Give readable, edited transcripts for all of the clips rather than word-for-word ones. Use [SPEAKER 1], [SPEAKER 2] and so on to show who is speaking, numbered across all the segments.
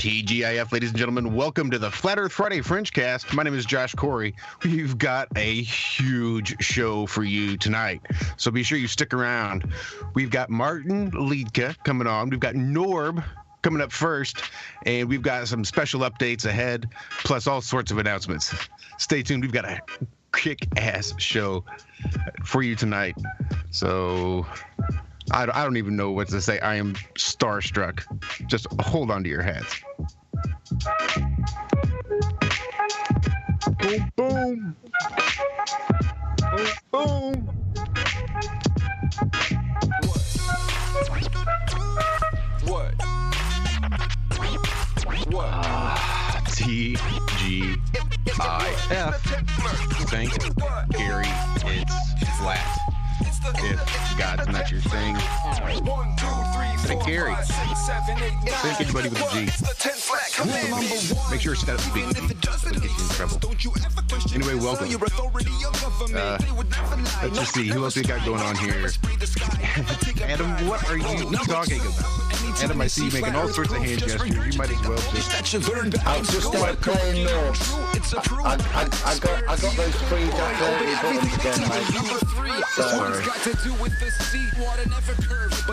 [SPEAKER 1] TGIF, ladies and gentlemen, welcome to the Flat Earth Friday Fringecast. My name is Josh Corey. We've got a huge show for you tonight, so be sure you stick around. We've got Martin Liedtke coming on. We've got Norb coming up first, and we've got some special updates ahead, plus all sorts of announcements. Stay tuned. We've got a kick-ass show for you tonight. So I don't even know what to say. I am starstruck. Just hold on to your hats. Boom, boom. Boom, boom. What? TGIF. Thank Gary. It's flat. If God's not your thing, thank Gary. Thank anybody with a G. Make sure it's got a big G. It'll get you in trouble. Anyway, welcome. Let's just see who else we got going on here. Adam, what are you talking about? Adam, I see you making all sorts of hand gestures. You might as well just.
[SPEAKER 2] I was just playing I got those free buttons again, mate.
[SPEAKER 1] Sorry.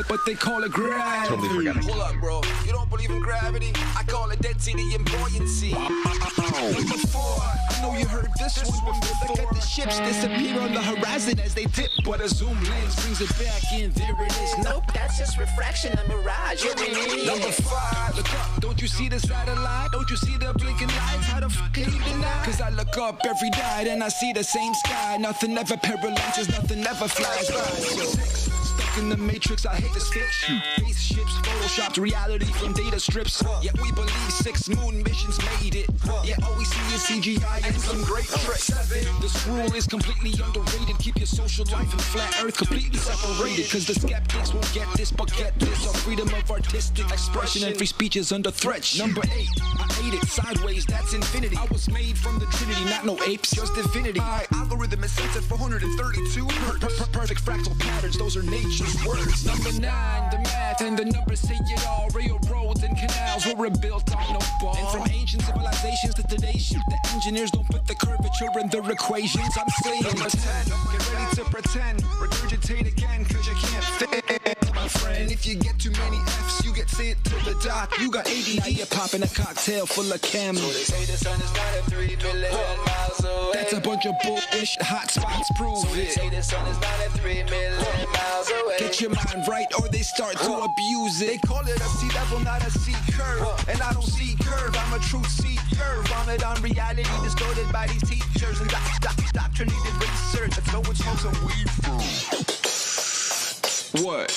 [SPEAKER 3] But they call it gravity.
[SPEAKER 1] Totally forgot it.
[SPEAKER 3] Hold up, bro. You don't believe in gravity? I call it density and buoyancy. Number 4. I know you heard this one before. Look at the ships disappear on the horizon as they dip, but a zoom lens brings it back in. There it is. Nope, that's just refraction, a mirage. Number 5. Look up. Don't you see the satellite? Don't you see the blinking lights? How the fuck can you deny? Cause I look up every night and I see the same sky. Nothing ever paralyzes, nothing ever flies by. Stuck in the matrix, I hate the stitch. Spaceships, photoshopped reality from data strips. Yet we believe 6 moon missions made it. Yet all we see is CGI and some great tricks. This rule is completely underrated. Keep your social life and flat earth completely separated. Cause the skeptics won't get this, but get this. Our freedom of artistic expression and free speech is under threat. Number 8, I hate it. Sideways, that's infinity. I was made from the Trinity, not no apes, just divinity. My algorithm is set to 432 perfect fractal patterns, those are nature's words. Number 9, the math and the numbers say it all. Railroads and canals were rebuilt on no ball. And from ancient civilizations to today's ship, the engineers don't put the curvature in their equations. I'm saying number 10, get ready to pretend, regurgitate again, cause you can't fit. My friend, if you get too many F's, you get sent to the dock. You got AD, now you're popping a cocktail full of chem. So they say the sun is not 3 million miles away. That's a bunch of bullshit, hot spots prove so they say the sun is not 3 million miles away. Get your mind right or they start to abuse it. They call it a sea level, not a sea curve. And I don't see curve, I'm a true sea curve. Vomit on reality distorted by these teachers and doctrinated research. That's no one smokes a weed fruit. What?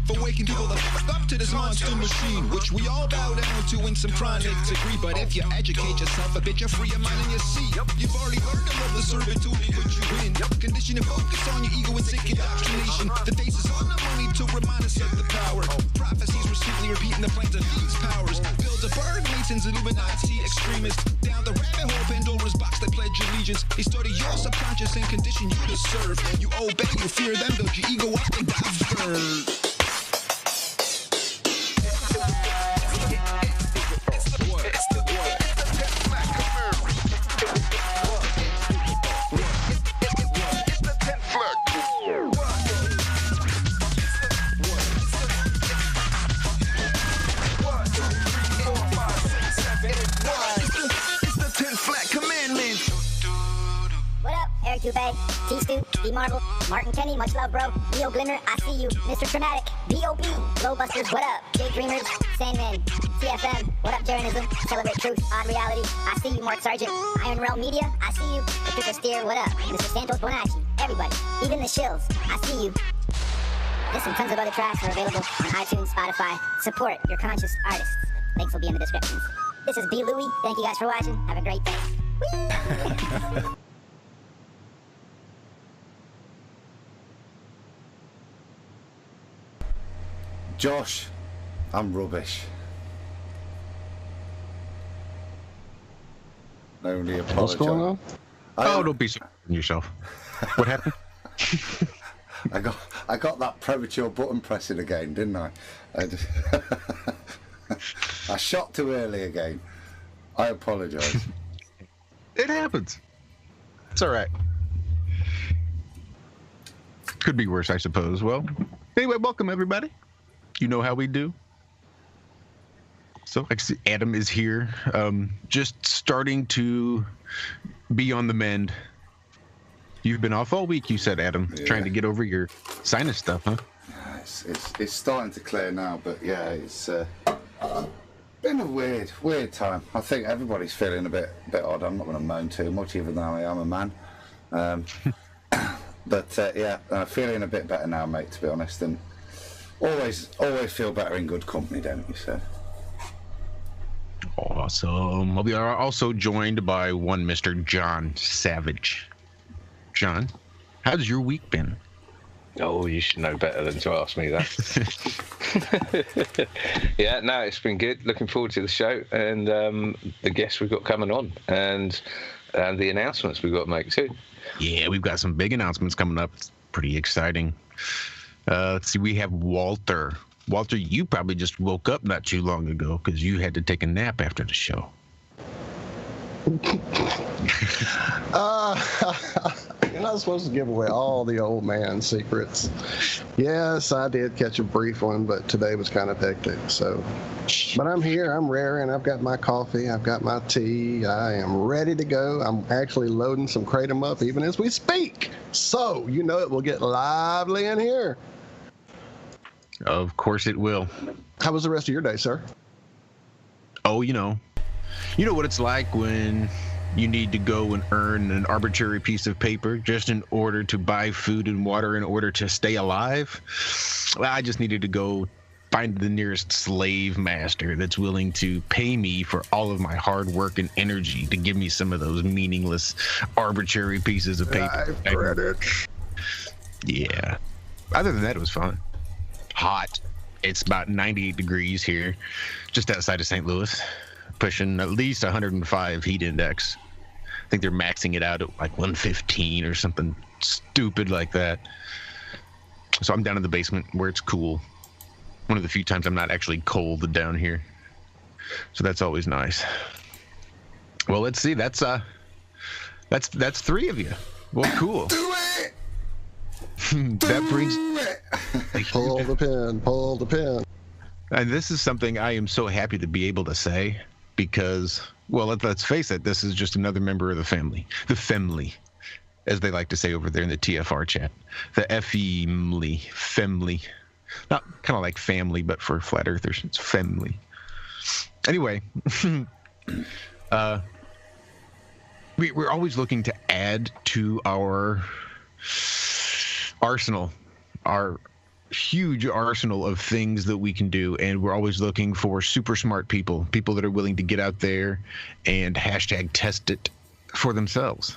[SPEAKER 3] For waking people the fuck up to this monster machine, which we all bow down to in some chronic degree. But if you educate yourself a bit, you're free your mind and your seat. You've already learned to love the servitude we put you in. Condition and focus on your ego and sick indoctrination. The faces on the money to remind us of the power. Prophecies were simply repeating the plans of these powers. Build a bird, Masons, Illuminati extremists. Down the rabbit hole, Pandora's box, they pledge allegiance. They study your subconscious and condition you to serve. You obey, you fear them, build your ego up and divert.
[SPEAKER 4] T-Stu, D-Marvel, Martin Kenny, much love, bro. Neo Glimmer, I see you. Mr. Traumatic, B.O.B., Glowbusters, what up? Jay Dreamers, Sandman, TFM, what up, Jeranism, Celebrate Truth, Odd Reality, I see you, Mark Sargent, Iron Realm Media, I see you. Patricia Steer, what up? Mr. Santos Bonacci, everybody, even the shills, I see you. This and tons of other tracks are available on iTunes, Spotify. Support your conscious artists. Links will be in the descriptions. This is B. Louie. Thank you guys for watching. Have a great day.
[SPEAKER 2] Josh, I'm rubbish. I only apologize.
[SPEAKER 5] What's going on?
[SPEAKER 1] Don't be so hard on yourself. What happened?
[SPEAKER 2] I got that premature button pressing again, didn't I? I shot too early again. I apologise.
[SPEAKER 1] It happens. It's all right. Could be worse, I suppose. Well, anyway, welcome everybody. You know how we do. So, like I see, Adam is here, just starting to be on the mend. You've been off all week, you said, Adam, trying to get over your sinus stuff, huh?
[SPEAKER 2] Yeah, it's starting to clear now, but yeah, it's been a weird time. I think everybody's feeling a bit odd. I'm not going to moan too much, even though I am a man. But yeah, feeling a bit better now, mate, to be honest. And always feel better in good company, don't you, sir?
[SPEAKER 1] Awesome. Well, we are also joined by one Mr. John Savage. John, how's your week been?
[SPEAKER 6] Oh, you should know better than to ask me that. Yeah, no, it's been good. Looking forward to the show and the guests we've got coming on and the announcements we've got to make too.
[SPEAKER 1] Yeah, we've got some big announcements coming up. It's pretty exciting. Let's see, we have Walter. Walter, you probably just woke up not too long ago because you had to take a nap after the show.
[SPEAKER 5] You're not supposed to give away all the old man secrets. Yes, I did catch a brief one, but today was kind of hectic. So, but I'm here, I'm raring, I've got my coffee, I've got my tea, I am ready to go. I'm actually loading some Kratom up even as we speak. So, you know it will get lively in here.
[SPEAKER 1] Of course it will.
[SPEAKER 5] How was the rest of your day, sir?
[SPEAKER 1] Oh, you know what it's like when you need to go and earn an arbitrary piece of paper just in order to buy food and water in order to stay alive? Well, I just needed to go find the nearest slave master that's willing to pay me for all of my hard work and energy to give me some of those meaningless arbitrary pieces of paper.
[SPEAKER 5] I've read it.
[SPEAKER 1] Yeah. Other than that, it was fun. Hot. It's about 98 degrees here, just outside of St. Louis. Pushing at least 105 heat index. I think they're maxing it out at like 115 or something stupid like that. So I'm down in the basement where it's cool. One of the few times I'm not actually cold down here. So that's always nice. Well, let's see. That's three of you. Well, cool.
[SPEAKER 2] Do it!
[SPEAKER 1] That brings
[SPEAKER 5] Pull the pin.
[SPEAKER 1] And this is something I am so happy to be able to say. Because, well, let's face it, this is just another member of the family. The family, as they like to say over there in the TFR chat. The family. Not kind of like family, but for flat earthers, it's family. Anyway, we're always looking to add to our arsenal, our huge arsenal of things that we can do, and we're always looking for super smart people that are willing to get out there and hashtag test it for themselves.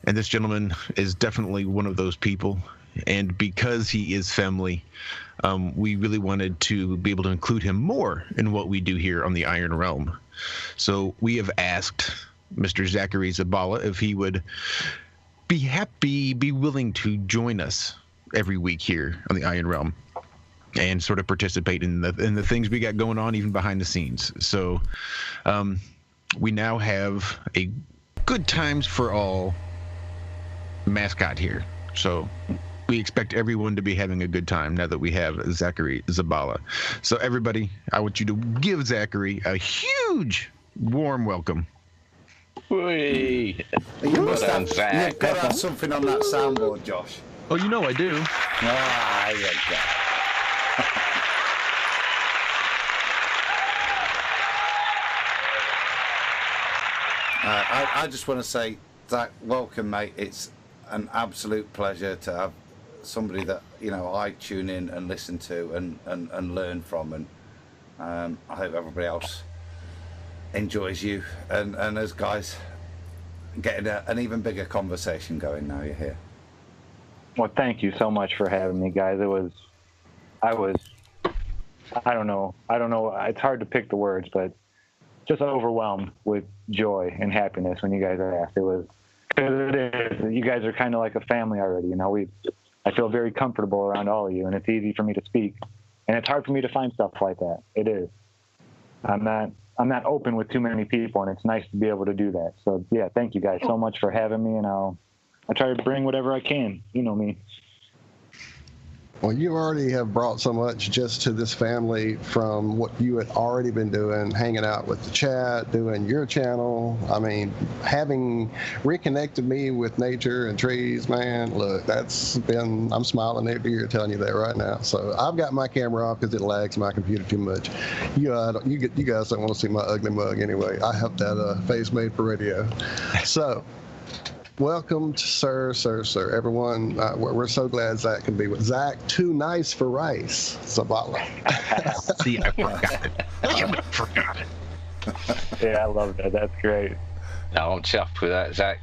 [SPEAKER 1] And this gentleman is definitely one of those people, and because he is family, we really wanted to be able to include him more in what we do here on the Iron Realm. So we have asked Mr. Zachary Zabala if he would be willing to join us every week here on the Iron Realm and sort of participate in the things we got going on even behind the scenes. So we now have a Good Times for All mascot here. So we expect everyone to be having a good time now that we have Zachary Zabala. So everybody, I want you to give Zachary a huge warm welcome.
[SPEAKER 6] Whee!
[SPEAKER 2] You must have, you've got to have something on that soundboard, Josh.
[SPEAKER 1] Oh, you know I do.
[SPEAKER 2] Ah, yeah. I just want to say, Zach, welcome, mate. It's an absolute pleasure to have somebody that, you know, I tune in and listen to and learn from, and I hope everybody else enjoys you and us guys getting an even bigger conversation going now you're here.
[SPEAKER 7] Well, thank you so much for having me, guys. I was I don't know. It's hard to pick the words, but just overwhelmed with joy and happiness when you guys asked. It was, because it is. You guys are kind of like a family already. You know, I feel very comfortable around all of you, and it's easy for me to speak. And it's hard for me to find stuff like that. It is. I'm not open with too many people, and it's nice to be able to do that. So yeah, thank you guys so much for having me, and I try to bring whatever I can. You know me.
[SPEAKER 5] Well, you already have brought so much just to this family from what you had already been doing, hanging out with the chat, doing your channel. I mean, having reconnected me with nature and trees, man, look, I'm smiling every year telling you that right now. So I've got my camera off because it lags my computer too much. You guys don't want to see my ugly mug anyway. I have that face made for radio. So. Welcome, sir. Everyone, we're so glad Zach can be with Zach. Too nice for rice, Zavala.
[SPEAKER 1] See, I forgot it.
[SPEAKER 7] Yeah, I love that. That's great.
[SPEAKER 6] No, I'm chuffed with that, Zach.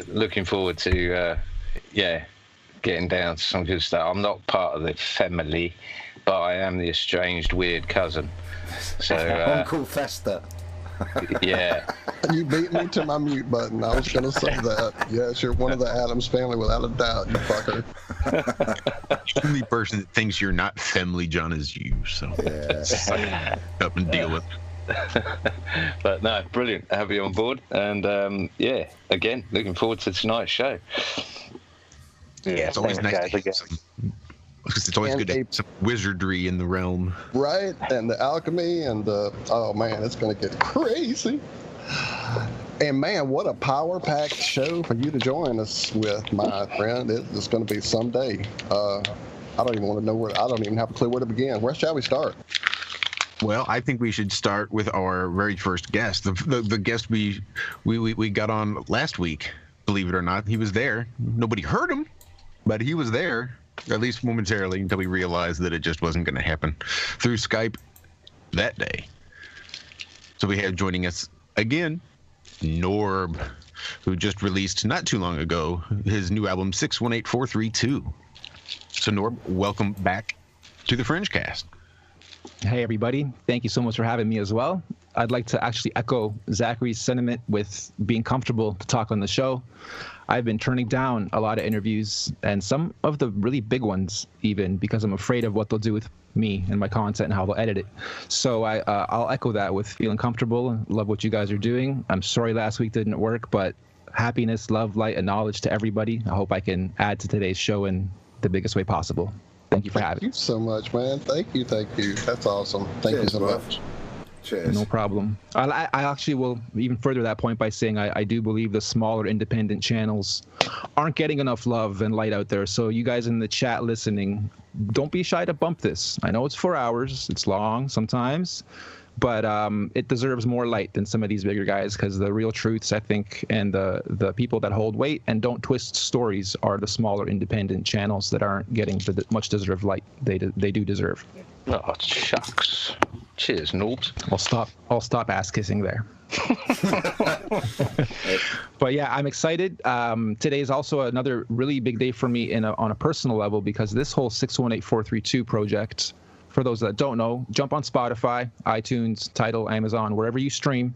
[SPEAKER 6] Looking forward to, getting down to some good stuff. I'm not part of the family, but I am the estranged weird cousin. So
[SPEAKER 2] Uncle Fester.
[SPEAKER 6] Yeah.
[SPEAKER 5] You beat me to my mute button. I was going to say that. Yes, you're one of the Addams family without a doubt, you fucker.
[SPEAKER 1] The only person that thinks you're not family, John, is you. So suck it up and deal with it.
[SPEAKER 6] But no, brilliant to have you on board. And again, looking forward to tonight's show.
[SPEAKER 1] Yeah, it's always nice to have some. It's always good to have some wizardry in the realm.
[SPEAKER 5] Right, and the alchemy and oh man, it's going to get crazy. And man, what a power-packed show for you to join us with, my friend. It's going to be someday. I don't even want to know I don't even have a clue where to begin. Where shall we start?
[SPEAKER 1] Well, I think we should start with our very first guest, the guest we got on last week. Believe it or not, he was there. Nobody heard him, but he was there. At least momentarily, until we realized that it just wasn't going to happen through Skype that day. So we have joining us again, Norb, who just released not too long ago his new album 618432. So Norb, welcome back to the Fringecast.
[SPEAKER 8] Hey everybody, thank you so much for having me as well. I'd like to actually echo Zachary's sentiment with being comfortable to talk on the show. I've been turning down a lot of interviews, and some of the really big ones even, because I'm afraid of what they'll do with me and my content and how they'll edit it. So I'll echo that with feeling comfortable and love what you guys are doing. I'm sorry last week didn't work, but happiness, love, light, and knowledge to everybody. I hope I can add to today's show in the biggest way possible. Thank you for having me.
[SPEAKER 5] Thank you so much, man. Thank you. That's awesome. Thank you so much.
[SPEAKER 2] Cheers.
[SPEAKER 8] No problem. I actually will even further that point by saying I do believe the smaller independent channels aren't getting enough love and light out there. So you guys in the chat listening, don't be shy to bump this. I know it's 4 hours. It's long sometimes, but it deserves more light than some of these bigger guys, because the real truths, I think, and the people that hold weight and don't twist stories are the smaller independent channels that aren't getting the much deserved light they do deserve.
[SPEAKER 6] Oh, shucks. Cheers, Norbs.
[SPEAKER 8] I'll stop ass kissing there. But yeah, I'm excited. Today is also another really big day for me on a personal level, because this whole 618432 project, for those that don't know, jump on Spotify, iTunes, Tidal, Amazon, wherever you stream,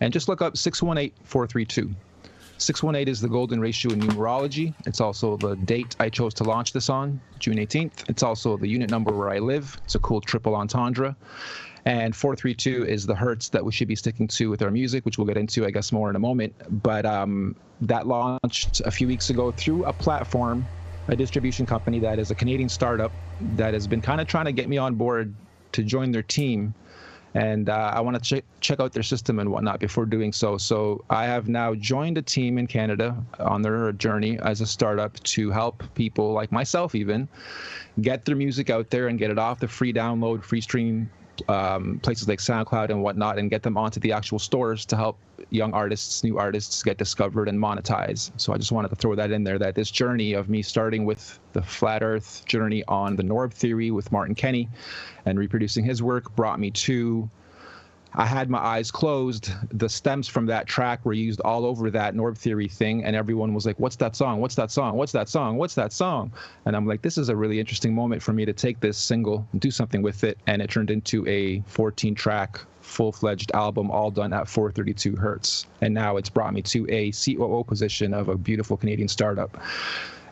[SPEAKER 8] and just look up 618432. 618 is the golden ratio in numerology. It's also the date I chose to launch this on, June 18th. It's also the unit number where I live. It's a cool triple entendre. And 432 is the hertz that we should be sticking to with our music, which we'll get into, I guess, more in a moment. But that launched a few weeks ago through a platform, a distribution company that is a Canadian startup that has been kind of trying to get me on board to join their team. And I want to check out their system and whatnot before doing so. So I have now joined a team in Canada on their journey as a startup to help people like myself even get their music out there and get it off the free download, free stream places like SoundCloud and whatnot, and get them onto the actual stores to help young artists, new artists get discovered and monetize. So I just wanted to throw that in there, that this journey of me starting with the flat earth journey on the Norb theory with Martin Kenny and reproducing his work brought me to I had my eyes closed. The stems from that track were used all over that Norb Theory thing, and everyone was like, what's that song? What's that song? What's that song? What's that song? And I'm like, this is a really interesting moment for me to take this single and do something with it. And it turned into a 14-track, full-fledged album, all done at 432 hertz. And now it's brought me to a COO position of a beautiful Canadian startup.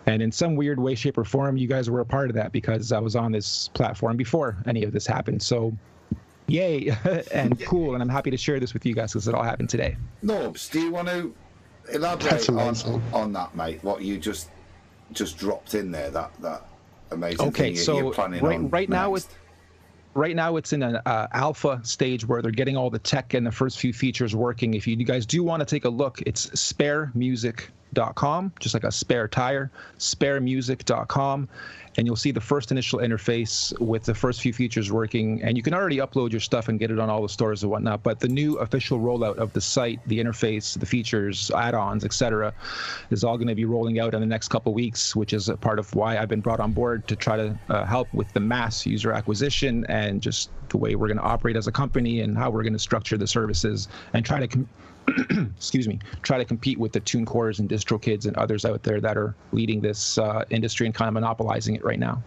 [SPEAKER 8] And in some weird way, shape, or form, you guys were a part of that because I was on this platform before any of this happened. So yay, and cool, and I'm happy to share this with you guys because it all happened today.
[SPEAKER 2] Norbs, do you want to elaborate on that, mate? What you just dropped in there, that amazing thing you're planning on
[SPEAKER 8] right now it's in an alpha stage where they're getting all the tech and the first few features working. If you guys do want to take a look, it's sparemusic.com, just like a spare tire, sparemusic.com. And you'll see the first initial interface with the first few features working. And you can already upload your stuff and get it on all the stores and whatnot. But the new official rollout of the site, the interface, the features, add-ons, etc., is all going to be rolling out in the next couple of weeks, which is a part of why I've been brought on board to try to help with the mass user acquisition and just the way we're going to operate as a company and how we're going to structure the services and try to try to compete with the TuneCores and DistroKids and others out there that are leading this industry and kind of monopolizing it right now.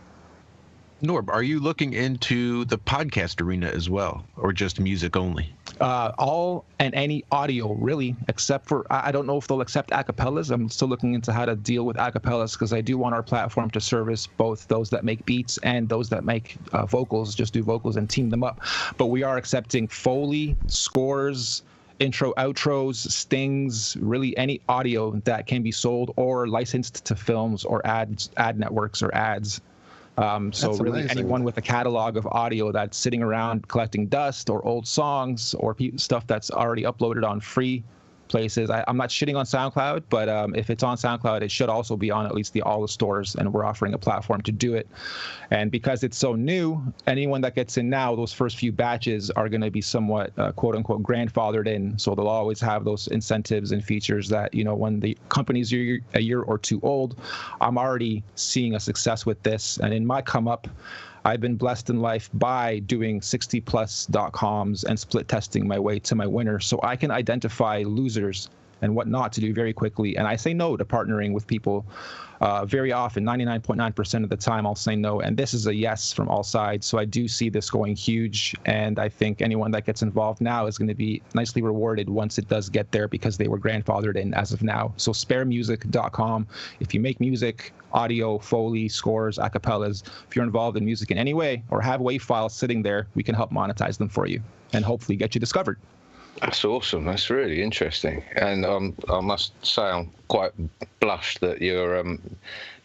[SPEAKER 1] Norb, are you looking into the podcast arena as well, or just music only?
[SPEAKER 8] All and any audio, really, except for, I don't know if they'll accept acapellas. I'm still looking into how to deal with acapellas because I do want our platform to service both those that make beats and those that make vocals, just do vocals and team them up. But we are accepting Foley, scores, intro, outros, stings, really any audio that can be sold or licensed to films or ad networks or ads. So really anyone with a catalog of audio that's sitting around collecting dust or old songs or stuff that's already uploaded on free places. I'm not shitting on SoundCloud, but if it's on SoundCloud, it should also be on at least all the stores, and we're offering a platform to do it. And because it's so new, anyone that gets in now, those first few batches are going to be somewhat quote unquote grandfathered in. So they'll always have those incentives and features that, you know, when the company's a year or two old, I'm already seeing a success with this. And in my come up, I've been blessed in life by doing 60plus.coms and split testing my way to my winner. So I can identify losers and what not to do very quickly. And I say no to partnering with people very often. 99.9% of the time I'll say no. And this is a yes from all sides. So I do see this going huge. And I think anyone that gets involved now is going to be nicely rewarded once it does get there because they were grandfathered in as of now. So sparemusic.com. If you make music, audio, Foley, scores, acapellas, if you're involved in music in any way or have WAV files sitting there, we can help monetize them for you and hopefully get you discovered.
[SPEAKER 6] That's awesome. That's really interesting. And I must say I'm quite blushed that you're on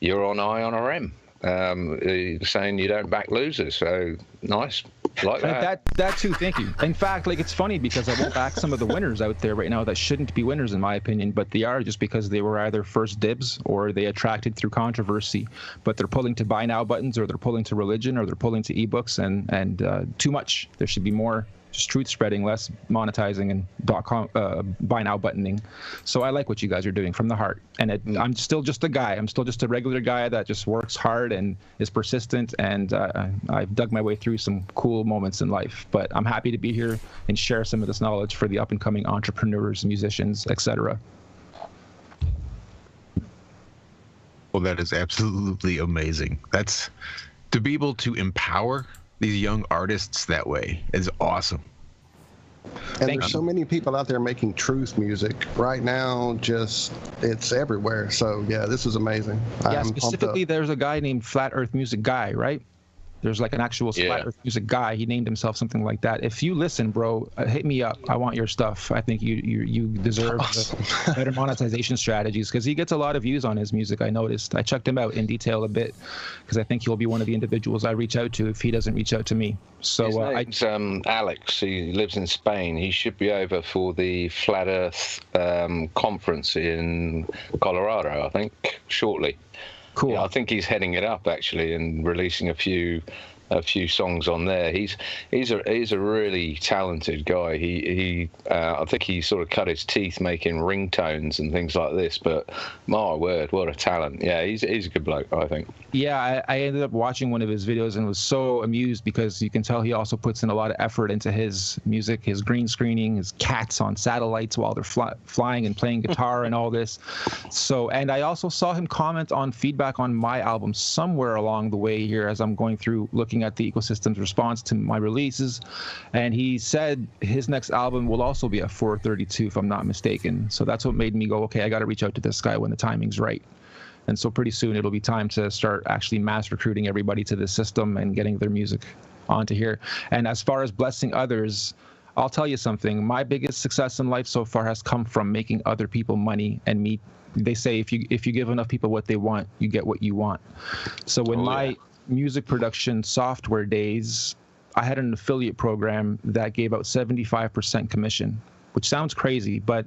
[SPEAKER 6] IONRM. You're saying you don't back losers, so nice. Like
[SPEAKER 8] that too, thank you. In fact, like, it's funny because I won't back some of the winners out there right now that shouldn't be winners in my opinion, but they are just because they were either first dibs or they attracted through controversy, but they're pulling to buy now buttons or they're pulling to religion or they're pulling to ebooks and too much. There should be more just truth spreading, less monetizing and buy now buttoning. So I like what you guys are doing from the heart. And I'm still just a guy. I'm still just a regular guy that just works hard and is persistent. And I've dug my way through some cool moments in life. But I'm happy to be here and share some of this knowledge for the up and coming entrepreneurs, musicians, etc.
[SPEAKER 1] Well, that is absolutely amazing. That's to be able to empower these young artists that way is awesome.
[SPEAKER 5] And there's so many people out there making truth music right now. Just it's everywhere. So yeah, this is amazing.
[SPEAKER 8] Yeah, specifically, there's a guy named Flat Earth Music Guy, right? There's like an actual Flat Earth Music Guy. He named himself something like that. If you listen, bro, hit me up. I want your stuff. I think you deserve better monetization strategies because he gets a lot of views on his music. I noticed. I checked him out in detail a bit because I think he'll be one of the individuals I reach out to if he doesn't reach out to me. So
[SPEAKER 6] his name's Alex. He lives in Spain. He should be over for the Flat Earth conference in Colorado, I think, shortly.
[SPEAKER 8] Cool.
[SPEAKER 6] Yeah, I think he's heading it up actually and releasing a few a few songs on there. He's a really talented guy. He I think he sort of cut his teeth making ringtones and things like this. But my word, what a talent! Yeah, he's a good bloke, I think.
[SPEAKER 8] Yeah, I ended up watching one of his videos and was so amused because you can tell he also puts in a lot of effort into his music, his green screening, his cats on satellites while they're flying and playing guitar and all this. So, and I also saw him comment on feedback on my album somewhere along the way here as I'm going through looking at the ecosystem's response to my releases. And he said his next album will also be a 432, if I'm not mistaken. So that's what made me go, okay, I got to reach out to this guy when the timing's right. And so pretty soon it'll be time to start actually mass recruiting everybody to the system and getting their music onto here. And as far as blessing others, I'll tell you something. My biggest success in life so far has come from making other people money and me. They say if you give enough people what they want, you get what you want. So when my music production software days, I had an affiliate program that gave out 75% commission, which sounds crazy, but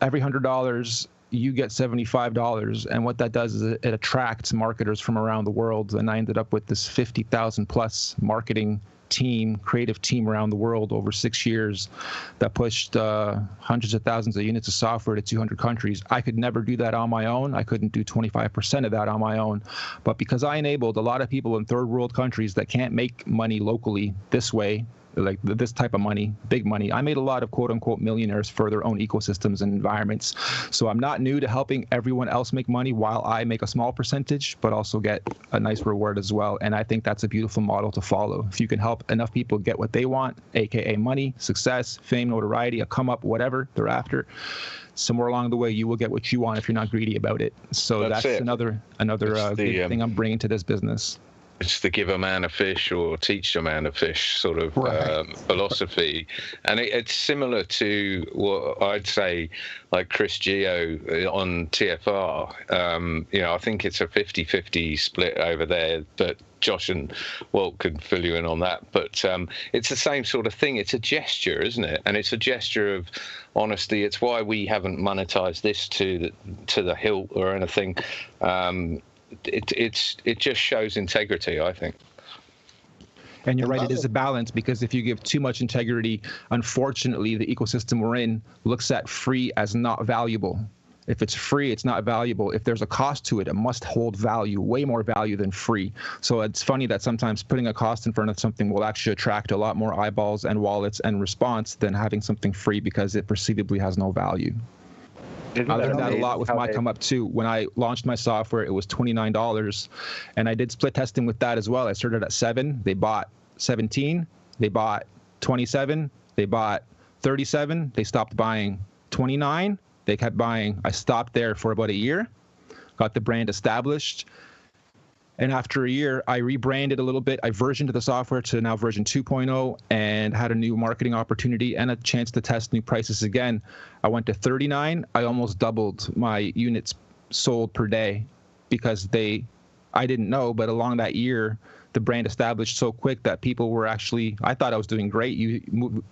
[SPEAKER 8] every $100 you get $75, and what that does is it attracts marketers from around the world. And I ended up with this 50,000 plus marketing team, creative team around the world over 6 years that pushed hundreds of thousands of units of software to 200 countries. I could never do that on my own. I couldn't do 25% of that on my own. But because I enabled a lot of people in third world countries that can't make money locally this way, like this type of money, big money, I made a lot of quote unquote millionaires for their own ecosystems and environments. So I'm not new to helping everyone else make money while I make a small percentage, but also get a nice reward as well. And I think that's a beautiful model to follow. If you can help enough people get what they want, aka money, success, fame, notoriety, a come up, whatever they're after, somewhere along the way you will get what you want if you're not greedy about it. So that's another big thing I'm bringing to this business.
[SPEAKER 6] It's the give a man a fish or teach a man a fish sort of philosophy. And it's similar to what I'd say, like Chris Geo on TFR. I think it's a 50-50 split over there, but Josh and Walt could fill you in on that. But it's the same sort of thing. It's a gesture, isn't it? And it's a gesture of honesty. It's why we haven't monetized this to the hilt or anything. It just shows integrity, I think.
[SPEAKER 8] And you're right, it is a balance, because if you give too much integrity, unfortunately, the ecosystem we're in looks at free as not valuable. If it's free, it's not valuable. If there's a cost to it, it must hold value, way more value than free. So it's funny that sometimes putting a cost in front of something will actually attract a lot more eyeballs and wallets and response than having something free because it perceivably has no value. I learned that a lot with my come up too. When I launched my software, it was $29, and I did split testing with that as well. I started at 7. They bought 17. They bought 27. They bought 37. They stopped buying 29. They kept buying. I stopped there for about a year, got the brand established. And after a year, I rebranded a little bit. I versioned the software to now version 2.0 and had a new marketing opportunity and a chance to test new prices again. I went to 39. I almost doubled my units sold per day because I didn't know, but along that year, the brand established so quick that people were actually, I thought I was doing great,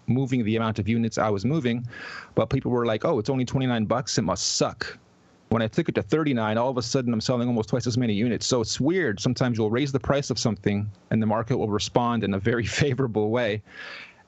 [SPEAKER 8] moving the amount of units I was moving, but people were like, oh, it's only $29. It must suck. When I took it to 39, all of a sudden I'm selling almost twice as many units. So it's weird. Sometimes you'll raise the price of something and the market will respond in a very favorable way.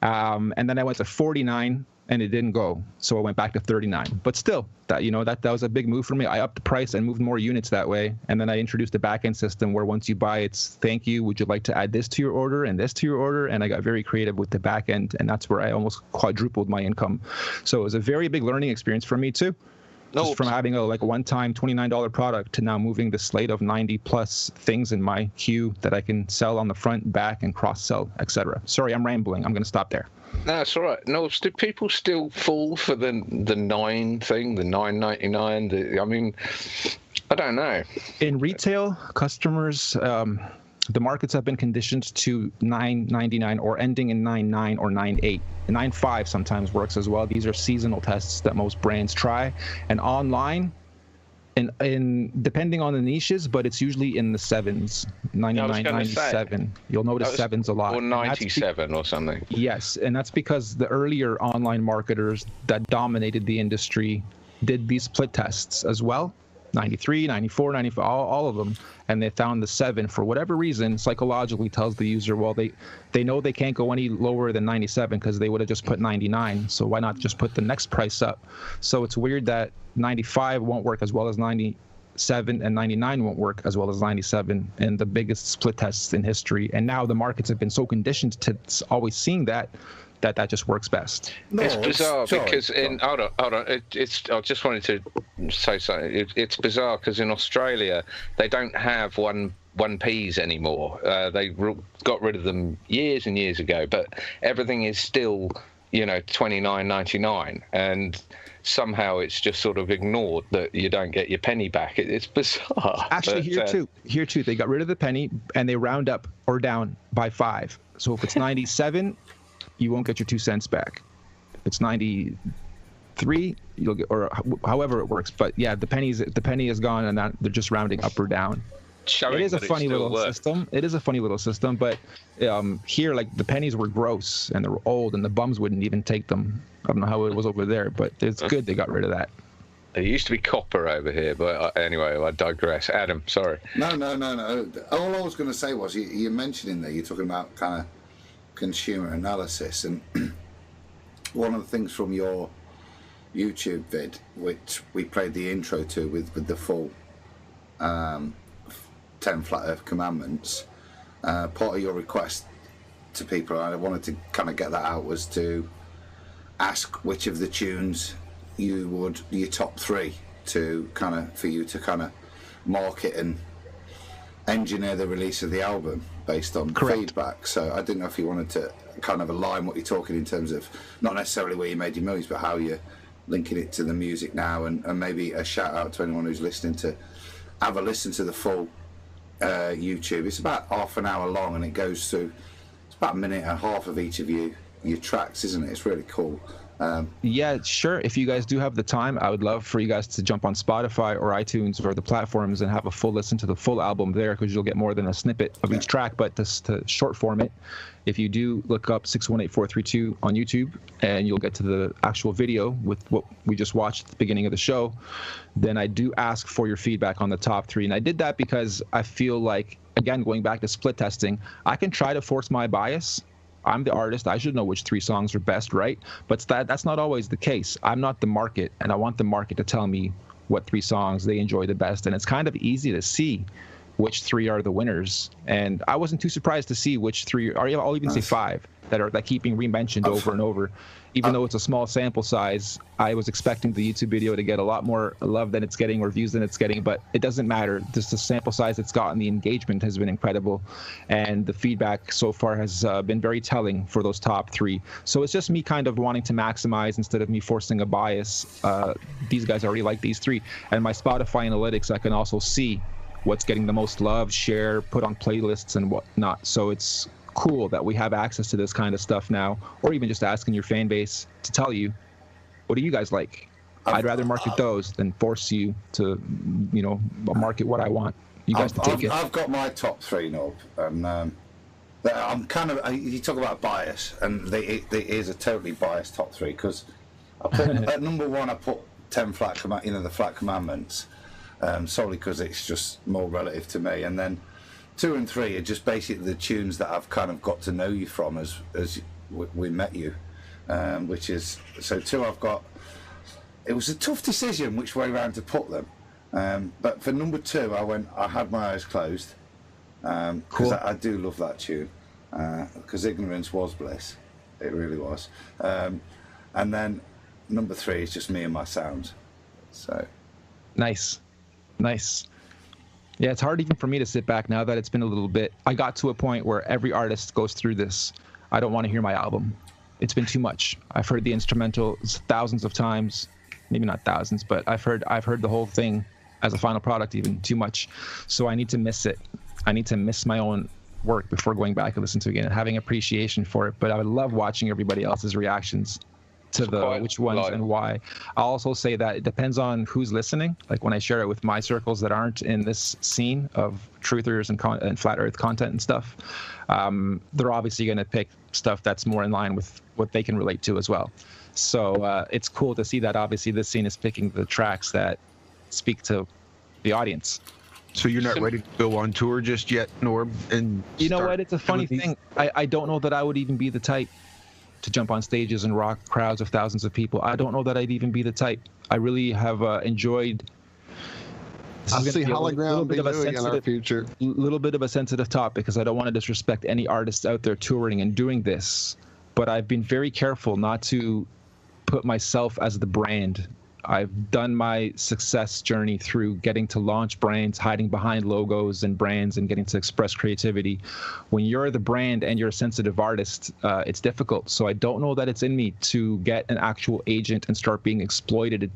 [SPEAKER 8] And then I went to 49 and it didn't go. So I went back to 39. But still, that was a big move for me. I upped the price and moved more units that way. And then I introduced a back-end system where once you buy, it's thank you. Would you like to add this to your order and this to your order? And I got very creative with the back end. And that's where I almost quadrupled my income. So it was a very big learning experience for me too. Just from having a one-time $29 product to now moving the slate of 90 plus things in my queue that I can sell on the front, back, and cross-sell, etc. Sorry, I'm rambling. I'm going to stop there.
[SPEAKER 6] No, it's all right. No, do people still fall for the 9 thing, the $9.99? I mean, I don't know.
[SPEAKER 8] In retail, customers, the markets have been conditioned to $9.99 or ending in 9.9 or 9.8. 9.5 sometimes works as well. These are seasonal tests that most brands try. And online, in depending on the niches, but it's usually in the 7s, 99, 97. You'll notice 7s a lot.
[SPEAKER 6] Or 97 or something.
[SPEAKER 8] Yes, and that's because the earlier online marketers that dominated the industry did these split tests as well. 93, 94, 95, all of them, and they found the 7 for whatever reason psychologically tells the user, well, they know they can't go any lower than 97 because they would have just put 99, so why not just put the next price up? So it's weird that 95 won't work as well as 97 and 99 won't work as well as 97 in the biggest split tests in history, and now the markets have been so conditioned to always seeing that just works best.
[SPEAKER 2] No,
[SPEAKER 6] it's bizarre
[SPEAKER 2] sorry.
[SPEAKER 6] because hold on. I just wanted to say something. It's bizarre because in Australia they don't have 1Ps anymore. They got rid of them years and years ago, but everything is still, $29.99, and somehow it's just sort of ignored that you don't get your penny back. It's bizarre.
[SPEAKER 8] Actually, here too, they got rid of the penny and they round up or down by 5. So if it's 97. You won't get your 2 cents back. If it's 93, you'll get, or however it works. But yeah, the penny is gone, and they're just rounding up or down.
[SPEAKER 6] Showing
[SPEAKER 8] it is a
[SPEAKER 6] that
[SPEAKER 8] funny
[SPEAKER 6] it still
[SPEAKER 8] little
[SPEAKER 6] works.
[SPEAKER 8] system. It is a funny little system, but here, like, the pennies were gross and they were old, and the bums wouldn't even take them. I don't know how it was over there, but it's good they got rid of that.
[SPEAKER 6] There used to be copper over here, but anyway, I digress. Adam, sorry.
[SPEAKER 2] No. All I was going to say was you're mentioning there, you're talking about kind of consumer analysis, and one of the things from your YouTube vid, which we played the intro to with the full 10 Flat Earth Commandments, part of your request to people, and I wanted to kind of get that out, was to ask which of the tunes your top 3 to kind of, for you to kind of market and engineer the release of the album based on feedback. So I didn't know if you wanted to kind of align what you're talking in terms of not necessarily where you made your millions, but how you're linking it to the music now, and maybe a shout out to anyone who's listening to have a listen to the full YouTube. It's about half an hour long, and it goes through, it's about a minute and a half of each of your tracks, isn't it? It's really cool.
[SPEAKER 8] Yeah, sure. If you guys do have the time, I would love for you guys to jump on Spotify or iTunes or the platforms and have a full listen to the full album there, because you'll get more than a snippet of each track. But to short form it, if you do look up 618432 on YouTube, and you'll get to the actual video with what we just watched at the beginning of the show, then I do ask for your feedback on the top 3. And I did that because I feel like, again, going back to split testing, I can try to force my bias. I'm the artist. I should know which 3 songs are best, right? But that's not always the case. I'm not the market, and I want the market to tell me what 3 songs they enjoy the best. And it's kind of easy to see which 3 are the winners. And I wasn't too surprised to see which 3, or I'll even say 5, that keep being re-mentioned over and over. Even though it's a small sample size, I was expecting the YouTube video to get a lot more love than it's getting, or views than it's getting, but it doesn't matter. Just the sample size it's gotten, the engagement has been incredible, and the feedback so far has been very telling for those top 3. So it's just me kind of wanting to maximize instead of me forcing a bias. These guys already like these 3, and my Spotify analytics, I can also see what's getting the most love, share, put on playlists and whatnot. So it's cool that we have access to this kind of stuff now, or even just asking your fan base to tell you, what do you guys like? I'd rather market those than force you to, market what I want. You guys to take it.
[SPEAKER 2] I've got my top 3, Nob, and I'm kind of, you talk about bias, and it is a totally biased top 3, because I put at number 1, I put 10 the Flat Commandments, solely because it's just more relative to me, and then 2 and 3 are just basically the tunes that I've kind of got to know you from as we met you, which is, so 2 I've got. It was a tough decision which way around to put them, but for number 2 I had my eyes closed, because
[SPEAKER 8] cool.
[SPEAKER 2] I do love that tune, because ignorance was bliss, it really was, and then number 3 is just me and my sounds. So
[SPEAKER 8] nice. Yeah, it's hard even for me to sit back now that it's been a little bit. I got to a point where every artist goes through this. I don't want to hear my album. It's been too much. I've heard the instrumental thousands of times, maybe not thousands, but I've heard the whole thing as a final product even too much. So I need to miss it. I need to miss my own work before going back and listen to it again and having appreciation for it. But I would love watching everybody else's reactions to which ones and why. I'll also say that it depends on who's listening. Like when I share it with my circles that aren't in this scene of truthers and flat earth content and stuff, they're obviously going to pick stuff that's more in line with what they can relate to as well. So it's cool to see that obviously this scene is picking the tracks that speak to the audience.
[SPEAKER 1] So you're not ready to go on tour just yet, Norb? And
[SPEAKER 8] you know what? It's a funny thing. I don't know that I would even be the type to jump on stages and rock crowds of thousands of people. I don't know that I'd even be the type. I really have enjoyed.
[SPEAKER 5] I see hologram be doing in our future.
[SPEAKER 8] Little bit of a sensitive topic because I don't want to disrespect any artists out there touring and doing this, but I've been very careful not to put myself as the brand. I've done my success journey through getting to launch brands, hiding behind logos and brands, and getting to express creativity. When you're the brand and you're a sensitive artist, it's difficult. So I don't know that it's in me to get an actual agent and start being exploited.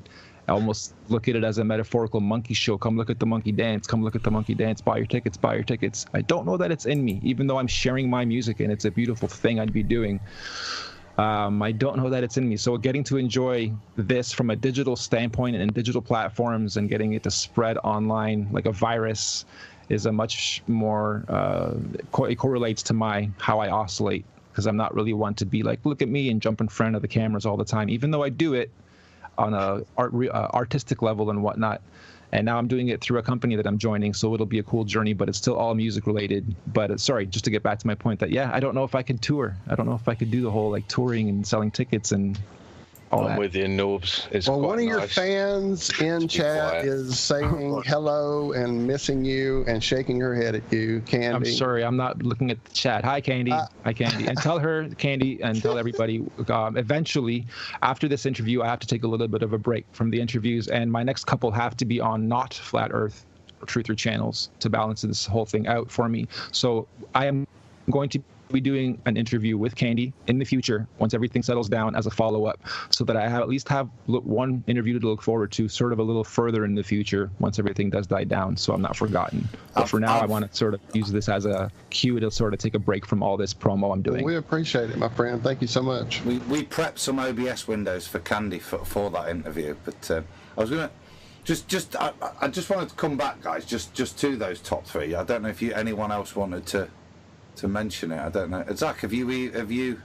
[SPEAKER 8] I almost look at it as a metaphorical monkey show. Come look at the monkey dance. Come look at the monkey dance. Buy your tickets. Buy your tickets. I don't know that it's in me, even though I'm sharing my music and it's a beautiful thing I'd be doing. I don't know that it's in me. So getting to enjoy this from a digital standpoint and digital platforms and getting it to spread online like a virus is a much more, it correlates to how I oscillate, because I'm not really one to be like, look at me and jump in front of the cameras all the time, even though I do it on a artistic level and whatnot. And now I'm doing it through a company that I'm joining, so it'll be a cool journey, but it's still all music related. But sorry, just to get back to my point that, yeah, I don't know if I can tour. I don't know if I could do the whole like touring and selling tickets and all that.
[SPEAKER 6] I'm with you, Norbs.
[SPEAKER 5] Well, one of your fans in chat is saying hello and missing you and shaking her head at you, Candy.
[SPEAKER 8] I'm sorry, I'm not looking at the chat. Hi, Candy. Hi, Candy. And tell her, Candy, and tell everybody, eventually, after this interview, I have to take a little bit of a break from the interviews, and my next couple have to be on not Flat Earth or Truther channels to balance this whole thing out for me. So I am going to be doing an interview with Candy in the future once everything settles down as a follow-up, so that I at least have one interview to look forward to sort of a little further in the future once everything does die down, so I'm not forgotten. But for now, I want to sort of use this as a cue to sort of take a break from all this promo I'm doing.
[SPEAKER 5] Well, we appreciate it, my friend. Thank you so much.
[SPEAKER 2] We prepped some OBS windows for Candy for that interview, but I was going to I just wanted to come back, guys, just to those top three. I don't know if anyone else wanted to mention it. I don't know. Zach, have you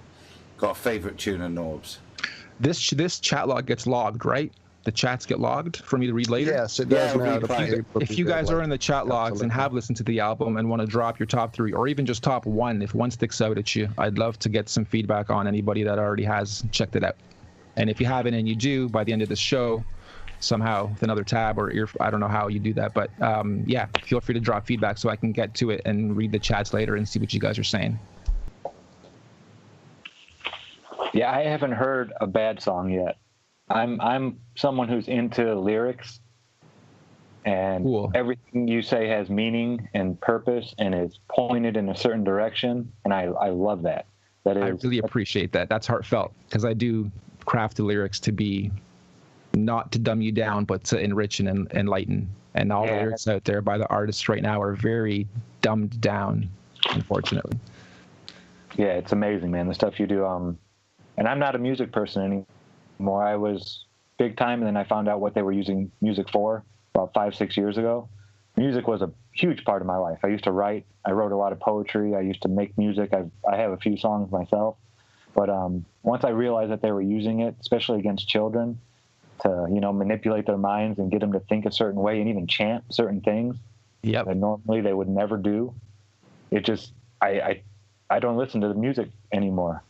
[SPEAKER 2] got a favourite tune of Norbs?
[SPEAKER 8] This chat log gets logged, right? The chats get logged for me to read later?
[SPEAKER 5] Yes, it does now.
[SPEAKER 8] If you guys are in the chat logs and have listened to the album and want to drop your top three, or even just top one, if one sticks out at you, I'd love to get some feedback on anybody that already has checked it out. And if you haven't and you do, by the end of the show, somehow with another tab or I don't know how you do that, but yeah, feel free to drop feedback so I can get to it and read the chats later and see what you guys are saying.
[SPEAKER 7] Yeah, I haven't heard a bad song yet. I'm someone who's into lyrics, and
[SPEAKER 8] cool.
[SPEAKER 7] Everything you say has meaning and purpose and is pointed in a certain direction, and I love that. I
[SPEAKER 8] really appreciate that. That's heartfelt, because I do craft the lyrics to be not to dumb you down, but to enrich and enlighten. And all the lyrics out there by the artists right now are very dumbed down, unfortunately.
[SPEAKER 7] Yeah, it's amazing, man, the stuff you do. And I'm not a music person anymore. I was big time, and then I found out what they were using music for about 5-6 years ago. Music was a huge part of my life. I used to write. I wrote a lot of poetry. I used to make music. I have a few songs myself. But once I realized that they were using it, especially against children, to manipulate their minds and get them to think a certain way and even chant certain things that normally they would never do, it just I don't listen to the music anymore.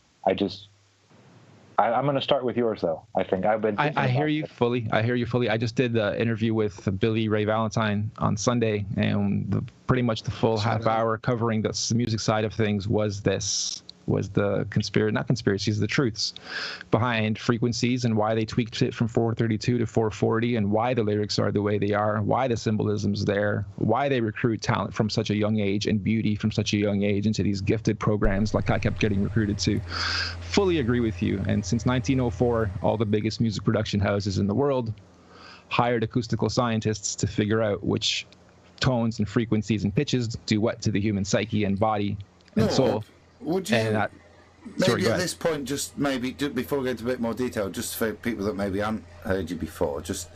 [SPEAKER 7] I'm going to start with yours, though. I think I've been.
[SPEAKER 8] I hear you fully. I just did the interview with Billy Ray Valentine on Sunday, and pretty much the full half hour covering the music side of things was the the truths behind frequencies and why they tweaked it from 432 to 440, and why the lyrics are the way they are, why the symbolism's there, why they recruit talent from such a young age and beauty from such a young age into these gifted programs like I kept getting recruited to. Fully agree with you. And since 1904, all the biggest music production houses in the world hired acoustical scientists to figure out which tones and frequencies and pitches do what to the human psyche and body and soul.
[SPEAKER 2] Would you at this point, just before we go into a bit more detail, just for people that maybe haven't heard you before, just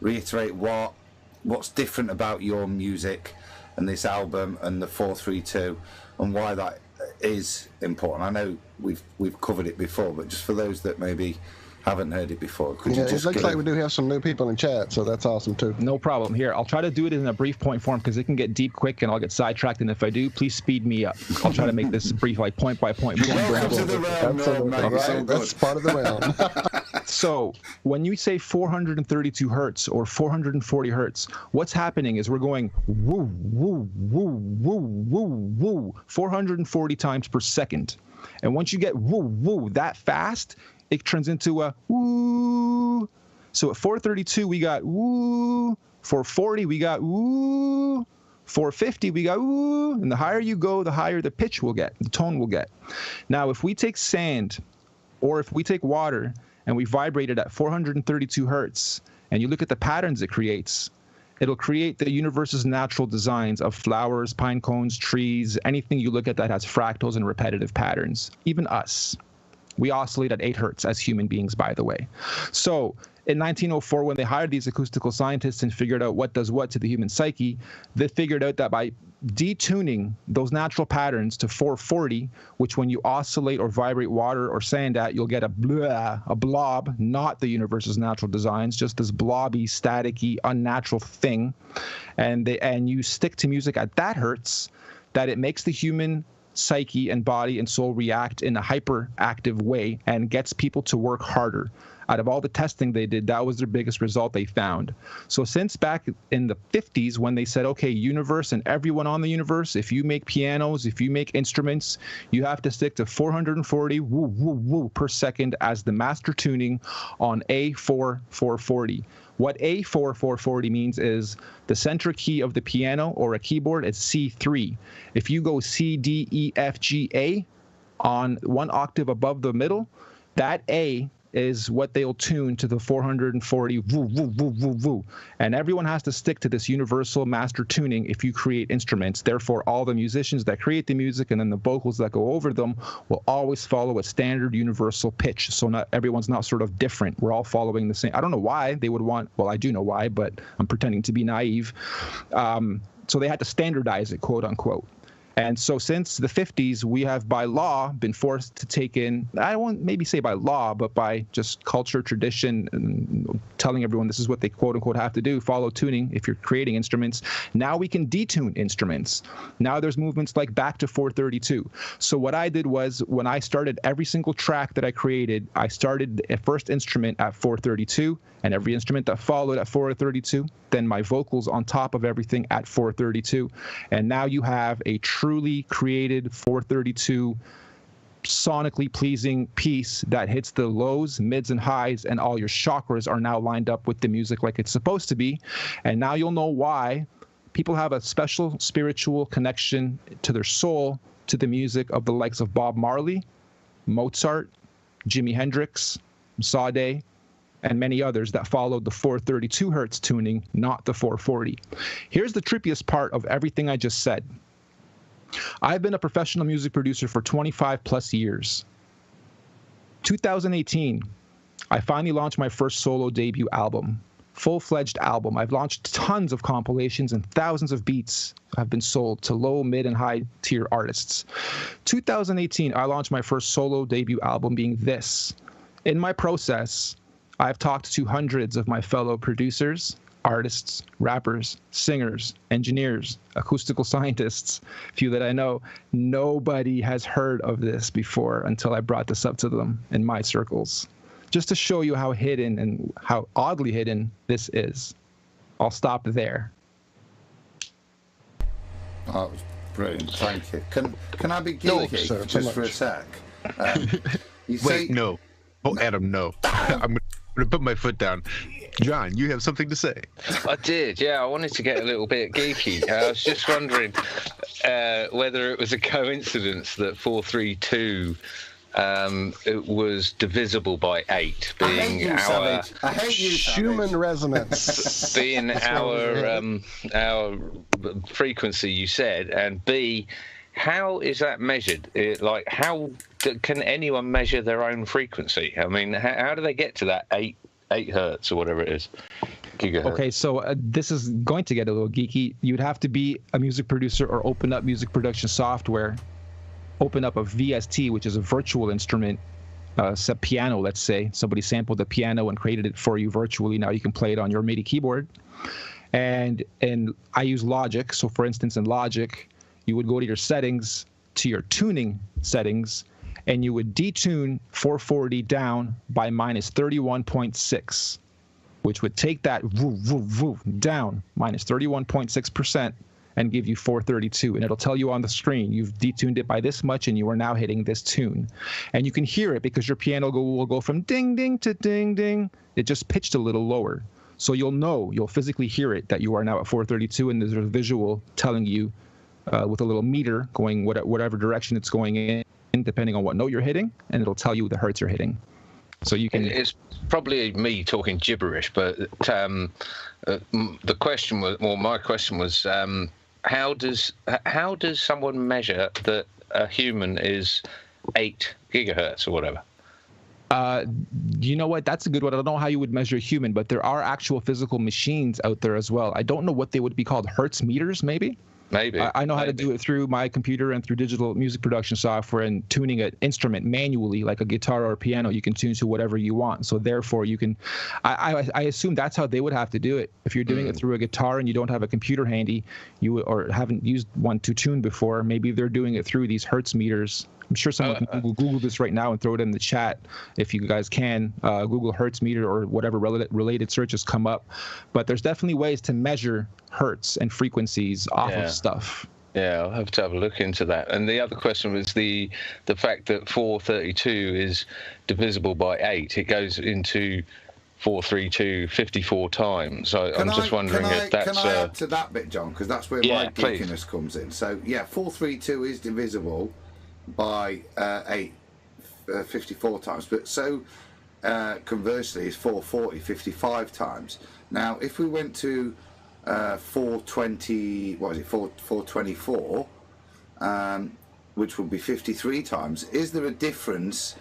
[SPEAKER 2] reiterate what's different about your music and this album and the 432 and why that is important? I know we've covered it before, but just for those that maybe haven't heard it before. Could
[SPEAKER 5] Yeah,
[SPEAKER 2] you just
[SPEAKER 5] it looks
[SPEAKER 2] give
[SPEAKER 5] like we do have some new people in chat, so that's awesome too.
[SPEAKER 8] No problem. Here, I'll try to do it in a brief point form because it can get deep quick and I'll get sidetracked. And if I do, please speed me up. I'll try to make this brief, like point by point.
[SPEAKER 2] Welcome to the round,
[SPEAKER 5] Absolutely.
[SPEAKER 2] mate.
[SPEAKER 5] Right, that's part of the round.
[SPEAKER 8] So when you say 432 hertz or 440 hertz, what's happening is we're going woo, woo, woo, woo, woo, woo, 440 times per second. And once you get woo, woo that fast, it turns into a woo. So at 432, we got woo. 440, we got woo. 450, we got woo. And the higher you go, the higher the pitch will get, the tone will get. Now, if we take sand or if we take water and we vibrate it at 432 hertz, and you look at the patterns it creates, it'll create the universe's natural designs of flowers, pine cones, trees, anything you look at that has fractals and repetitive patterns, even us. We oscillate at 8 hertz as human beings, by the way. So in 1904, when they hired these acoustical scientists and figured out what does what to the human psyche, they figured out that by detuning those natural patterns to 440, which when you oscillate or vibrate water or sand at, you'll get a blob, not the universe's natural designs, just this blobby, staticky, unnatural thing. And you stick to music at that hertz, that it makes the human psyche and body and soul react in a hyperactive way and gets people to work harder. Out of all the testing they did, that was their biggest result they found. So since back in the 50s, when they said, okay, universe and everyone on the universe, if you make pianos, if you make instruments, you have to stick to 440 woo, woo, woo per second as the master tuning on A4 440. What A4 440 means is the center key of the piano or a keyboard is C3. If you go C, D, E, F, G, A on one octave above the middle, that A is what they'll tune to the 440 woo, woo, woo, woo, woo. And everyone has to stick to this universal master tuning if you create instruments. Therefore, all the musicians that create the music and then the vocals that go over them will always follow a standard universal pitch. So not everyone's not sort of different. We're all following the same. I don't know why they would want, well, I do know why, but I'm pretending to be naive. So they had to standardize it, quote unquote. And so since the 50s, we have by law been forced to take in, I won't maybe say by law, but by just culture, tradition, and telling everyone this is what they quote unquote have to do, follow tuning if you're creating instruments. Now we can detune instruments. Now there's movements like back to 432. So what I did was when I started every single track that I created, I started a first instrument at 432 and every instrument that followed at 432, then my vocals on top of everything at 432. And now you have a truly created 432 sonically pleasing piece that hits the lows, mids, and highs, and all your chakras are now lined up with the music like it's supposed to be. And now you'll know why people have a special spiritual connection to their soul, to the music of the likes of Bob Marley, Mozart, Jimi Hendrix, Sade, and many others that followed the 432 hertz tuning, not the 440. Here's the trippiest part of everything I just said. I've been a professional music producer for 25 plus years. 2018, I finally launched my first solo debut album, full-fledged album. I've launched tons of compilations and thousands of beats have been sold to low, mid, and high tier artists. 2018, I launched my first solo debut album being this. In my process, I've talked to hundreds of my fellow producers, artists, rappers, singers, engineers, acoustical scientists, few that I know. Nobody has heard of this before until I brought this up to them in my circles. Just to show you how hidden and how oddly hidden this is. I'll stop there.
[SPEAKER 2] Oh, that was brilliant. Thank you. Can I be geeky just for a sec?
[SPEAKER 1] Wait, no. Oh, Adam, no. I'm going to put my foot down. John, you have something to say.
[SPEAKER 6] I did, yeah. I wanted to get a little bit geeky. I was just wondering whether it was a coincidence that 432 it was divisible by 8, being our
[SPEAKER 5] human resonance,
[SPEAKER 6] being our frequency. You said, and B, how is that measured? Like, how can anyone measure their own frequency? I mean, how do they get to that 8 hertz or whatever it is? Gigahertz.
[SPEAKER 8] Okay, so this is going to get a little geeky. You'd have to be a music producer or open up music production software, open up a VST, which is a virtual instrument, piano, let's say. Somebody sampled the piano and created it for you virtually. Now you can play it on your MIDI keyboard. And I use Logic. So for instance, in Logic, you would go to your settings, to your tuning settings, and you would detune 440 down by minus 31.6, which would take that down minus 31.6% and give you 432. And it'll tell you on the screen, you've detuned it by this much and you are now hitting this tune. And you can hear it because your piano will go from ding, ding to ding, ding. It just pitched a little lower. So you'll physically hear it that you are now at 432, and there's a visual telling you with a little meter going whatever direction it's going in, depending on what note you're hitting, and it'll tell you the hertz you're hitting. So you can.
[SPEAKER 6] It's probably me talking gibberish, but the question was, well, my question was, how does someone measure that a human is 8 gigahertz or whatever?
[SPEAKER 8] You know what? That's a good one. I don't know how you would measure a human, but there are actual physical machines out there as well. I don't know what they would be called. Hertz meters, maybe?
[SPEAKER 6] Maybe.
[SPEAKER 8] I know how to do it through my computer and through digital music production software, and tuning an instrument manually, like a guitar or a piano, you can tune to whatever you want. So therefore you can, I assume that's how they would have to do it. If you're doing it through a guitar and you don't have a computer handy, or haven't used one to tune before, maybe they're doing it through these Hertz meters. I'm sure someone can Google this right now and throw it in the chat if you guys can. Google Hertz meter or whatever related searches come up. But there's definitely ways to measure hertz and frequencies off of stuff.
[SPEAKER 6] Yeah, I'll have to have a look into that. And the other question was the fact that 432 is divisible by 8. It goes into 432 54 times. So I'm just wondering if that's...
[SPEAKER 2] Can I add to that bit, John? Because that's where my geekiness comes in. So, yeah, 432 is divisible by 54 times, but so conversely is 440 55 times. Now if we went to 420, what is it, 424, which would be 53 times, is there a difference?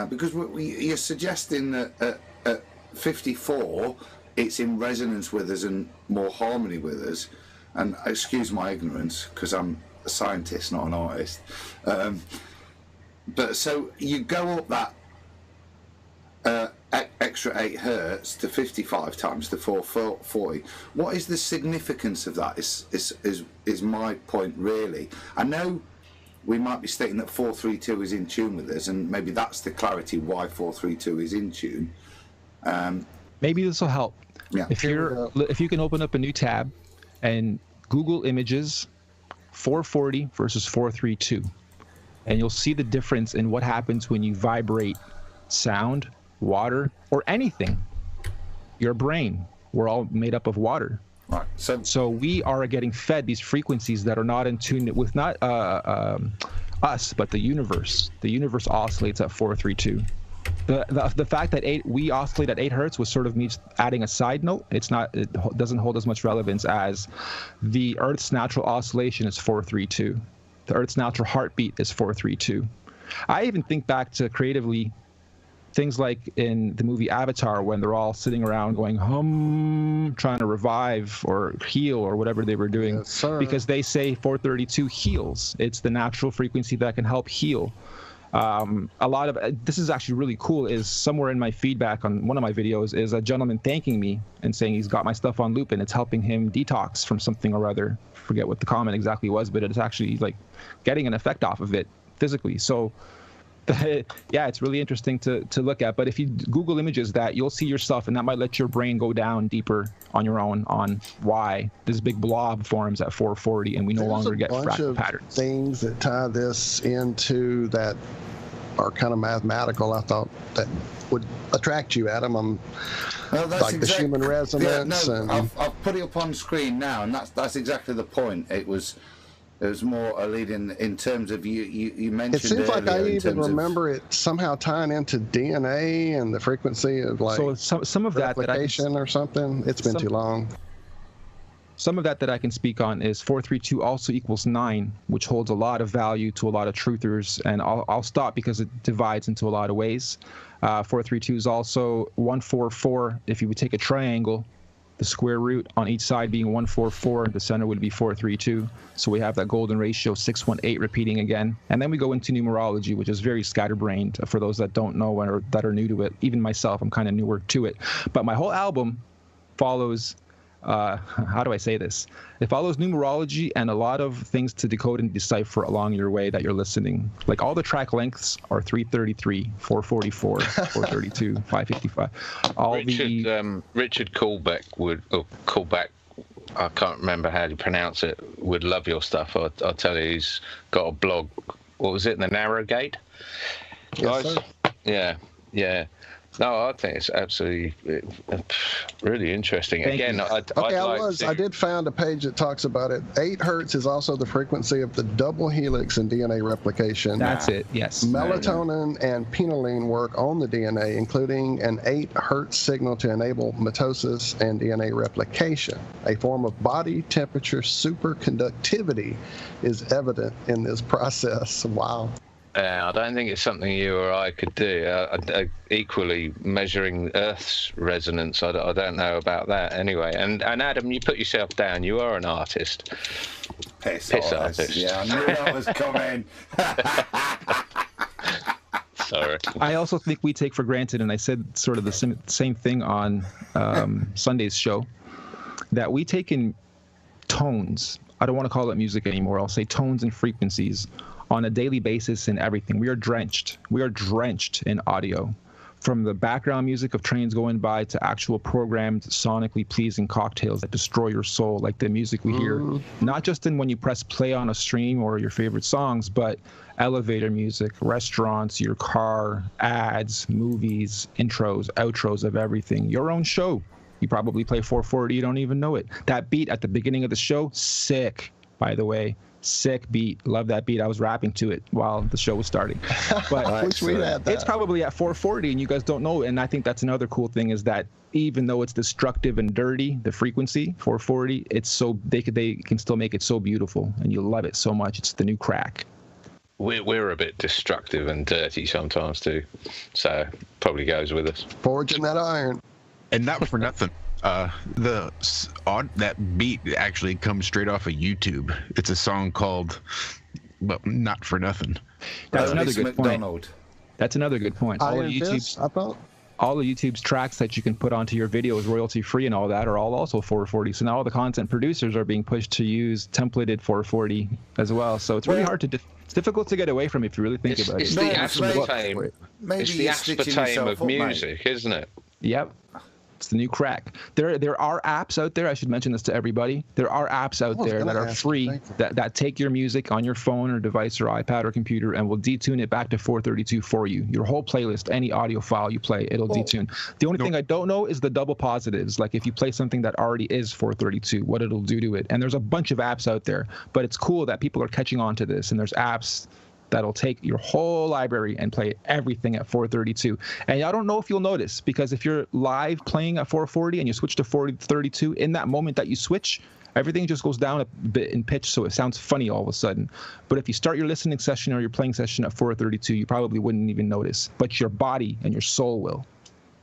[SPEAKER 2] Because you're suggesting that at 54 it's in resonance with us and more harmony with us, and excuse my ignorance because I'm a scientist, not an artist. But so you go up that extra 8 hertz to 55 times to 440. What is the significance of that? Is my point really? I know we might be stating that 432 is in tune with us, and maybe that's the clarity why 432 is in tune.
[SPEAKER 8] Maybe this will help.
[SPEAKER 5] Yeah.
[SPEAKER 8] If you can open up a new tab and Google Images 440 versus 432, and you'll see the difference in what happens when you vibrate sound, water, or anything. Your brain, we're all made up of water.
[SPEAKER 2] Right.
[SPEAKER 8] So we are getting fed these frequencies that are not in tune with not us, but the universe. The universe oscillates at 432. The fact that we oscillate at 8 hertz was sort of me adding a side note. It doesn't hold as much relevance as the Earth's natural oscillation is 432. The Earth's natural heartbeat is 432. I even think back to creatively things like in the movie Avatar, when they're all sitting around going hum, trying to revive or heal or whatever they were doing, because they say 432 heals. It's the natural frequency that can help heal. A lot of this is actually really cool. Is somewhere in my feedback on one of my videos is a gentleman thanking me and saying he's got my stuff on loop and it's helping him detox from something or other. Forget what the comment exactly was, but it's actually like getting an effect off of it physically. So yeah, it's really interesting to look at. But if you Google Images that, you'll see yourself, and that might let your brain go down deeper on your own on why this big blob forms at 440 and we no longer get fractal patterns.
[SPEAKER 5] Things that tie this into that are kind of mathematical, I thought that would attract you, Adam. Like the Schumann resonance.
[SPEAKER 2] Yeah, no, I've put it up on screen now, and that's exactly the point. It was more a lead in terms of you mentioned.
[SPEAKER 5] It seems like I even remember it somehow tying into DNA and the frequency of like
[SPEAKER 8] some of that
[SPEAKER 5] replication or something. It's been too long.
[SPEAKER 8] Some of that I can speak on is 432 also equals 9, which holds a lot of value to a lot of truthers. And I'll stop because it divides into a lot of ways. 432 is also 144. If you would take a triangle, the square root on each side being 144, the center would be 432. So we have that golden ratio 618 repeating again. And then we go into numerology, which is very scatterbrained for those that don't know or that are new to it. Even myself, I'm kind of newer to it. But my whole album follows, how do I say this? It follows numerology and a lot of things to decode and decipher along your way that you're listening. Like all the track lengths are 333, 444, 432, 555.
[SPEAKER 6] Richard Callback, I can't remember how to pronounce it, would love your stuff. I'll tell you, he's got a blog. What was it? The Narrow Gate?
[SPEAKER 5] Yes, sir.
[SPEAKER 6] Yeah. No, I think it's absolutely really interesting.
[SPEAKER 8] Thank
[SPEAKER 6] Again,
[SPEAKER 8] you.
[SPEAKER 5] I did find a page that talks about it. 8 hertz is also the frequency of the double helix in DNA replication.
[SPEAKER 8] That's it, yes.
[SPEAKER 5] Melatonin and phenylalanine work on the DNA, including an 8 hertz signal to enable mitosis and DNA replication. A form of body temperature superconductivity is evident in this process. Wow.
[SPEAKER 6] I don't think it's something you or I could do. Equally, measuring Earth's resonance, I don't know about that anyway. And Adam, you put yourself down. You are an artist.
[SPEAKER 2] Piss
[SPEAKER 6] artist.
[SPEAKER 2] Yeah, I knew that was coming.
[SPEAKER 6] Sorry.
[SPEAKER 8] I also think we take for granted, and I said sort of the same thing on Sunday's show, that we take in tones. I don't want to call it music anymore. I'll say tones and frequencies on a daily basis in everything. We are drenched in audio, from the background music of trains going by to actual programmed, sonically pleasing cocktails that destroy your soul, like the music we hear, not just in when you press play on a stream or your favorite songs, but elevator music, restaurants, your car, ads, movies, intros, outros of everything. Your own show. You probably play 440, you don't even know it. That beat at the beginning of the show, sick, by the way. Sick beat. Love that beat. I was rapping to it while the show was starting. But it's probably at 440 and you guys don't know. And I think that's another cool thing is that even though it's destructive and dirty, the frequency 440, it's so they can still make it so beautiful and you love it so much. It's the new crack.
[SPEAKER 6] We're a bit destructive and dirty sometimes too. So probably goes with us.
[SPEAKER 5] Forging that iron.
[SPEAKER 1] And not for nothing. That beat actually comes straight off of YouTube. It's a song called, well, Not For Nothing.
[SPEAKER 8] That's another good
[SPEAKER 2] McDonald.
[SPEAKER 8] point. That's another good point. All of YouTube's tracks that you can put onto your videos royalty free and all that are all also 440. So now all the content producers are being pushed to use templated 440 as well. So it's really hard to it's difficult to get away from if you really think about it.
[SPEAKER 6] It's the aspartame of music, isn't it?
[SPEAKER 8] Yep. It's the new crack. There are apps out there. I should mention this to everybody. There are apps out there that are free that take your music on your phone or device or iPad or computer and will detune it back to 432 for you. Your whole playlist, any audio file you play, it'll detune. The only thing I don't know is the double positives. Like if you play something that already is 432, what it'll do to it. And there's a bunch of apps out there, but it's cool that people are catching on to this. And there's apps that'll take your whole library and play everything at 432. And I don't know if you'll notice, because if you're live playing at 440 and you switch to 432, in that moment that you switch, everything just goes down a bit in pitch, so it sounds funny all of a sudden. But if you start your listening session or your playing session at 432, you probably wouldn't even notice, but your body and your soul will.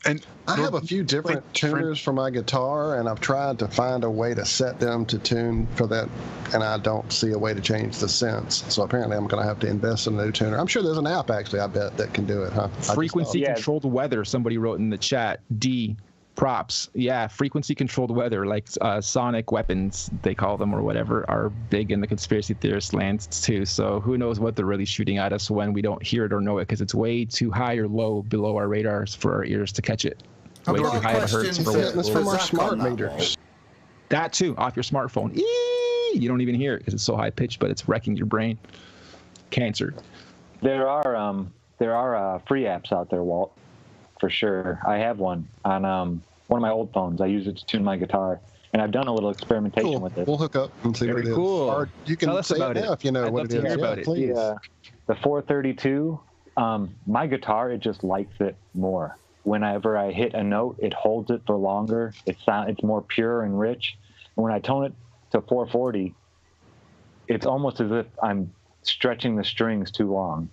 [SPEAKER 1] And
[SPEAKER 5] I have a few different tuners for my guitar, and I've tried to find a way to set them to tune for that, and I don't see a way to change the sense. So apparently I'm going to have to invest in a new tuner. I'm sure there's an app, actually, I bet, that can do it, huh?
[SPEAKER 8] Frequency-controlled weather, somebody wrote in the chat. D, props. Yeah, frequency-controlled weather, like sonic weapons, they call them, or whatever, are big in the conspiracy theorist lands, too. So who knows what they're really shooting at us when we don't hear it or know it, because it's way too high or low below our radars for our ears to catch it. Way too high of a hertz for
[SPEAKER 5] it's from our smart meters.
[SPEAKER 8] That, too, off your smartphone. You don't even hear it because it's so high-pitched, but it's wrecking your brain. Cancer.
[SPEAKER 7] There are free apps out there, Walt, for sure. I have one on one of my old phones. I use it to tune my guitar, and I've done a little experimentation with it.
[SPEAKER 5] We'll hook up and see what it is.
[SPEAKER 8] Cool.
[SPEAKER 5] Or you can
[SPEAKER 8] tell us
[SPEAKER 5] say
[SPEAKER 8] about
[SPEAKER 5] it now if you know what it is.
[SPEAKER 8] Hear about it.
[SPEAKER 5] Please.
[SPEAKER 7] The 432, my guitar, it just likes it more. Whenever I hit a note, it holds it for longer. It's more pure and rich. And when I tone it to 440, it's almost as if I'm stretching the strings too long.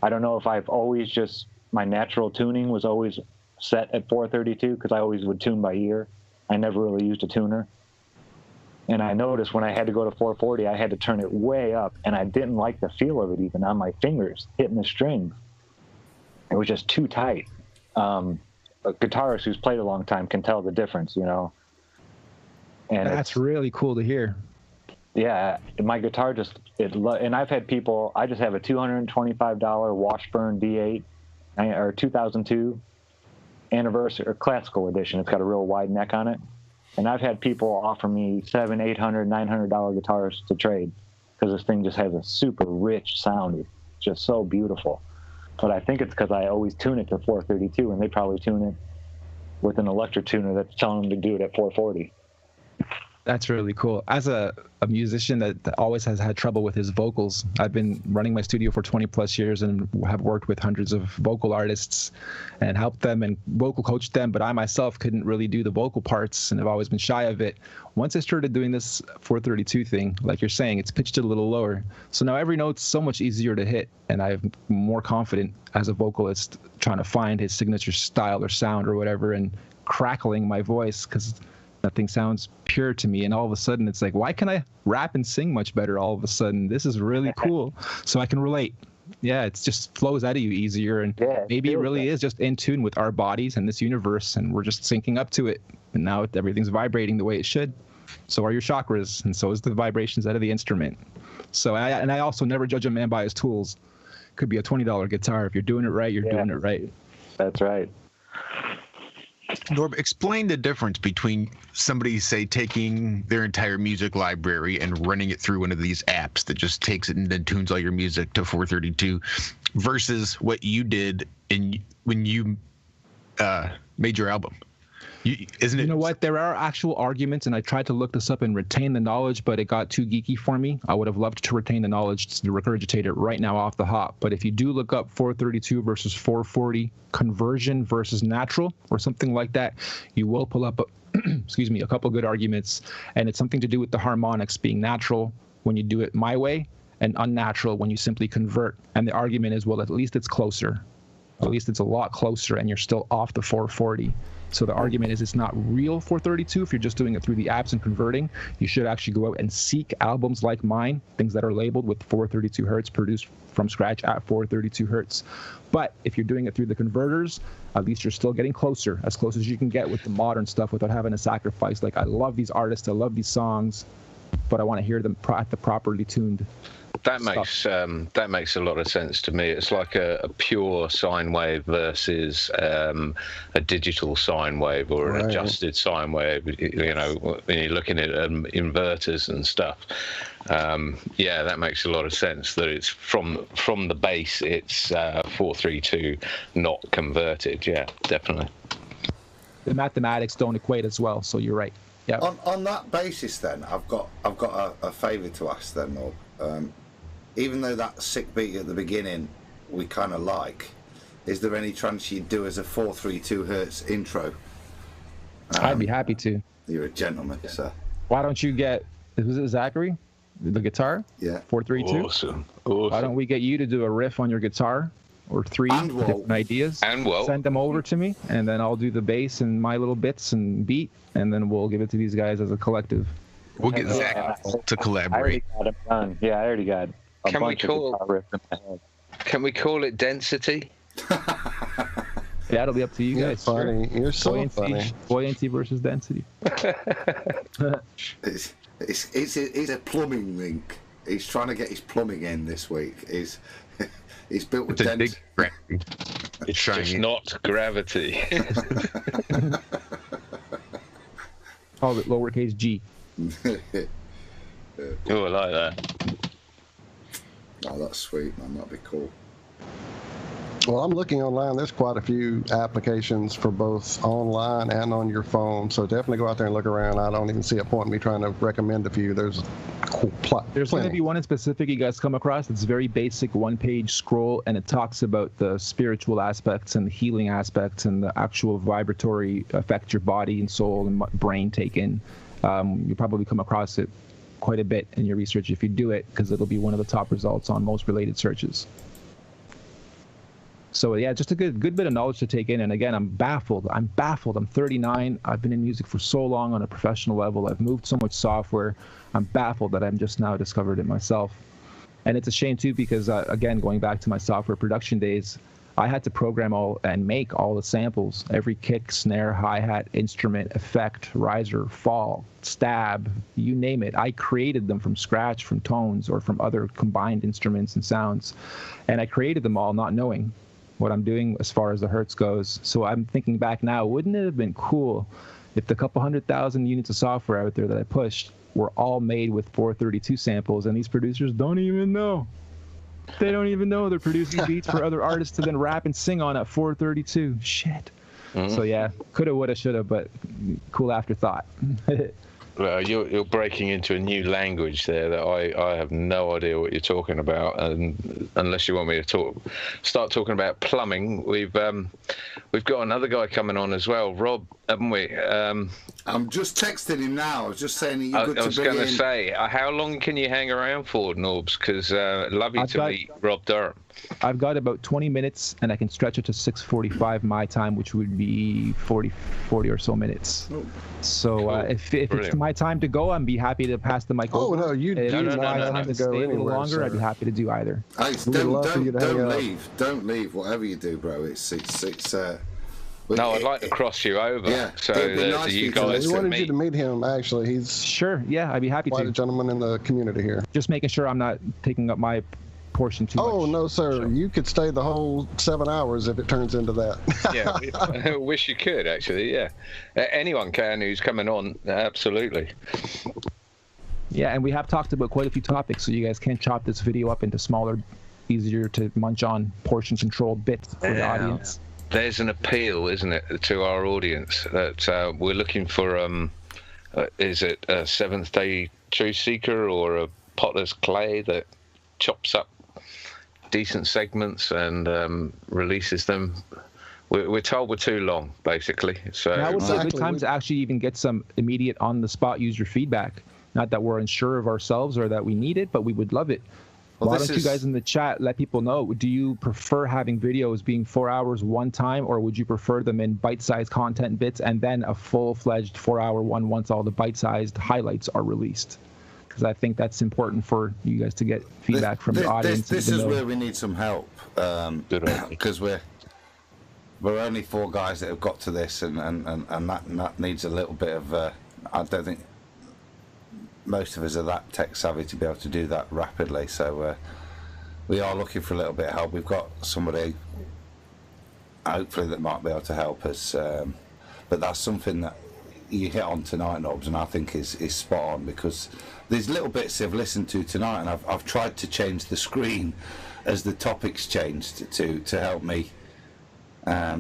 [SPEAKER 7] I don't know if I've always just, my natural tuning was always set at 432 because I always would tune by ear. I never really used a tuner. And I noticed when I had to go to 440, I had to turn it way up, and I didn't like the feel of it even on my fingers hitting the strings. It was just too tight. A guitarist who's played a long time can tell the difference, you know. And
[SPEAKER 8] that's really cool to hear.
[SPEAKER 7] Yeah, my guitar and I've had people, I just have a $225 Washburn D8 or 2002 anniversary or classical edition. It's got a real wide neck on it. And I've had people offer me $700, $800, $900 guitars to trade because this thing just has a super rich sound. It's just so beautiful. But I think it's because I always tune it to 432, and they probably tune it with an electric tuner that's telling them to do it at 440.
[SPEAKER 8] That's really cool. As a musician that always has had trouble with his vocals, I've been running my studio for 20 plus years and have worked with hundreds of vocal artists and helped them and vocal coached them, but I myself couldn't really do the vocal parts and have always been shy of it. Once I started doing this 432 thing, like you're saying, it's pitched it a little lower. So now every note's so much easier to hit, and I'm more confident as a vocalist trying to find his signature style or sound or whatever and crackling my voice because nothing sounds pure to me. And all of a sudden it's like, why can I rap and sing much better all of a sudden? This is really cool. So I can relate. Yeah, it just flows out of you easier. And maybe it really is just in tune with our bodies and this universe, and we're just syncing up to it. And now everything's vibrating the way it should. So are your chakras, and so is the vibrations out of the instrument. So I also never judge a man by his tools. Could be a $20 guitar. If you're doing it right, you're doing it right.
[SPEAKER 7] That's right.
[SPEAKER 1] Norb, explain the difference between somebody, say, taking their entire music library and running it through one of these apps that just takes it and then tunes all your music to 432 versus what you did when you made your album. Isn't it? You
[SPEAKER 8] know what? There are actual arguments, and I tried to look this up and retain the knowledge, but it got too geeky for me. I would have loved to retain the knowledge to regurgitate it right now off the hop. But if you do look up 432 versus 440 conversion versus natural or something like that, you will pull up, a couple good arguments. And it's something to do with the harmonics being natural when you do it my way and unnatural when you simply convert. And the argument is, well, at least it's closer. At least it's a lot closer, and you're still off the 440. So the argument is it's not real 432 if you're just doing it through the apps and converting. You should actually go out and seek albums like mine, things that are labeled with 432 hertz, produced from scratch at 432 hertz. But if you're doing it through the converters, at least you're still getting closer, as close as you can get with the modern stuff without having to sacrifice. Like, I love these artists, I love these songs, but I want to hear them at the properly tuned.
[SPEAKER 6] That makes a lot of sense to me. It's like a pure sine wave versus a digital sine wave or an adjusted sine wave. You know, when you're looking at inverters and stuff. That makes a lot of sense. That it's from the base, it's 432, not converted. Yeah, definitely.
[SPEAKER 8] The mathematics don't equate as well, so you're right. Yeah.
[SPEAKER 2] On that basis, then I've got a favour to ask then, Norb. Even though that sick beat at the beginning we kind of like, is there any chance you'd do as a 432 hertz intro?
[SPEAKER 8] I'd be happy to.
[SPEAKER 2] You're a gentleman, sir.
[SPEAKER 8] Why don't you get, was it Zachary, the guitar?
[SPEAKER 2] Yeah.
[SPEAKER 8] 432?
[SPEAKER 6] Awesome.
[SPEAKER 8] Why don't we get you to do a riff on your guitar, or three different ideas?
[SPEAKER 6] And
[SPEAKER 8] send them over to me, and then I'll do the bass and my little bits and beat, and then we'll give it to these guys as a collective.
[SPEAKER 1] We'll get Zach to collaborate.
[SPEAKER 7] I already got it done. Yeah, I already got
[SPEAKER 6] Can we call it density?
[SPEAKER 8] Yeah, it'll be up to you guys.
[SPEAKER 5] Funny. Sure. You're so funny.
[SPEAKER 8] Buoyancy versus density.
[SPEAKER 2] He's a plumbing link. He's trying to get his plumbing in this week. He's built with density.
[SPEAKER 6] It's just not gravity.
[SPEAKER 8] Call it lowercase g.
[SPEAKER 6] Oh, I like that.
[SPEAKER 2] Oh, that's sweet, man. That'd be cool.
[SPEAKER 5] Well, I'm looking online. There's quite a few applications for both online and on your phone. So definitely go out there and look around. I don't even see a point in me trying to recommend a few. There's
[SPEAKER 8] going to be one in specific you guys come across. It's very basic, one-page scroll, and it talks about the spiritual aspects and the healing aspects and the actual vibratory effect your body and soul and brain take in. You probably come across it quite a bit in your research if you do it, because it'll be one of the top results on most related searches. So yeah, just a good bit of knowledge to take in. And again, I'm baffled. I'm 39. I've been in music for so long on a professional level. I've moved so much software. I'm baffled that I'm just now discovered it myself. And it's a shame too, because again, going back to my software production days, I had to program all and make all the samples, every kick, snare, hi-hat, instrument, effect, riser, fall, stab, you name it. I created them from scratch, from tones or from other combined instruments and sounds. And I created them all not knowing what I'm doing as far as the hertz goes. So I'm thinking back now, wouldn't it have been cool if the couple 100,000 units of software out there that I pushed were all made with 432 samples, and these producers don't even know. They don't even know they're producing beats for other artists to then rap and sing on at 432. Shit. Mm-hmm. So yeah, coulda, woulda, shoulda, but cool afterthought.
[SPEAKER 6] Well, you're breaking into a new language there that I have no idea what you're talking about, and unless you want me to start talking about plumbing, we've got another guy coming on as well, Rob, haven't we?
[SPEAKER 2] I'm just texting him now. I was just saying you're good to be in.
[SPEAKER 6] I was going to say, how long can you hang around for, Norbs? Because love you to meet Rob Durham.
[SPEAKER 8] I've got about 20 minutes, and I can stretch it to 6:45 my time, which would be 40 or so minutes. Oh. So cool. If it's my time to go, I'd be happy to pass the mic over.
[SPEAKER 5] Oh, no, you do not have to go anywhere.
[SPEAKER 8] A little longer, sir. I'd be happy to do either.
[SPEAKER 2] Hey, don't leave. Don't leave, whatever you do, bro. It's
[SPEAKER 6] no, I'd like to cross you over.
[SPEAKER 2] Yeah,
[SPEAKER 6] so that you guys
[SPEAKER 5] we
[SPEAKER 6] can
[SPEAKER 5] wanted
[SPEAKER 6] meet.
[SPEAKER 5] you to meet him, actually. He's
[SPEAKER 8] sure, yeah, I'd be happy
[SPEAKER 5] quite
[SPEAKER 8] to.
[SPEAKER 5] a gentleman in the community here.
[SPEAKER 8] Just making sure I'm not taking up my portion too much.
[SPEAKER 5] Oh, no, sir. So. You could stay the whole 7 hours if it turns into that.
[SPEAKER 6] Yeah, I wish you could, actually, yeah. Anyone can who's coming on, absolutely.
[SPEAKER 8] Yeah, and we have talked about quite a few topics, so you guys can chop this video up into smaller, easier to munch on, portion-controlled bits for the audience.
[SPEAKER 6] There's an appeal, isn't it, to our audience that we're looking for, is it a Seventh-day Truth Seeker or a Potter's Clay that chops up decent segments and releases them? We're told we're too long, basically. So
[SPEAKER 8] now would be a good time to actually even get some immediate on-the-spot user feedback. Not that we're unsure of ourselves or that we need it, but we would love it. Why don't you guys in the chat let people know, do you prefer having videos being 4 hours one time, or would you prefer them in bite-sized content bits and then a full-fledged 4-hour one once all the bite-sized highlights are released? Because I think that's important for you guys to get feedback from the audience.
[SPEAKER 2] This is where we need some help, because we're only 4 guys that have got to this, and that needs a little bit of. I don't think most of us are that tech savvy to be able to do that rapidly. So we are looking for a little bit of help. We've got somebody, hopefully, that might be able to help us. But that's something that you hit on tonight, Nobs, and I think is spot on, because there's little bits I've listened to tonight, and I've tried to change the screen as the topics changed to help me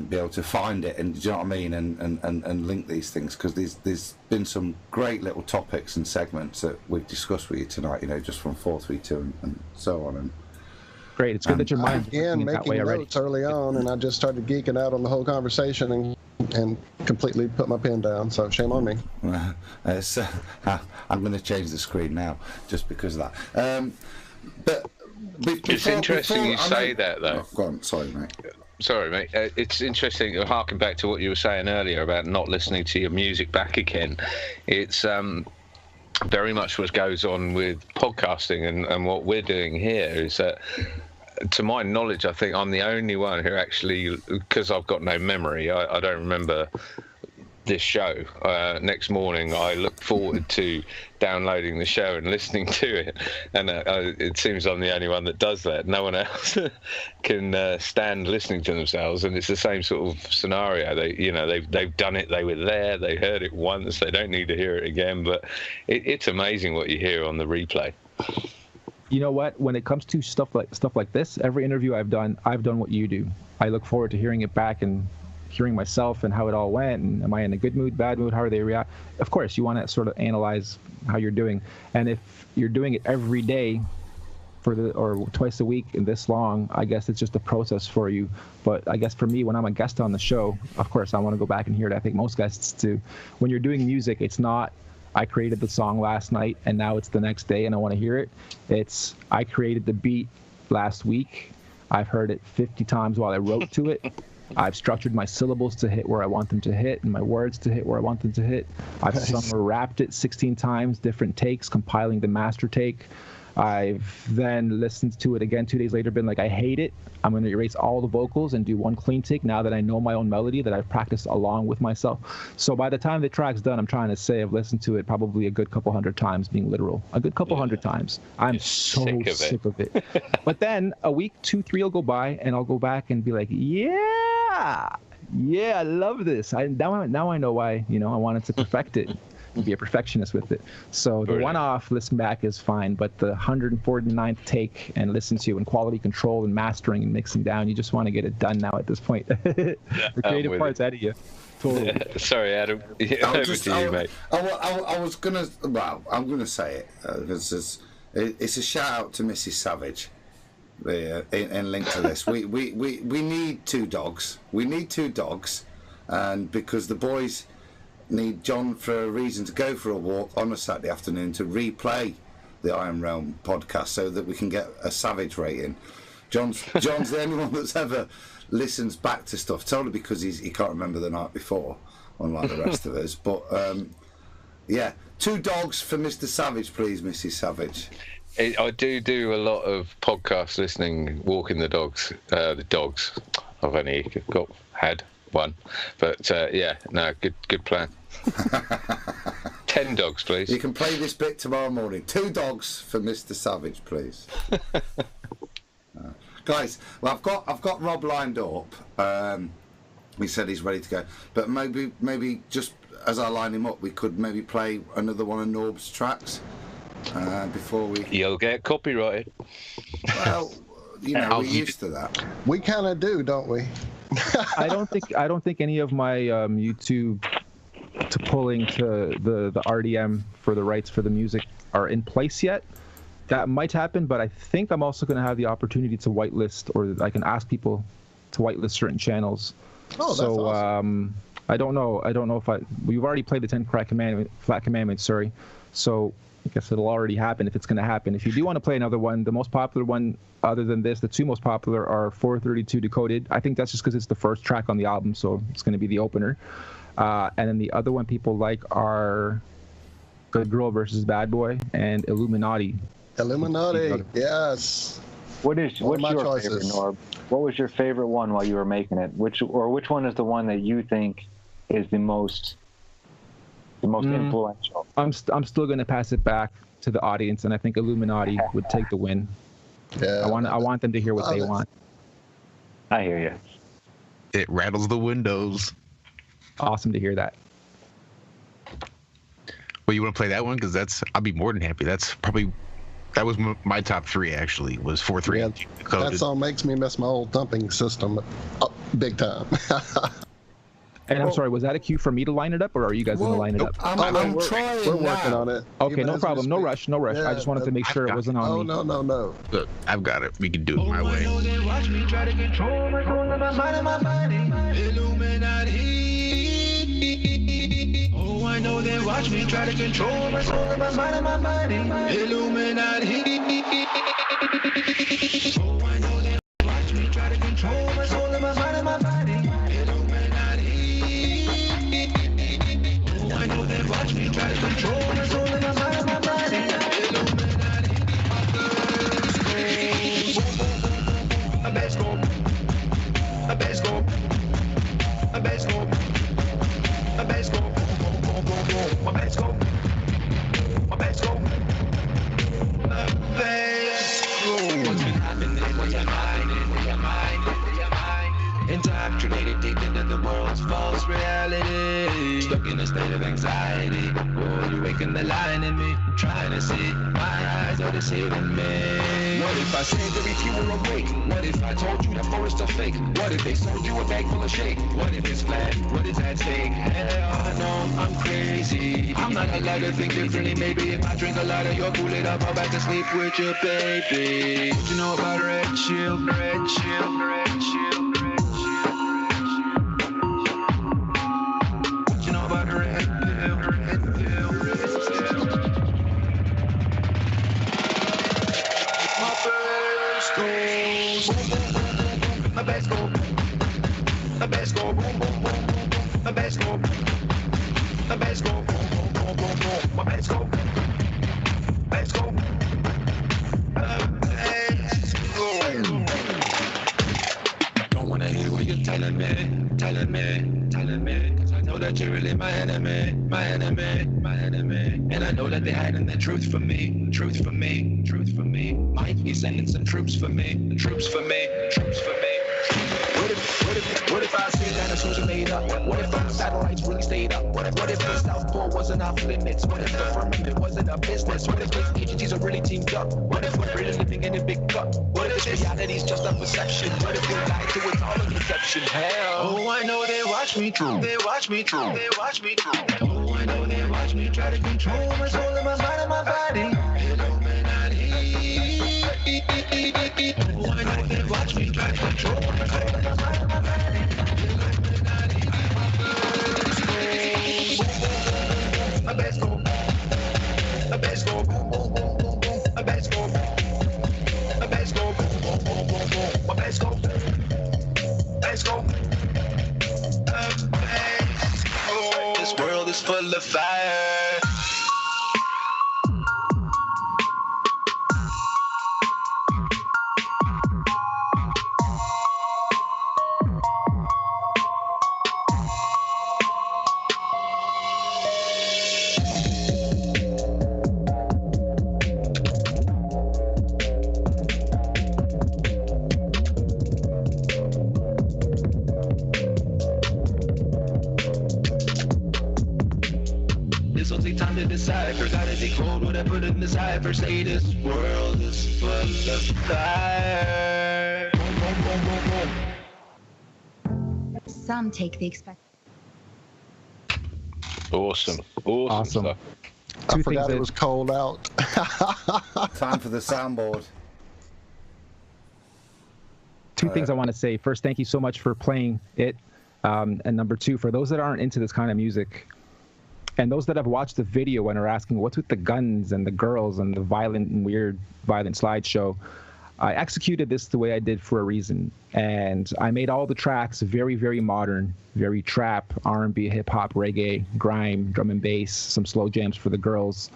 [SPEAKER 2] be able to find it, and do you know what I mean, and link these things, because there's been some great little topics and segments that we've discussed with you tonight, just from 432 and so on. And
[SPEAKER 8] great, it's good that your mind
[SPEAKER 5] began making notes early on, and I just started geeking out on the whole conversation and completely put my pen down, so shame on me.
[SPEAKER 2] I'm going to change the screen now just because of that. But
[SPEAKER 6] it's interesting you say that, though.
[SPEAKER 2] Oh, go on, sorry, mate.
[SPEAKER 6] Sorry, mate. It's interesting, harking back to what you were saying earlier about not listening to your music back again. It's very much what goes on with podcasting, and what we're doing here is that, to my knowledge, I think I'm the only one who actually, because I've got no memory, I don't remember this show. Next morning, I look forward to downloading the show and listening to it, and it seems I'm the only one that does that. No one else can stand listening to themselves, and it's the same sort of scenario. They've done it. They were there. They heard it once. They don't need to hear it again. But it's amazing what you hear on the replay.
[SPEAKER 8] You know what? When it comes to stuff like this, every interview I've done what you do. I look forward to hearing it back and hearing myself and how it all went, and am I in a good mood, bad mood, how are they react? Of course, you want to sort of analyze how you're doing, and if you're doing it every day or twice a week in this long, I guess it's just a process for you. But I guess for me, when I'm a guest on the show, of course, I want to go back and hear it. I think most guests do. When you're doing music, it's not, I created the song last night and now it's the next day and I want to hear it. It's, I created the beat last week. I've heard it 50 times while I wrote to it. I've structured my syllables to hit where I want them to hit and my words to hit where I want them to hit. I've sung or rapped it 16 times, different takes, compiling the master take. I've then listened to it again 2 days later, been like, I hate it. I'm going to erase all the vocals and do one clean take now that I know my own melody that I've practiced along with myself. So by the time the track's done, I'm trying to say I've listened to it probably a good couple hundred times, being literal. A good couple hundred times. I'm so sick of it. But then a week, 2, 3 will go by and I'll go back and be like, yeah, I love this. Now I know why, I wanted to perfect it. Be a perfectionist with it. So the one-off listen back is fine, but the 149th take and listen to and quality control and mastering and mixing down, you just want to get it done now at this point. The creative part's out of you. Totally.
[SPEAKER 6] Sorry, Adam. Over to you, mate.
[SPEAKER 2] I'm gonna say it because it's a shout out to Mrs. Savage. In link to this, we need 2 dogs. We need 2 dogs, and because the boys need John for a reason to go for a walk on a Saturday afternoon to replay the Iron Realm podcast so that we can get a Savage rating. John's the only one that's ever listens back to stuff, totally because he can't remember the night before, unlike the rest of us. But 2 dogs for Mr. Savage, please, Mrs. Savage.
[SPEAKER 6] I do a lot of podcast listening, walking the dogs. I've only had one, but good plan. 10 dogs, please.
[SPEAKER 2] You can play this bit tomorrow morning. 2 dogs for Mr. Savage, please. Guys, well, I've got Rob lined up. He said he's ready to go, but maybe just as I line him up, we could maybe play another one of Norb's tracks before we.
[SPEAKER 6] You'll get copyrighted.
[SPEAKER 2] Well, we're used to that.
[SPEAKER 5] We kind of do, don't we?
[SPEAKER 8] I don't think any of my YouTube to pulling to the RDM for the rights for the music are in place yet. That might happen, but I think I'm also going to have the opportunity to whitelist, or I can ask people to whitelist certain channels.
[SPEAKER 5] Oh, that's awesome.
[SPEAKER 8] I don't know if we've already played the 10 flat commandments, sorry. So I guess it'll already happen if it's going to happen. If you do want to play another one, the most popular one other than this, the 2 most popular are 432 Decoded. I think that's just because it's the first track on the album, so it's going to be the opener. And then the other one people like are Good Girl versus Bad Boy and Illuminati.
[SPEAKER 5] Yes.
[SPEAKER 7] What's your favorite, Norb? What was your favorite one while you were making it? Which one is the one that you think is the most influential?
[SPEAKER 8] I'm still going to pass it back to the audience, and I think Illuminati would take the win.
[SPEAKER 5] Yeah.
[SPEAKER 8] I want them to hear what they want.
[SPEAKER 7] I hear you.
[SPEAKER 1] It rattles the windows.
[SPEAKER 8] Awesome to hear that.
[SPEAKER 1] Well, you want to play that one? Because I'll be more than happy. That was my top 3, actually, was 432 Decoded.
[SPEAKER 5] That song makes me miss my old thumping system big time.
[SPEAKER 8] And I'm sorry, was that a cue for me to line it up, or are you guys going to line it up?
[SPEAKER 2] I'm trying.
[SPEAKER 5] We're working on it.
[SPEAKER 8] Okay, no problem. No rush. Yeah, I just wanted to make sure it wasn't on me.
[SPEAKER 5] Oh, no.
[SPEAKER 1] Look, I've got it. We can do it my way.
[SPEAKER 3] Oh, I know they watch me try to control my soul and my mind and my body. Illuminati. Oh, I know they watch me try to control my soul and my mind and my body. I know they watch me try to control my soul and my mind and my body. Illuminati. A bass go. A bass go. A bass go. A bass go. A bass go. A bass go. A bass go. What's been happening in your mind? Indoctrinated deep into the world's false reality. Stuck in a state of anxiety. Oh, you're waking the line in me. I'm trying to see. My eyes are deceiving me. What if I said that if you were awake? What if I told you the forest are fake? What if they sold you a bag full of shake? What if it's flat? What is at stake? Hell no, I'm crazy. I'm not allowed to think differently. Maybe if I drink a lot of your Kool-Aid, I'll fall back to sleep with your baby. What you know about red chill? Red chill, red chill. My first goes. My bass go. My bass go. My bass go. Bass go. Don't wanna hear what you're telling me, cause I know that you're really my enemy. And I know that they're hiding the truth from me. Might be sending some troops for me. What if I say dinosaurs are made up? What if the satellites really stayed up? What if the South Pole wasn't off limits? What if the firmament wasn't a business? What if the agencies are really teamed up? What if we're really living in a big cup? What if reality's just a perception? What if we're lied to, it's all a deception? Hell, oh, I know they watch me true. Oh, I know they watch me try to control my soul and my mind and my body. Oh, I know they watch me try to control my soul and my mind and my body. My best go. My best go. My best go. My best go. My best go. Let's go. This world is full of fire. Say this world is full of fire.
[SPEAKER 9] Some take the expected.
[SPEAKER 6] Awesome stuff.
[SPEAKER 5] I forgot it was cold out.
[SPEAKER 2] Time for the soundboard.
[SPEAKER 8] Two things I want to say. First, thank you so much for playing it. And number two, for those that aren't into this kind of music, and those that have watched the video and are asking, what's with the guns and the girls and the violent slideshow, I executed this the way I did for a reason. And I made all the tracks very, very modern, very trap, R&B, hip-hop, reggae, grime, drum and bass, some slow jams for the girls.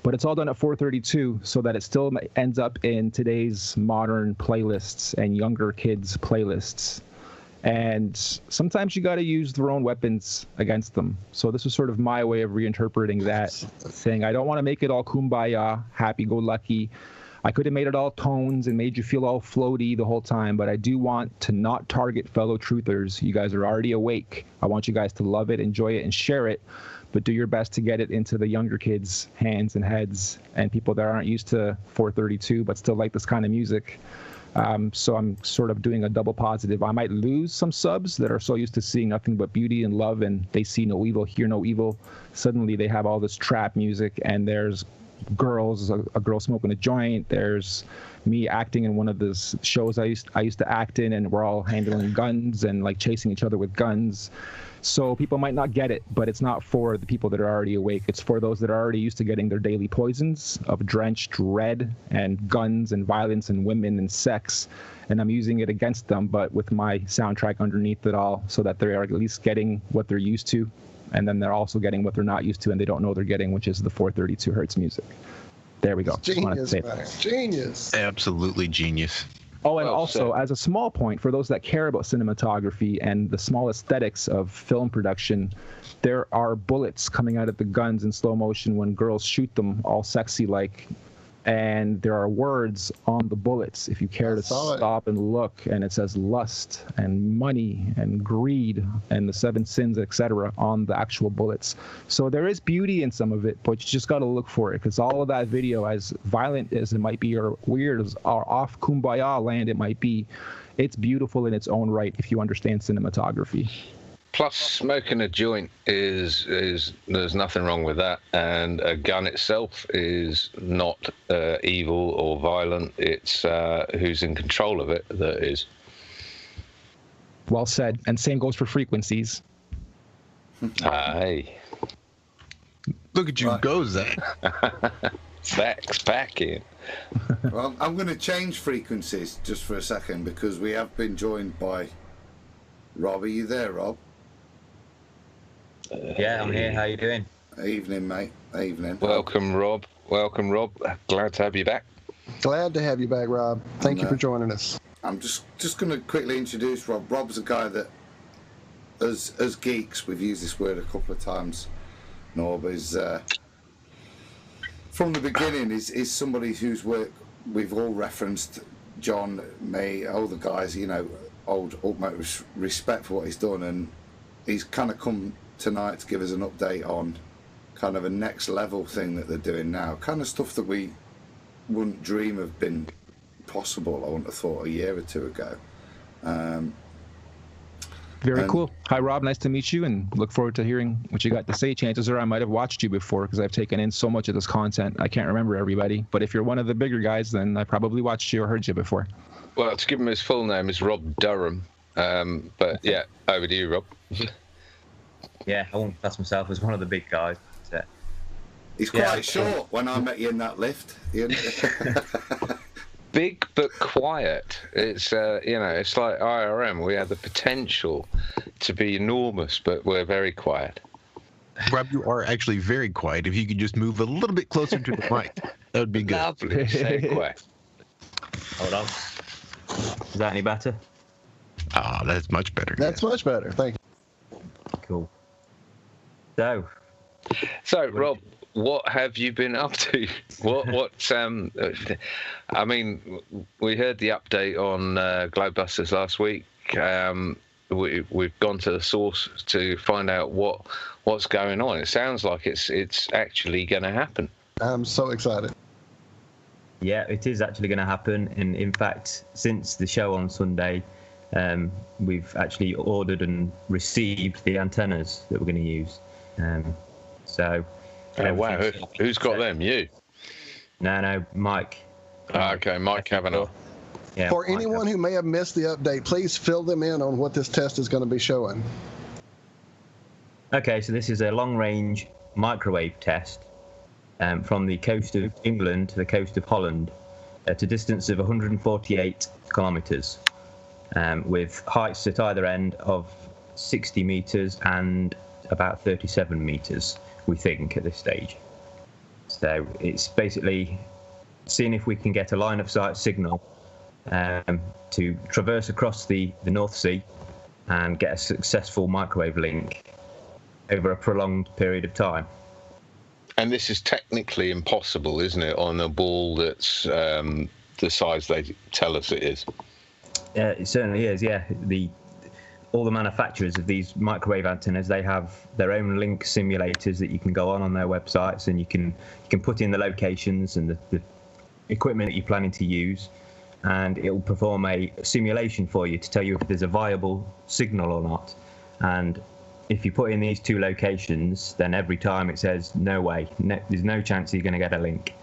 [SPEAKER 8] But it's all done at 432 so that it still ends up in today's modern playlists and younger kids' playlists. And sometimes you got to use their own weapons against them. So this was sort of my way of reinterpreting that, saying I don't want to make it all kumbaya, happy-go-lucky. I could have made it all tones and made you feel all floaty the whole time, but I do want to not target fellow truthers. You guys are already awake. I want you guys to love it, enjoy it, and share it, but do your best to get it into the younger kids' hands and heads and people that aren't used to 432 but still like this kind of music. So I'm sort of doing a double positive. I might lose some subs that are so used to seeing nothing but beauty and love, and they see no evil, hear no evil. Suddenly they have all this trap music, and there's girls, a girl smoking a joint. There's me acting in one of the shows I used to act in, and we're all handling guns and like chasing each other with guns. So people might not get it, but it's not for the people that are already awake. It's for those that are already used to getting their daily poisons of drenched red and guns and violence and women and sex. And I'm using it against them, but with my soundtrack underneath it all, so that they're at least getting what they're used to. And then they're also getting what they're not used to and they don't know they're getting, which is the 432 hertz music. There we go.
[SPEAKER 5] Genius, man. Genius.
[SPEAKER 1] Absolutely genius.
[SPEAKER 8] Oh, and also, as a small point, for those that care about cinematography and the small aesthetics of film production, there are bullets coming out of the guns in slow motion when girls shoot them all sexy like. And there are words on the bullets if you care to stop and look, and it says lust and money and greed and the 7 sins, etc. on the actual bullets. So there is beauty in some of it, but you just got to look for it, because all of that video, as violent as it might be or weird as or off kumbaya land it might be, it's beautiful in its own right if you understand cinematography.
[SPEAKER 6] Plus, smoking a joint is there's nothing wrong with that, and a gun itself is not evil or violent. It's who's in control of it that is.
[SPEAKER 8] Well said, and same goes for frequencies.
[SPEAKER 6] Aye.
[SPEAKER 1] Look at you go, Zach.
[SPEAKER 6] Zach's back in.
[SPEAKER 2] Well, I'm going to change frequencies just for a second, because we have been joined by Rob. Are you there, Rob?
[SPEAKER 10] Yeah, I'm here. How you doing?
[SPEAKER 2] Evening, mate. Evening.
[SPEAKER 6] Welcome, Rob. Welcome, Rob. Glad to have you back.
[SPEAKER 5] Glad to have you back, Rob. Thank you for joining us.
[SPEAKER 2] I'm just going to quickly introduce Rob. Rob's a guy that, as geeks, we've used this word a couple of times. Norb is, from the beginning, is somebody whose work we've all referenced. John, me, all the guys, you know, utmost respect for what he's done, and he's kind of come tonight to give us an update on kind of a next level thing that they're doing now, kind of stuff that we wouldn't dream of been possible. I wouldn't have thought a year or two ago.
[SPEAKER 8] Very cool. Hi, Rob. Nice to meet you, and look forward to hearing what you got to say. Chances are I might have watched you before because I've taken in so much of this content. I can't remember everybody, but if you're one of the bigger guys, then I probably watched you or heard you before.
[SPEAKER 6] Well, to give him his full name is Rob Durham. But yeah, over to you, Rob.
[SPEAKER 10] Yeah, I won't class myself as one of the big guys. But,
[SPEAKER 2] he's quite short when I met you in that lift.
[SPEAKER 6] Big but quiet. It's it's like IRM. We have the potential to be enormous, but we're very quiet.
[SPEAKER 1] Rob, you are actually very quiet. If you could just move a little bit closer to the mic, that would be good.
[SPEAKER 6] Lovely segue.
[SPEAKER 10] Hold on. Is that any better?
[SPEAKER 1] Ah, that's much better.
[SPEAKER 5] That's much better. Thank you.
[SPEAKER 10] Cool.
[SPEAKER 6] So, Rob, what have you been up to? I mean, we heard the update on Globebusters last week. We've gone to the source to find out what's going on. It sounds like it's actually going to happen.
[SPEAKER 5] I'm so excited.
[SPEAKER 10] Yeah, it is actually going to happen. And in fact, since the show on Sunday, we've actually ordered and received the antennas that we're going to use.
[SPEAKER 6] Wow, who's got them? You?
[SPEAKER 10] No, Mike.
[SPEAKER 6] Okay, Mike Kavanagh.
[SPEAKER 10] Yeah,
[SPEAKER 5] For anyone who may have missed the update, please fill them in on what this test is going to be showing.
[SPEAKER 10] Okay, so this is a long-range microwave test from the coast of England to the coast of Holland at a distance of 148 kilometres, with heights at either end of 60 metres and about 37 metres, we think, at this stage. So it's basically seeing if we can get a line of sight signal to traverse across the North Sea and get a successful microwave link over a prolonged period of time.
[SPEAKER 6] And this is technically impossible, isn't it, on a ball that's the size they tell us it is?
[SPEAKER 10] It certainly is, yeah. All the manufacturers of these microwave antennas, they have their own link simulators that you can go on their websites, and you can put in the locations and the equipment that you're planning to use, and it will perform a simulation for you to tell you if there's a viable signal or not. And if you put in these two locations, then every time it says no way, there's no chance you're going to get a link.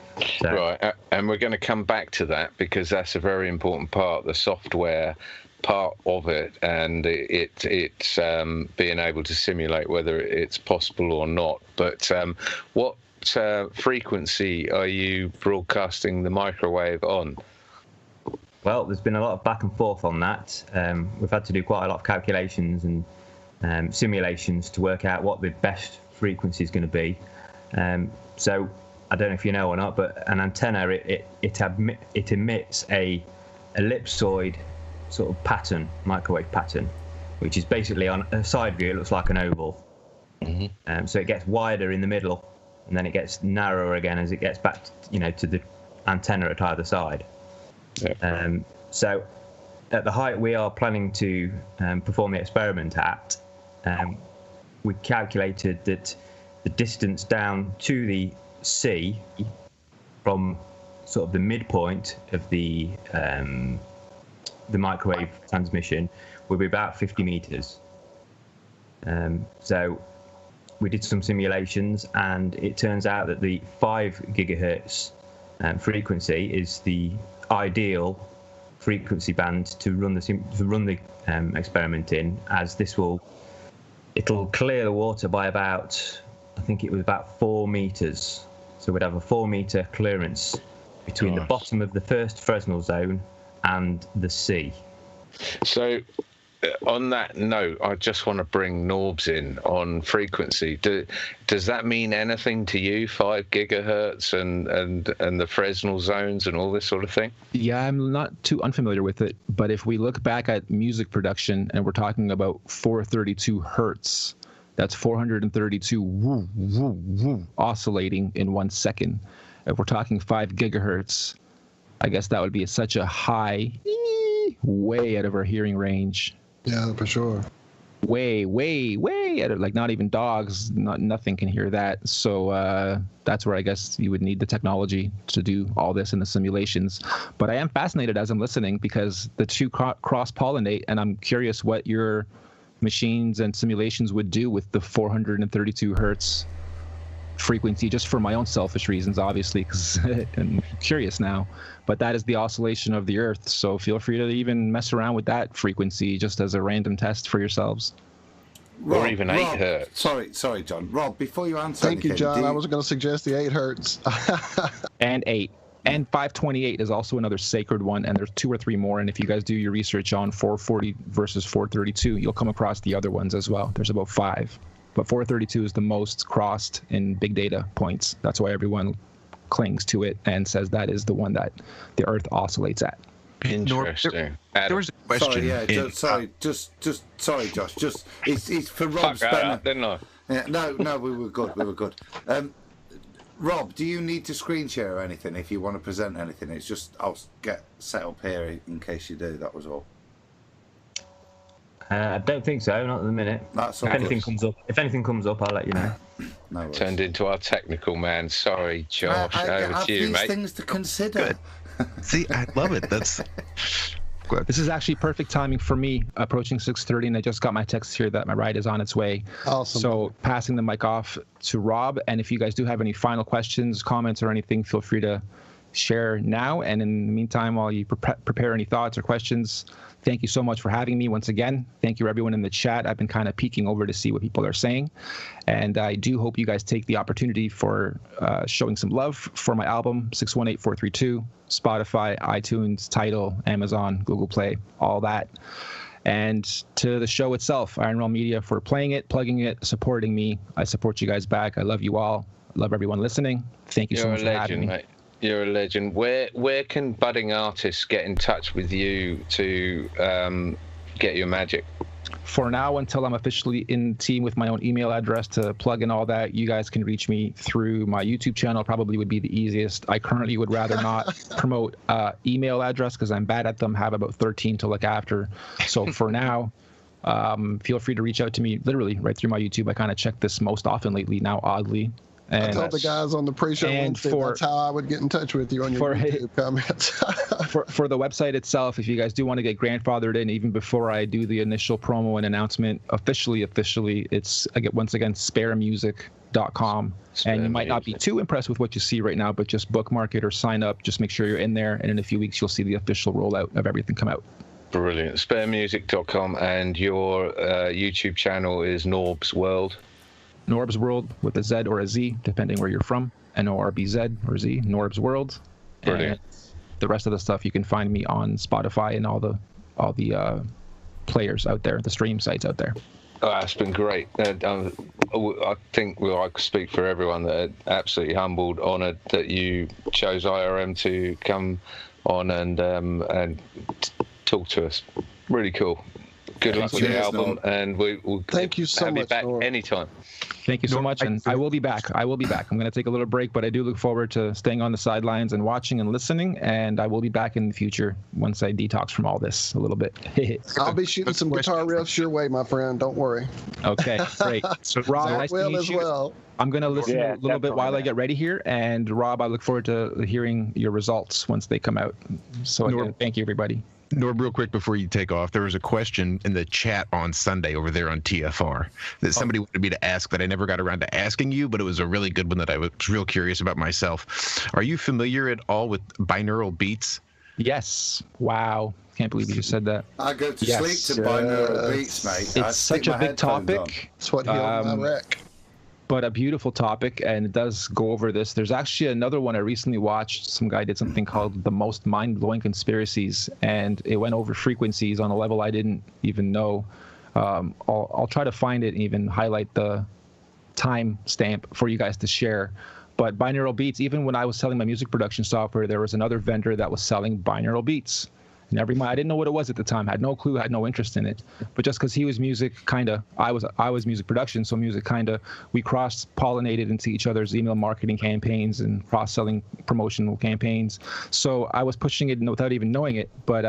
[SPEAKER 10] So,
[SPEAKER 6] right, and we're going to come back to that because that's a very important part, the software part of it, and it's being able to simulate whether it's possible or not. But what frequency are you broadcasting the microwave on?
[SPEAKER 10] Well, there's been a lot of back and forth on that. We've had to do quite a lot of calculations and simulations to work out what the best frequency is going to be. So I don't know if you know or not, but an antenna, it emits a ellipsoid sort of pattern, microwave pattern, which is basically on a side view, it looks like an oval. Mm-hmm. So it gets wider in the middle, and then it gets narrower again as it gets back, to the antenna at either side. Yeah. So at the height we are planning to perform the experiment at, we calculated that the distance down to the sea from sort of the midpoint of the microwave transmission would be about 50 meters. So we did some simulations, and it turns out that the 5 gigahertz frequency is the ideal frequency band to run the experiment in, as it'll clear the water by about, I think it was about 4 meters. So we'd have a 4 meter clearance between the bottom of the first Fresnel zone and the sea.
[SPEAKER 6] So on that note, I just want to bring Norbs in on frequency. Does that mean anything to you? 5 gigahertz and the Fresnel zones and all this sort of thing?
[SPEAKER 8] Yeah, I'm not too unfamiliar with it, but if we look back at music production and we're talking about 432 hertz, that's 432 woo, woo, woo, oscillating in 1 second. If we're talking 5 gigahertz, I guess that would be such a high, way out of our hearing range.
[SPEAKER 5] Yeah, for sure.
[SPEAKER 8] Way out of, like, not even dogs, nothing can hear that. So that's where I guess you would need the technology to do all this in the simulations. But I am fascinated as I'm listening because the two cross-pollinate, and I'm curious what your machines and simulations would do with the 432 hertz frequency, just for my own selfish reasons, obviously, because I'm curious now. But that is the oscillation of the Earth, so feel free to even mess around with that frequency just as a random test for yourselves.
[SPEAKER 6] Or even 8 hertz.
[SPEAKER 2] Sorry, John. Rob, before you answer
[SPEAKER 5] Thank you, John. I was going to suggest the 8 hertz.
[SPEAKER 8] And 8. And 528 is also another sacred one, and there's 2 or 3 more. And if you guys do your research on 440 versus 432, you'll come across the other ones as well. There's about 5. But 432 is the most crossed in big data points. That's why everyone clings to it and says that is the one that the Earth oscillates at.
[SPEAKER 6] Interesting.
[SPEAKER 1] There was a question.
[SPEAKER 2] Sorry, sorry, Josh. It's for Rob Spencer.
[SPEAKER 6] Didn't I?
[SPEAKER 2] Yeah, no, we were good. Rob, do you need to screen share or anything if you want to present anything? It's just I'll get set up here in case you do. That was all.
[SPEAKER 10] I don't think so, not at the minute.
[SPEAKER 2] That's
[SPEAKER 10] if
[SPEAKER 2] all
[SPEAKER 10] anything
[SPEAKER 2] good.
[SPEAKER 10] comes up, I'll let you know.
[SPEAKER 2] No worries.
[SPEAKER 6] Turned into our technical man. Sorry, Josh.
[SPEAKER 2] I
[SPEAKER 6] Over
[SPEAKER 2] have
[SPEAKER 6] to you,
[SPEAKER 2] these
[SPEAKER 6] mate.
[SPEAKER 2] things to consider.
[SPEAKER 1] See, I love it. That's
[SPEAKER 8] This is actually perfect timing for me, approaching 6:30, and I just got my text here that my ride is on its way.
[SPEAKER 5] Awesome.
[SPEAKER 8] So passing the mic off to Rob, and if you guys do have any final questions, comments, or anything, feel free to share now. And in the meantime, while you prepare any thoughts or questions, thank you so much for having me once again. Thank you, everyone in the chat. I've been kind of peeking over to see what people are saying. And I do hope you guys take the opportunity for showing some love for my album, 618432, Spotify, iTunes, Tidal, Amazon, Google Play, all that. And to the show itself, Iron Realm Media, for playing it, plugging it, supporting me. I support you guys back. I love you all. I love everyone listening. Thank you so much for having me.
[SPEAKER 6] Mate. You're a legend. Where can budding artists get in touch with you to get your magic?
[SPEAKER 8] For now, until I'm officially in team with my own email address to plug in all that, you guys can reach me through my YouTube channel. Probably would be the easiest. I currently would rather not promote email address because I'm bad at them. Have about 13 to look after. So for now, feel free to reach out to me literally right through my YouTube. I kind of check this most often lately now, oddly. And
[SPEAKER 5] I told the guys on the pre-show Wednesday that's how I would get in touch with you on your YouTube comments.
[SPEAKER 8] for the website itself, if you guys do want to get grandfathered in, even before I do the initial promo and announcement, officially, it's once again sparemusic.com. And you might not be too impressed with what you see right now, but just bookmark it or sign up. Just make sure you're in there, and in a few weeks you'll see the official rollout of everything come out.
[SPEAKER 6] Brilliant. Sparemusic.com, and your YouTube channel is Norb's World.
[SPEAKER 8] Norb's World with a Z or a Z, depending where you're from. NORBZ or Z, Norb's World.
[SPEAKER 6] Brilliant.
[SPEAKER 8] And the rest of the stuff you can find me on Spotify and all the players out there, the stream sites out there.
[SPEAKER 6] Oh, it's been great. I think I could speak for everyone that absolutely humbled, honoured that you chose IRM to come on and talk to us. Really cool. Good luck with the album, and we'll
[SPEAKER 5] thank you so
[SPEAKER 6] have
[SPEAKER 5] much.
[SPEAKER 6] You back
[SPEAKER 5] Nord.
[SPEAKER 6] anytime.
[SPEAKER 8] Thank you so much, and I will be back. I'm going to take a little break, but I do look forward to staying on the sidelines and watching and listening, and I will be back in the future once I detox from all this a little bit.
[SPEAKER 5] I'll be shooting some guitar riffs your way, my friend. Don't worry.
[SPEAKER 8] Okay, great. So, Rob, nice to meet you.
[SPEAKER 5] Well.
[SPEAKER 8] I'm going to listen a little bit while I get ready here, and Rob, I look forward to hearing your results once they come out. So, again, thank you, everybody.
[SPEAKER 1] Norb, real quick before you take off, there was a question in the chat on Sunday over there on TFR that somebody wanted me to ask that I never got around to asking you, but it was a really good one that I was real curious about myself. Are you familiar at all with binaural beats?
[SPEAKER 8] Yes. Wow. Can't believe you just said that.
[SPEAKER 2] I go to sleep to binaural beats, mate.
[SPEAKER 8] It's such a big topic.
[SPEAKER 5] It's what healed my wreck.
[SPEAKER 8] but a beautiful topic, and it does go over this. There's actually another one I recently watched. Some guy did something called The Most Mind-Blowing Conspiracies, and it went over frequencies on a level I didn't even know. I'll try to find it and even highlight the time stamp for you guys to share. But binaural beats, even when I was selling my music production software, there was another vendor that was selling binaural beats. And every month, I didn't know what it was at the time, had no clue, had no interest in it. But just because he was music, I was music production, so music we cross-pollinated into each other's email marketing campaigns and cross-selling promotional campaigns. So I was pushing it without even knowing it. But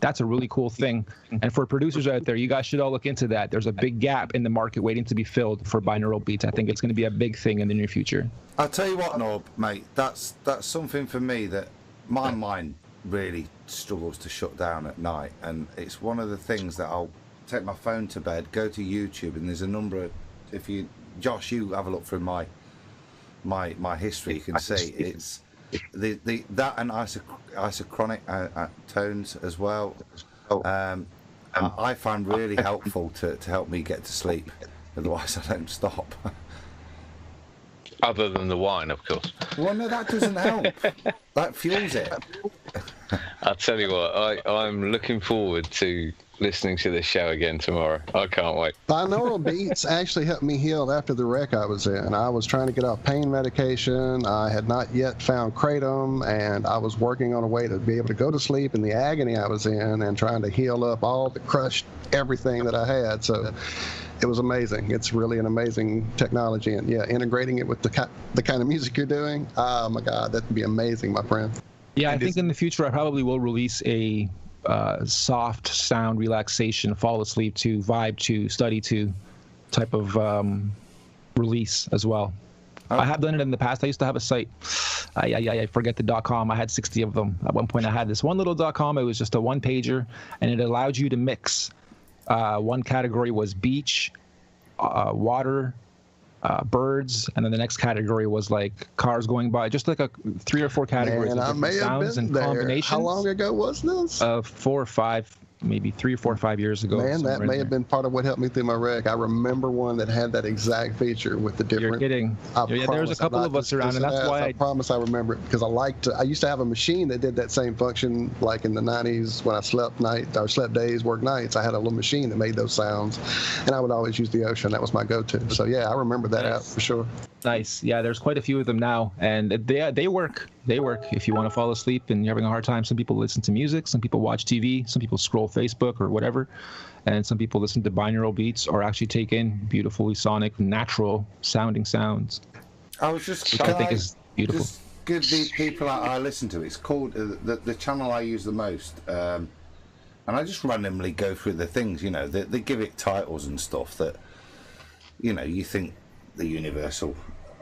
[SPEAKER 8] that's a really cool thing. And for producers out there, you guys should all look into that. There's a big gap in the market waiting to be filled for binaural beats. I think it's going to be a big thing in the near future.
[SPEAKER 2] I'll tell you what, Norb, mate, that's something for me that my mind really struggles to shut down at night, and it's one of the things that I'll take my phone to bed, go to YouTube, and there's a number of, if you, Josh, you have a look through my history, you can see it's that and isochronic tones as well. I find really helpful to help me get to sleep, otherwise I don't stop.
[SPEAKER 6] Other than the wine, of course.
[SPEAKER 2] Well, no, that doesn't help. That fuels it.
[SPEAKER 6] I'll tell you what, I'm looking forward to listening to this show again tomorrow. I can't wait.
[SPEAKER 5] Binaural beats actually helped me heal after the wreck I was in. I was trying to get off pain medication. I had not yet found kratom, and I was working on a way to be able to go to sleep in the agony I was in and trying to heal up all the crushed everything that I had. So it was amazing. It's really an amazing technology, and yeah, integrating it with the kind of music you're doing, oh my God, that would be amazing, my friend.
[SPEAKER 8] Yeah, I think in the future I probably will release a soft sound relaxation, fall asleep to, vibe to, study to type of release as well. Oh. I have done it in the past. I used to have a site. I forget the .com. I had 60 of them. At one point I had this one little .com. It was just a one-pager, and it allowed you to mix. One category was beach, water, birds, and then the next category was like cars going by, just like 3 or 4 categories of different sounds and combinations.
[SPEAKER 5] How long ago was this?
[SPEAKER 8] 4 or 5, maybe 3 or 4 or 5 years ago.
[SPEAKER 5] Man, that may have been part of what helped me through my wreck. I remember one that had that exact feature with the different.
[SPEAKER 8] You're kidding. Yeah, there's a couple of us around, and that's why
[SPEAKER 5] I promise I remember it, because I used to have a machine that did that same function, like in the 90s when I slept days, worked nights. I had a little machine that made those sounds, and I would always use the Ocean. That was my go-to. So yeah, I remember that out for sure.
[SPEAKER 8] Nice. Yeah, there's quite a few of them now, and they work. They work if you want to fall asleep and you're having a hard time. Some people listen to music, some people watch TV, some people scroll Facebook or whatever, and some people listen to binaural beats or actually take in beautifully sonic, natural sounding sounds.
[SPEAKER 2] I was just,
[SPEAKER 8] which I think is beautiful.
[SPEAKER 2] Just give the people I listen to. It's called the channel I use the most, and I just randomly go through the things. You know, they give it titles and stuff that, you know, you think the universal.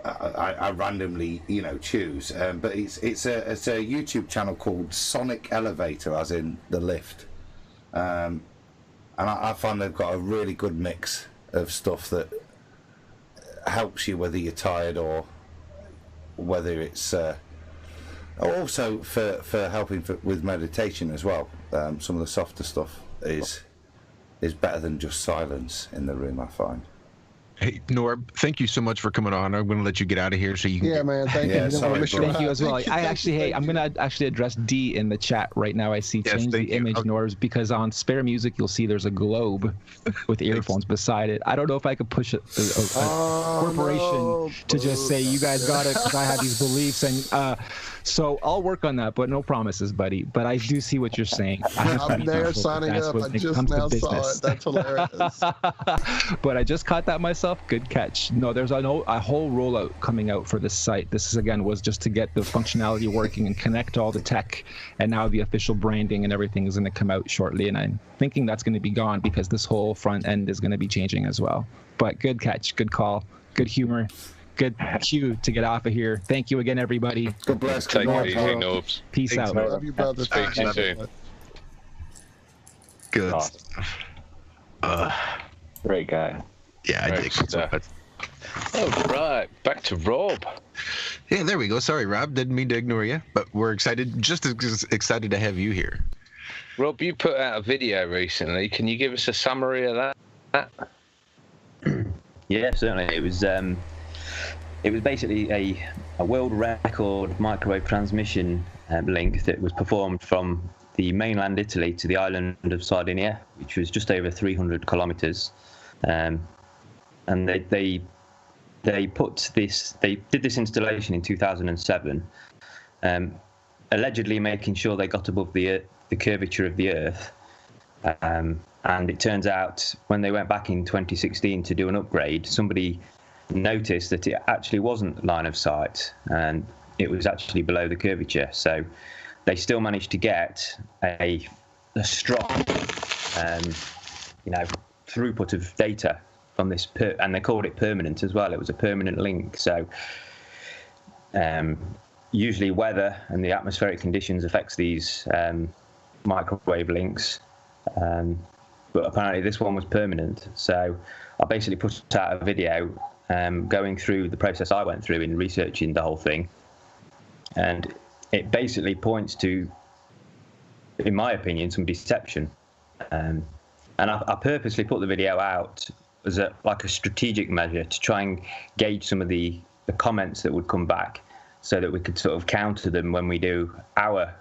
[SPEAKER 2] I randomly, you know, choose, but it's a YouTube channel called Sonic Elevator, as in the lift, and I find they've got a really good mix of stuff that helps you whether you're tired or whether it's also for helping with meditation as well. Some of the softer stuff is better than just silence in the room, I find.
[SPEAKER 1] Hey, Norb, thank you so much for coming on. I'm going to let you get out of here so you can.
[SPEAKER 5] Yeah, man. Thank you.
[SPEAKER 8] Thank you as well. I'm going to actually address D in the chat right now. I see change the image, Norbs, because on Spare Music you'll see there's a globe with earphones beside it. I don't know if I could push a corporation to just say you guys got it because I have these beliefs, and so I'll work on that, but no promises, buddy. But I do see what you're saying.
[SPEAKER 5] I'm there signing up. I just now saw it. That's hilarious.
[SPEAKER 8] But I just caught that myself. Good catch. No, there's a whole rollout coming out for this site. This was just to get the functionality working and connect all the tech, and now the official branding and everything is going to come out shortly, and I'm thinking that's going to be gone because this whole front end is going to be changing as well. But good catch, good call, good humor, good cue to get off of here. Thank you again, everybody.
[SPEAKER 2] God bless.
[SPEAKER 6] Take it easy, Norbs.
[SPEAKER 8] Peace out.
[SPEAKER 5] Love you, brother.
[SPEAKER 6] Speak to you soon.
[SPEAKER 1] Good.
[SPEAKER 7] Great guy.
[SPEAKER 1] Yeah, I dig it.
[SPEAKER 6] All right, back to Rob.
[SPEAKER 1] Yeah, there we go. Sorry, Rob, didn't mean to ignore you, but we're excited, just as excited to have you here.
[SPEAKER 6] Rob, you put out a video recently. Can you give us a summary of that?
[SPEAKER 10] Yeah, certainly. It was it was basically a world record microwave transmission link that was performed from the mainland Italy to the island of Sardinia, which was just over 300 kilometers. And they did this installation in 2007, allegedly making sure they got above the curvature of the Earth. And it turns out when they went back in 2016 to do an upgrade, somebody noticed that it actually wasn't line of sight, and it was actually below the curvature. So they still managed to get a strong, throughput of data from this, and they called it permanent as well. It was a permanent link. So usually weather and the atmospheric conditions affects these microwave links, but apparently this one was permanent. So I basically put out a video going through the process I went through in researching the whole thing, and it basically points to, in my opinion, some deception. And I purposely put the video out as a strategic measure to try and gauge some of the comments that would come back, so that we could sort of counter them when we do our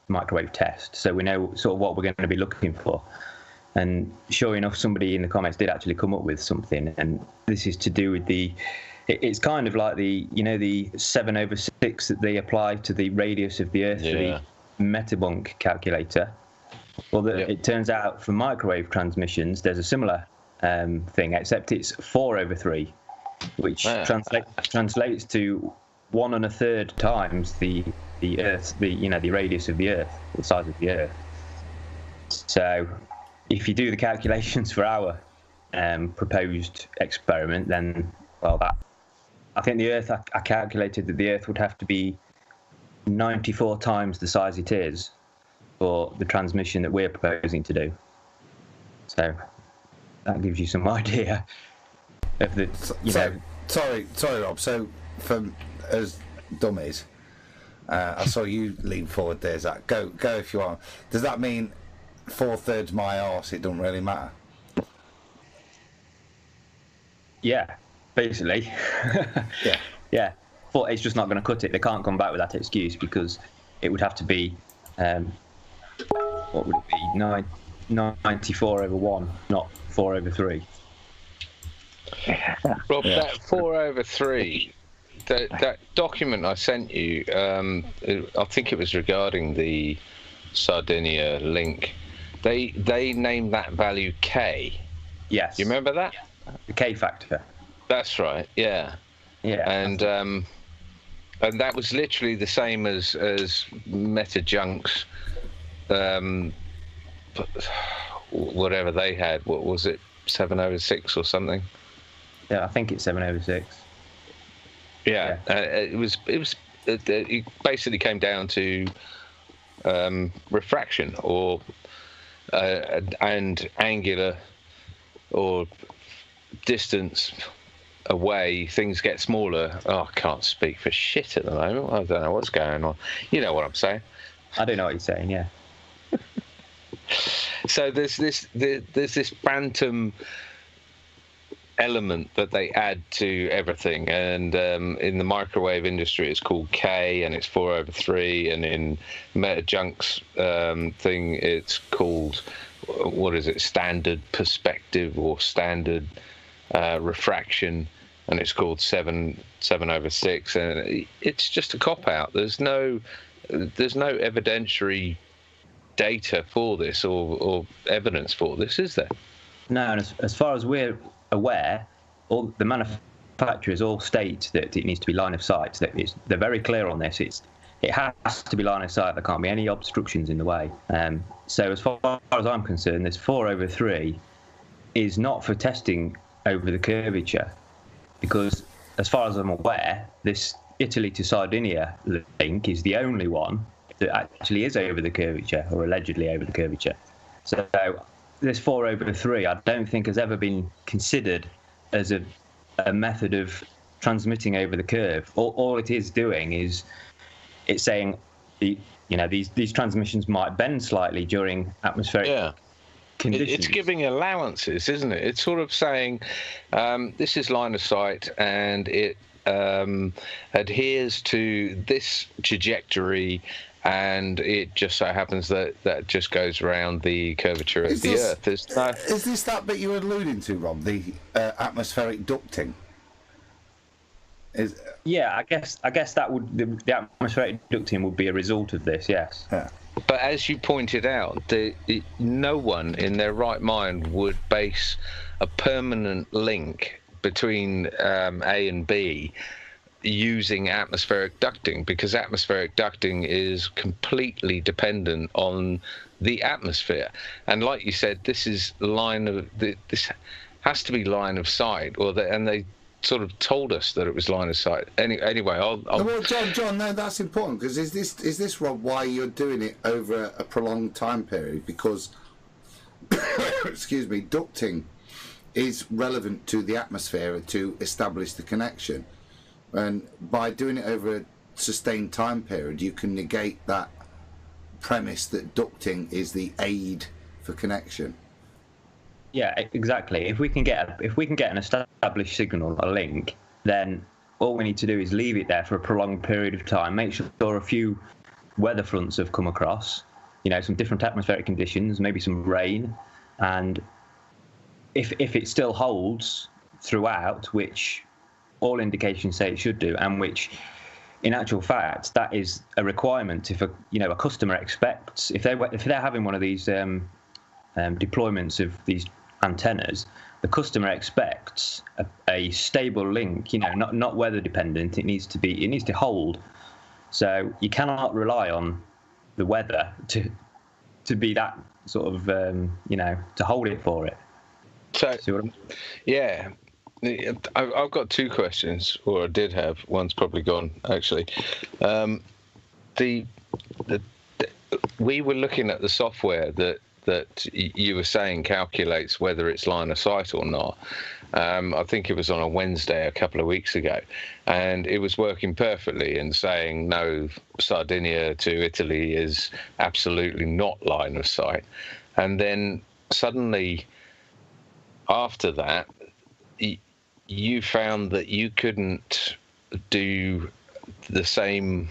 [SPEAKER 10] microwave test, so we know sort of what we're going to be looking for. And sure enough, somebody in the comments did actually come up with something, and this is to do with it's kind of like the 7/6 that they apply to the radius of the Earth for the Metabunk calculator. Well, it turns out for microwave transmissions, there's a similar thing, except it's 4/3, which translates to 1 1/3 times the Earth, the radius of the Earth, the size of the Earth. So if you do the calculations for our proposed experiment, then, well, I think the Earth, I calculated that the Earth would have to be 94 times the size it is for the transmission that we're proposing to do. So that gives you some idea of the,
[SPEAKER 2] Sorry, Rob. So, as dummies, I saw you lean forward there, Zach. Go if you want. Does that mean 4/3 my arse? It doesn't really matter.
[SPEAKER 10] Yeah, basically. Yeah. But it's just not going to cut it. They can't come back with that excuse, because it would have to be, what would it be? 94/1, not 4/3.
[SPEAKER 6] Rob, that 4/3. That document I sent you, I think it was regarding the Sardinia link. They named that value K.
[SPEAKER 10] Yes.
[SPEAKER 6] You remember that?
[SPEAKER 10] The K factor.
[SPEAKER 6] That's right. Yeah.
[SPEAKER 10] Yeah.
[SPEAKER 6] And that was literally the same as MetaJunk's, whatever they had. What was it? 7/6 or something?
[SPEAKER 10] Yeah, I think it's 7/6.
[SPEAKER 6] Yeah. It basically came down to refraction and angular or distance away. Things get smaller. I can't speak for shit at the moment. I don't know what's going on. You know what I'm saying?
[SPEAKER 10] I do know what you're saying. Yeah.
[SPEAKER 6] So there's this phantom element that they add to everything, and in the microwave industry it's called K, and it's 4/3, and in MetaJunk's thing it's called, what is it, standard perspective or standard refraction, and it's called 7/6, and it's just a cop out. There's no evidentiary data for this or evidence for this, is there?
[SPEAKER 10] No, and as far as we're aware, all the manufacturers all state that it needs to be line of sight. They're very clear on this. It has to be line of sight. There can't be any obstructions in the way. So as far as I'm concerned, this 4/3 is not for testing over the curvature, because as far as I'm aware, this Italy to Sardinia link is the only one that actually is over the curvature, or allegedly over the curvature. So this 4/3, I don't think has ever been considered as a method of transmitting over the curve. All it is doing is it's saying these transmissions might bend slightly during atmospheric conditions.
[SPEAKER 6] It's giving allowances, isn't it? It's sort of saying this is line of sight, and it adheres to this trajectory, and it just so happens that just goes around the curvature of the Earth.
[SPEAKER 2] Is this that bit you were alluding to, Rob? The atmospheric ducting?
[SPEAKER 10] Yeah, I guess that would the atmospheric ducting would be a result of this. Yes.
[SPEAKER 2] Yeah.
[SPEAKER 6] But as you pointed out, no one in their right mind would base a permanent link between A and B using atmospheric ducting, because atmospheric ducting is completely dependent on the atmosphere. And like you said, this is this has to be line of sight, and they sort of told us that it was line of sight. Anyway, I'll...
[SPEAKER 2] Well, John, no, that's important, because is this, Rob, why you're doing it over a prolonged time period? Because, excuse me, ducting is relevant to the atmosphere to establish the connection. And by doing it over a sustained time period, you can negate that premise that ducting is the aid for connection.
[SPEAKER 10] Yeah, exactly. If we can get an established signal, a link, then all we need to do is leave it there for a prolonged period of time. Make sure a few weather fronts have come across, some different atmospheric conditions, maybe some rain, and if it still holds throughout, which all indications say it should do, and which, in actual fact, that is a requirement. If a customer expects, if they're having one of these deployments of these antennas, the customer expects a stable link, not weather dependent. It needs to hold. So you cannot rely on the weather to be that sort of to hold it for it.
[SPEAKER 6] So yeah, I've got two questions, or I did have. One's probably gone actually. We were looking at the software that you were saying calculates whether it's line of sight or not. I think it was on a Wednesday a couple of weeks ago, and it was working perfectly and saying no, Sardinia to Italy is absolutely not line of sight. And then suddenly after that, you found that you couldn't do the same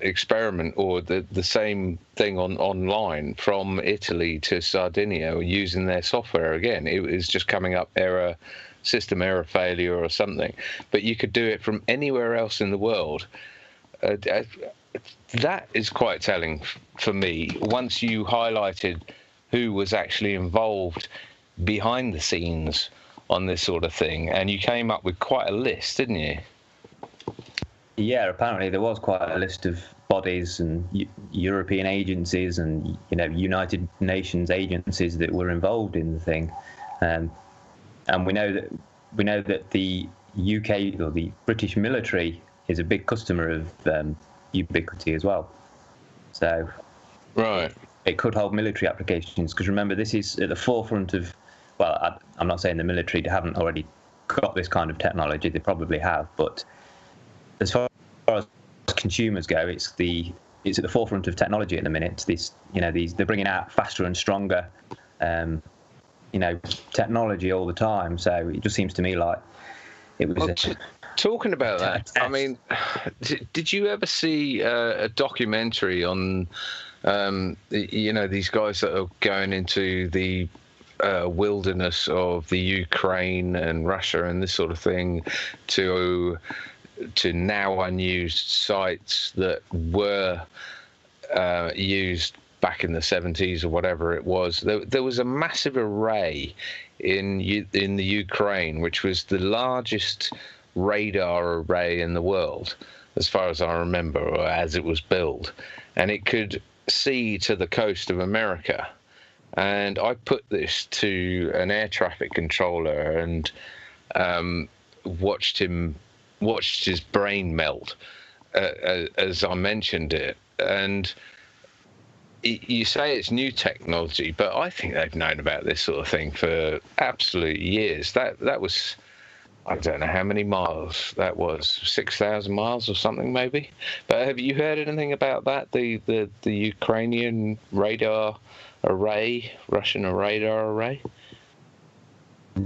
[SPEAKER 6] experiment or the same thing online from Italy to Sardinia using their software again. It was just coming up system error failure or something, but you could do it from anywhere else in the world. That is quite telling for me. Once you highlighted who was actually involved behind the scenes on this sort of thing, and you came up with quite a list, didn't you?
[SPEAKER 10] Yeah, apparently there was quite a list of bodies and European agencies and United Nations agencies that were involved in the thing, and we know that the UK or the British military is a big customer of Ubiquity as well. So
[SPEAKER 6] right,
[SPEAKER 10] it could hold military applications, because remember, this is at the forefront of. Well, I'm not saying the military haven't already got this kind of technology; they probably have, but as far as consumers go, it's at the forefront of technology at the minute. They're bringing out faster and stronger, technology all the time. So it just seems to me like it was.
[SPEAKER 6] Talking about that, I mean, did you ever see a documentary on, these guys that are going into the wilderness of the Ukraine and Russia and this sort of thing to now unused sites that were used back in the 70s or whatever it was? There was a massive array in the Ukraine, which was the largest radar array in the world, as far as I remember, or as it was built, and it could see to the coast of America. And I put this to an air traffic controller and watched his brain melt as I mentioned it. And you say it's new technology, but I think they've known about this sort of thing for absolute years. That was, I don't know how many miles that was, 6,000 miles or something maybe. But have you heard anything about that? The Ukrainian radar array, Russian radar array?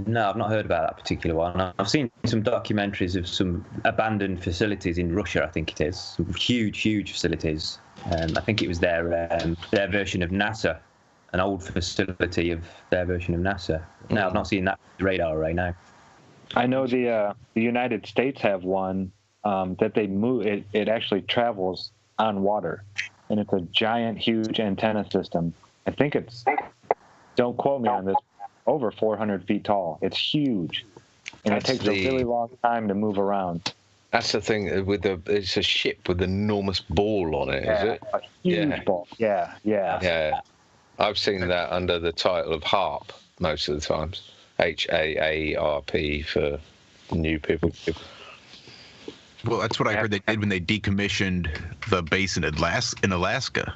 [SPEAKER 10] No, I've not heard about that particular one. I've seen some documentaries of some abandoned facilities in Russia, I think it is. Some huge facilities. I think it was their version of NASA, an old facility of their version of NASA. No, I've not seen that radar array, no.
[SPEAKER 7] I know the United States have one that they move. It actually travels on water, and it's a giant, huge antenna system. I think it's, don't quote me on this, over 400 feet tall. It's huge, and it takes a really long time to move around.
[SPEAKER 6] That's the thing it's a ship with an enormous ball on it, is it?
[SPEAKER 7] A huge ball. Yeah.
[SPEAKER 6] I've seen that under the title of HAARP most of the times. HAARP for new people.
[SPEAKER 1] Well, that's what I heard they did when they decommissioned the base in Alaska,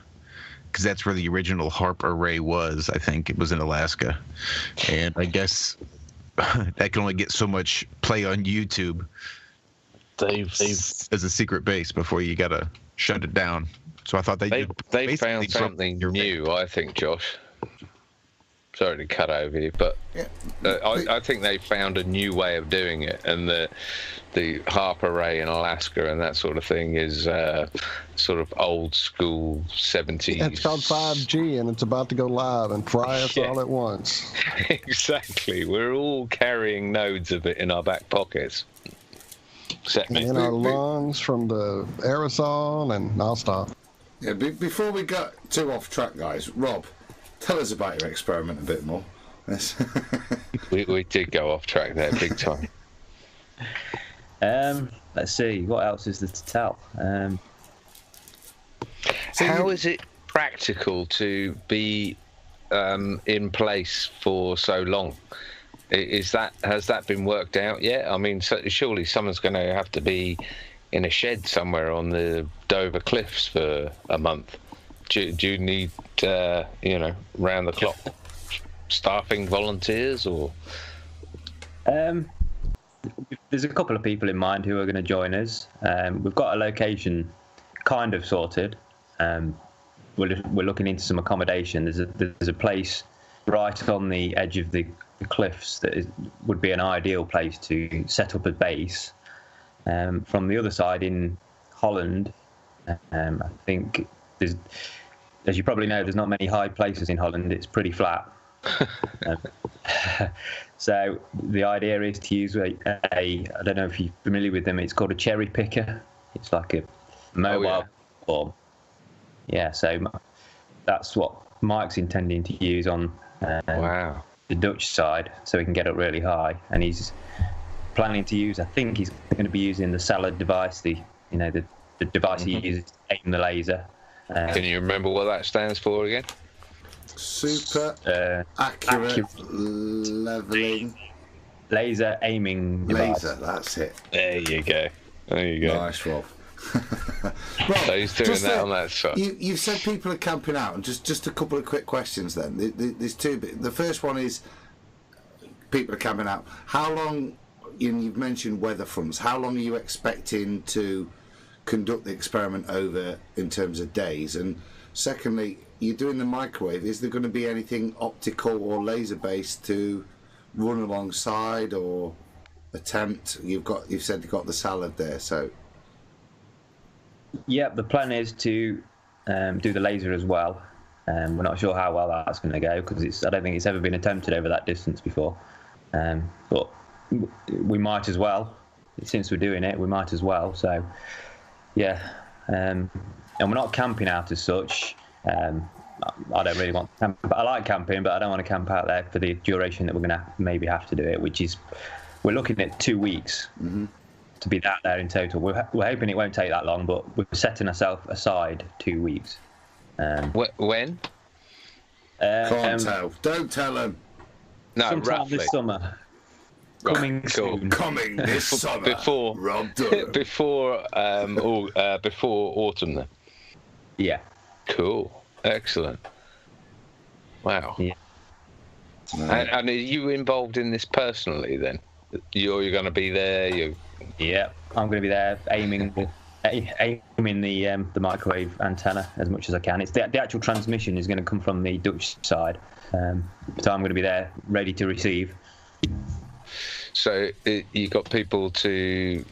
[SPEAKER 1] because that's where the original HAARP array was. I think it was in Alaska, and I guess that can only get so much play on YouTube.
[SPEAKER 6] They've
[SPEAKER 1] as a secret base before you gotta shut it down. So I thought they
[SPEAKER 6] found something new. I think, Josh. Sorry to cut over you, but I think they found a new way of doing it, and the HAARP array in Alaska and that sort of thing is sort of old school 70s.
[SPEAKER 5] It's called 5G, and it's about to go live and fry us all at once.
[SPEAKER 6] Exactly. We're all carrying nodes of it in our back pockets. Except me.
[SPEAKER 5] In our lungs from the aerosol, and I'll stop.
[SPEAKER 2] Yeah, before we get too off track, guys, Rob, tell us about your experiment a bit more. Yes.
[SPEAKER 6] we did go off track there big time.
[SPEAKER 10] Let's see, what else is there to tell?
[SPEAKER 6] How is it practical to be in place for so long? Has that been worked out yet? I mean, surely someone's going to have to be in a shed somewhere on the Dover Cliffs for a month. Do you need, round the clock staffing volunteers, or?
[SPEAKER 10] There's a couple of people in mind who are going to join us. We've got a location kind of sorted. We're looking into some accommodation. There's a place right on the edge of the cliffs that would be an ideal place to set up a base. From the other side in Holland, I think there's, as you probably know, there's not many high places in Holland. It's pretty flat. So the idea is to use I don't know if you're familiar with them, it's called a cherry picker. It's like a mobile platform. Yeah, so that's what Mike's intending to use on the Dutch side, so he can get up really high. And he's planning to use, I think he's going to be using the salad device, the device he uses to aim the laser.
[SPEAKER 6] Can you remember what that stands for again?
[SPEAKER 2] Super accurate leveling
[SPEAKER 10] laser aiming device.
[SPEAKER 2] Laser, that's it.
[SPEAKER 6] There you go.
[SPEAKER 2] Nice, Rob.
[SPEAKER 6] Rob, so he's doing that on that side.
[SPEAKER 2] You said people are camping out, and just a couple of quick questions then. There's two. The first one is people are camping out. How long? You've mentioned weather fronts. How long are you expecting to conduct the experiment over in terms of days? And secondly, you're doing the microwave. Is there going to be anything optical or laser based to run alongside or attempt? You've said you've got the salad there, so.
[SPEAKER 10] Yeah, the plan is to do the laser as well. We're not sure how well that's going to go because I don't think it's ever been attempted over that distance before. But we might as well, since we're doing it. We might as well. So, yeah, and we're not camping out as such. I don't really want to camp, but I like camping, but I don't want to camp out there for the duration that we're going to maybe have to do it, which is we're looking at 2 weeks. Mm-hmm. To be that there in total. We're hoping it won't take that long, but we're setting ourselves aside 2 weeks.
[SPEAKER 6] When?
[SPEAKER 2] Can't tell. Don't tell them.
[SPEAKER 6] No,
[SPEAKER 10] sometime
[SPEAKER 6] roughly.
[SPEAKER 10] This summer. Coming soon.
[SPEAKER 2] Coming this summer.
[SPEAKER 6] Before autumn then.
[SPEAKER 10] Yeah.
[SPEAKER 6] Cool. Excellent. Wow.
[SPEAKER 10] Yeah.
[SPEAKER 6] And are you involved in this personally then? You're going to be there.
[SPEAKER 10] Yeah, I'm going to be there aiming the microwave antenna as much as I can. It's the actual transmission is going to come from the Dutch side, so I'm going to be there ready to receive.
[SPEAKER 6] So you got people to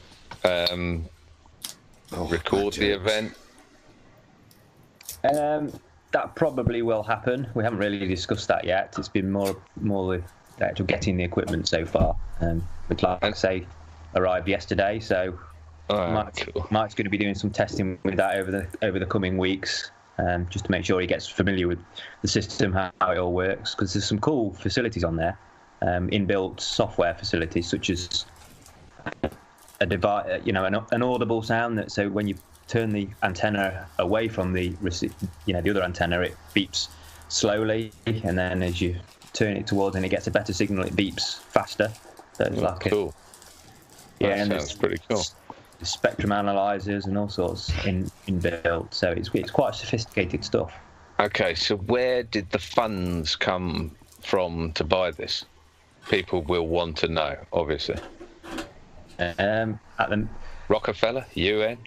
[SPEAKER 6] record the event?
[SPEAKER 10] That probably will happen. We haven't really discussed that yet. It's been more the actual getting the equipment so far. Which, like I say, arrived yesterday, so Mike's going to be doing some testing with that over the coming weeks, just to make sure he gets familiar with the system, how it all works. Because there's some cool facilities on there, inbuilt software facilities such as a device, an audible sound that so when you turn the antenna away from the the other antenna, it beeps slowly, and then as you turn it towards and it gets a better signal, it beeps faster. So it's
[SPEAKER 6] cool.
[SPEAKER 10] And
[SPEAKER 6] sounds pretty cool.
[SPEAKER 10] Spectrum analyzers and all sorts inbuilt, so it's quite sophisticated stuff.
[SPEAKER 6] Okay, so where did the funds come from to buy this? People will want to know, obviously.
[SPEAKER 10] At the
[SPEAKER 6] Rockefeller, UN.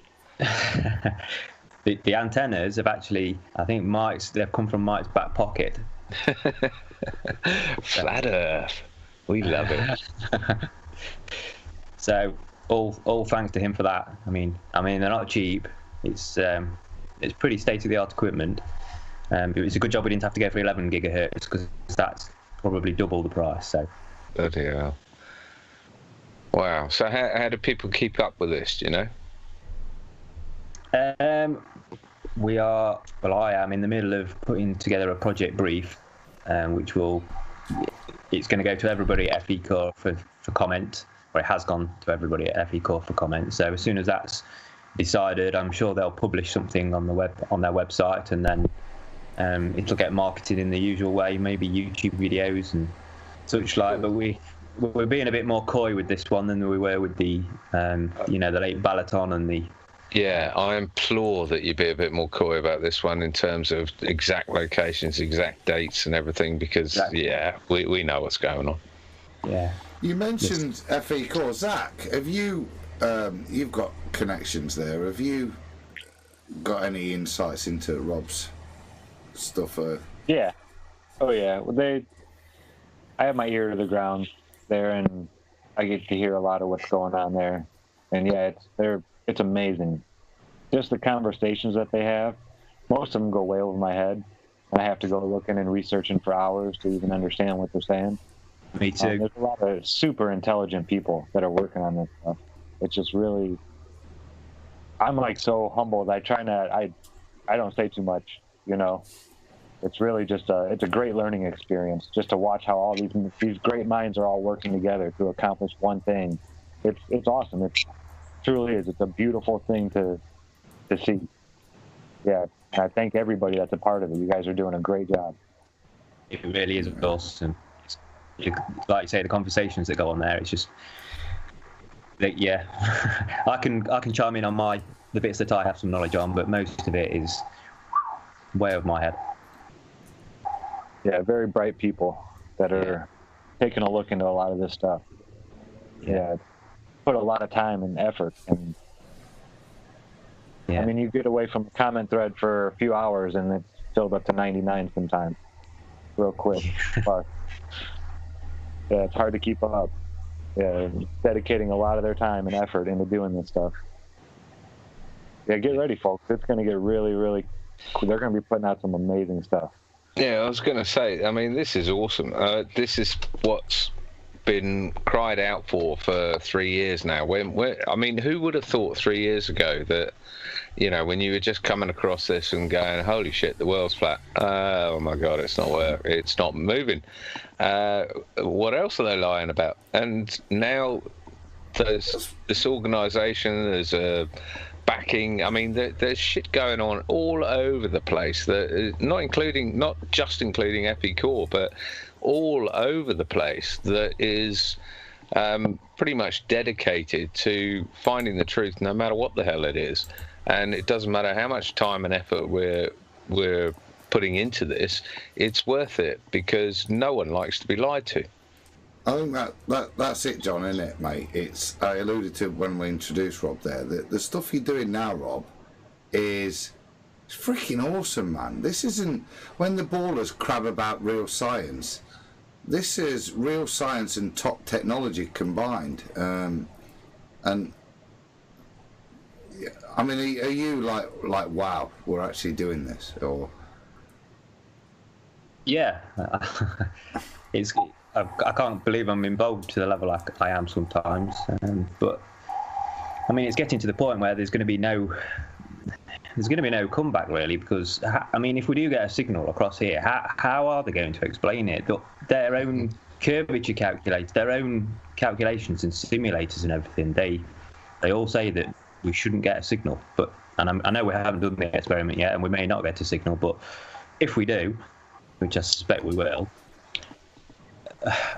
[SPEAKER 10] the antennas have actually, I think they've come from Mike's back pocket.
[SPEAKER 6] Flat Earth, we love it.
[SPEAKER 10] So all thanks to him for that. I mean they're not cheap. It's pretty state-of-the-art equipment. It's a good job we didn't have to go for 11 gigahertz, because that's probably double the price. So.
[SPEAKER 6] Bloody hell. Wow. So how do people keep up with this? Do you know?
[SPEAKER 10] I am in the middle of putting together a project brief, which it's going to go to everybody at FE Core for comment, or it has gone to everybody at FE Core for comment. So as soon as that's decided, I'm sure they'll publish something on their website, and then it'll get marketed in the usual way, maybe YouTube videos and such like. But we're being a bit more coy with this one than we were with the the late Balaton and the.
[SPEAKER 6] Yeah, I implore that you be a bit more coy about this one in terms of exact locations, exact dates and everything, because, we know what's going on.
[SPEAKER 10] Yeah.
[SPEAKER 2] You mentioned FE Core. Zach, have you, you've got connections there, have you got any insights into Rob's stuff?
[SPEAKER 7] Yeah. Oh, yeah. Well, I have my ear to the ground there, and I get to hear a lot of what's going on there. And, yeah, it's amazing. Just the conversations that they have. Most of them go way over my head. I have to go looking and researching for hours to even understand what they're saying.
[SPEAKER 10] Me too.
[SPEAKER 7] There's a lot of super intelligent people that are working on this stuff. It's just really, I'm like so humbled. I don't say too much, It's really just it's a great learning experience just to watch how all these great minds are all working together to accomplish one thing. It's awesome. It truly is. It's a beautiful thing to see. Yeah, and I thank everybody that's a part of it. You guys are doing a great job.
[SPEAKER 10] It really is awesome. Like you say, the conversations that go on there, it's just I can chime in on the bits that I have some knowledge on, but most of it is way over my head.
[SPEAKER 7] Yeah, very bright people that are taking a look into a lot of this stuff. Yeah, put a lot of time and effort, and I mean, you get away from a comment thread for a few hours and it's filled up to 99 sometimes, real quick. But yeah, it's hard to keep up. Yeah, dedicating a lot of their time and effort into doing this stuff. Yeah, get ready, folks. It's going to get really, really. They're going to be putting out some amazing stuff.
[SPEAKER 6] Yeah, I was going to say. I mean, this is awesome. This is what's been cried out for 3 years now. I mean, who would have thought 3 years ago that, when you were just coming across this and going, holy shit, the world's flat. Oh my God, it's not moving. What else are they lying about? And now there's this organisation, there's a backing. I mean, there's shit going on all over the place. Not just including FE Core, but all over the place that is pretty much dedicated to finding the truth, no matter what the hell it is. And it doesn't matter how much time and effort we're putting into this, it's worth it, because no one likes to be lied to.
[SPEAKER 2] I think that's it, John, isn't it, mate? I alluded to when we introduced Rob there. The stuff you're doing now, Rob, is freaking awesome, man. This isn't when the ballers crab about real science. this is real science and top technology combined. And I mean, are you like wow, we're actually doing this, or?
[SPEAKER 10] Yeah, I can't believe I'm involved to the level I am sometimes. But I mean, it's getting to the point where there's going to be no comeback really, because I mean, if we do get a signal across here, how are they going to explain it? Their own curvature calculators, their own calculations and simulators and everything, they all say that we shouldn't get a signal. But I know we haven't done the experiment yet, and we may not get a signal. But if we do, which I suspect we will,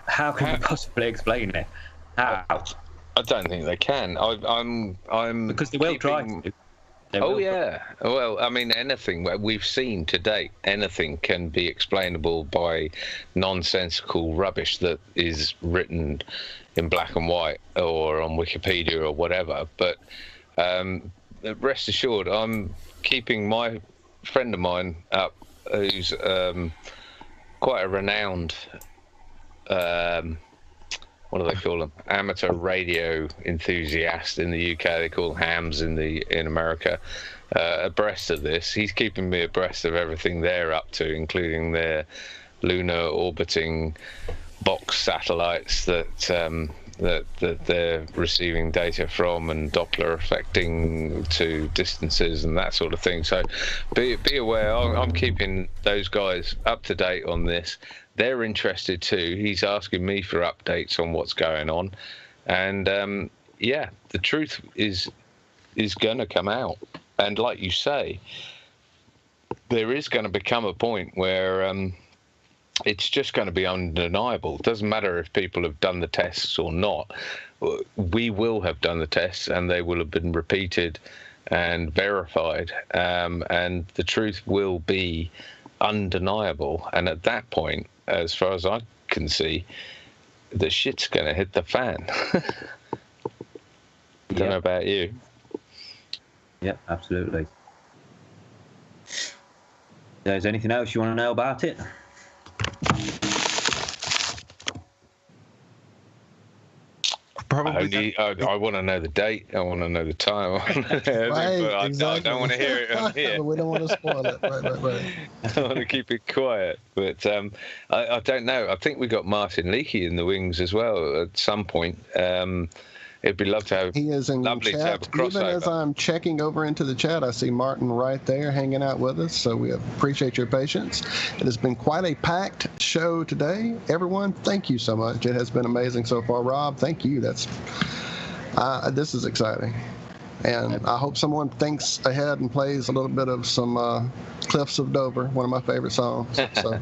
[SPEAKER 10] how can we possibly explain it? How?
[SPEAKER 6] I don't think they can. I'm
[SPEAKER 10] because they will try to.
[SPEAKER 6] Oh yeah. Well, I mean, anything we've seen to date, anything can be explainable by nonsensical rubbish that is written in black and white or on Wikipedia or whatever. But rest assured, I'm keeping my friend of mine up, who's quite a renowned, what do they call them? Amateur radio enthusiast in the UK. They call hams in America. Abreast of this, he's keeping me abreast of everything they're up to, including their lunar orbiting box satellites that they're receiving data from, and Doppler affecting to distances and that sort of thing. So be aware. I'm keeping those guys up to date on this. They're interested too. He's asking me for updates on what's going on, and yeah, the truth is going to come out. And like you say, there is going to become a point where it's just going to be undeniable. It doesn't matter if people have done the tests or not. We will have done the tests, and they will have been repeated and verified, and the truth will be undeniable. And at that point, as far as I can see, the shit's going to hit the fan. Don't know about you.
[SPEAKER 10] Yep, absolutely. Is there anything else you want to know about it?
[SPEAKER 6] Probably. I want to know the date. I want to know the time.
[SPEAKER 5] Right, exactly.
[SPEAKER 6] I don't want to hear it on here.
[SPEAKER 5] We don't want to spoil it. Right.
[SPEAKER 6] I want to keep it quiet. But I don't know. I think we got Martin Leakey in the wings as well at some point. It'd be lovely to have.
[SPEAKER 5] He is in
[SPEAKER 6] lovely
[SPEAKER 5] chat.
[SPEAKER 6] To have a crossover.
[SPEAKER 5] Even as I'm checking over into the chat, I see Martin right there hanging out with us. So we appreciate your patience. It has been quite a packed show today. Everyone, thank you so much. It has been amazing so far. Rob, thank you. This is exciting. And I hope someone thinks ahead and plays a little bit of some Cliffs of Dover, one of my favorite songs. So.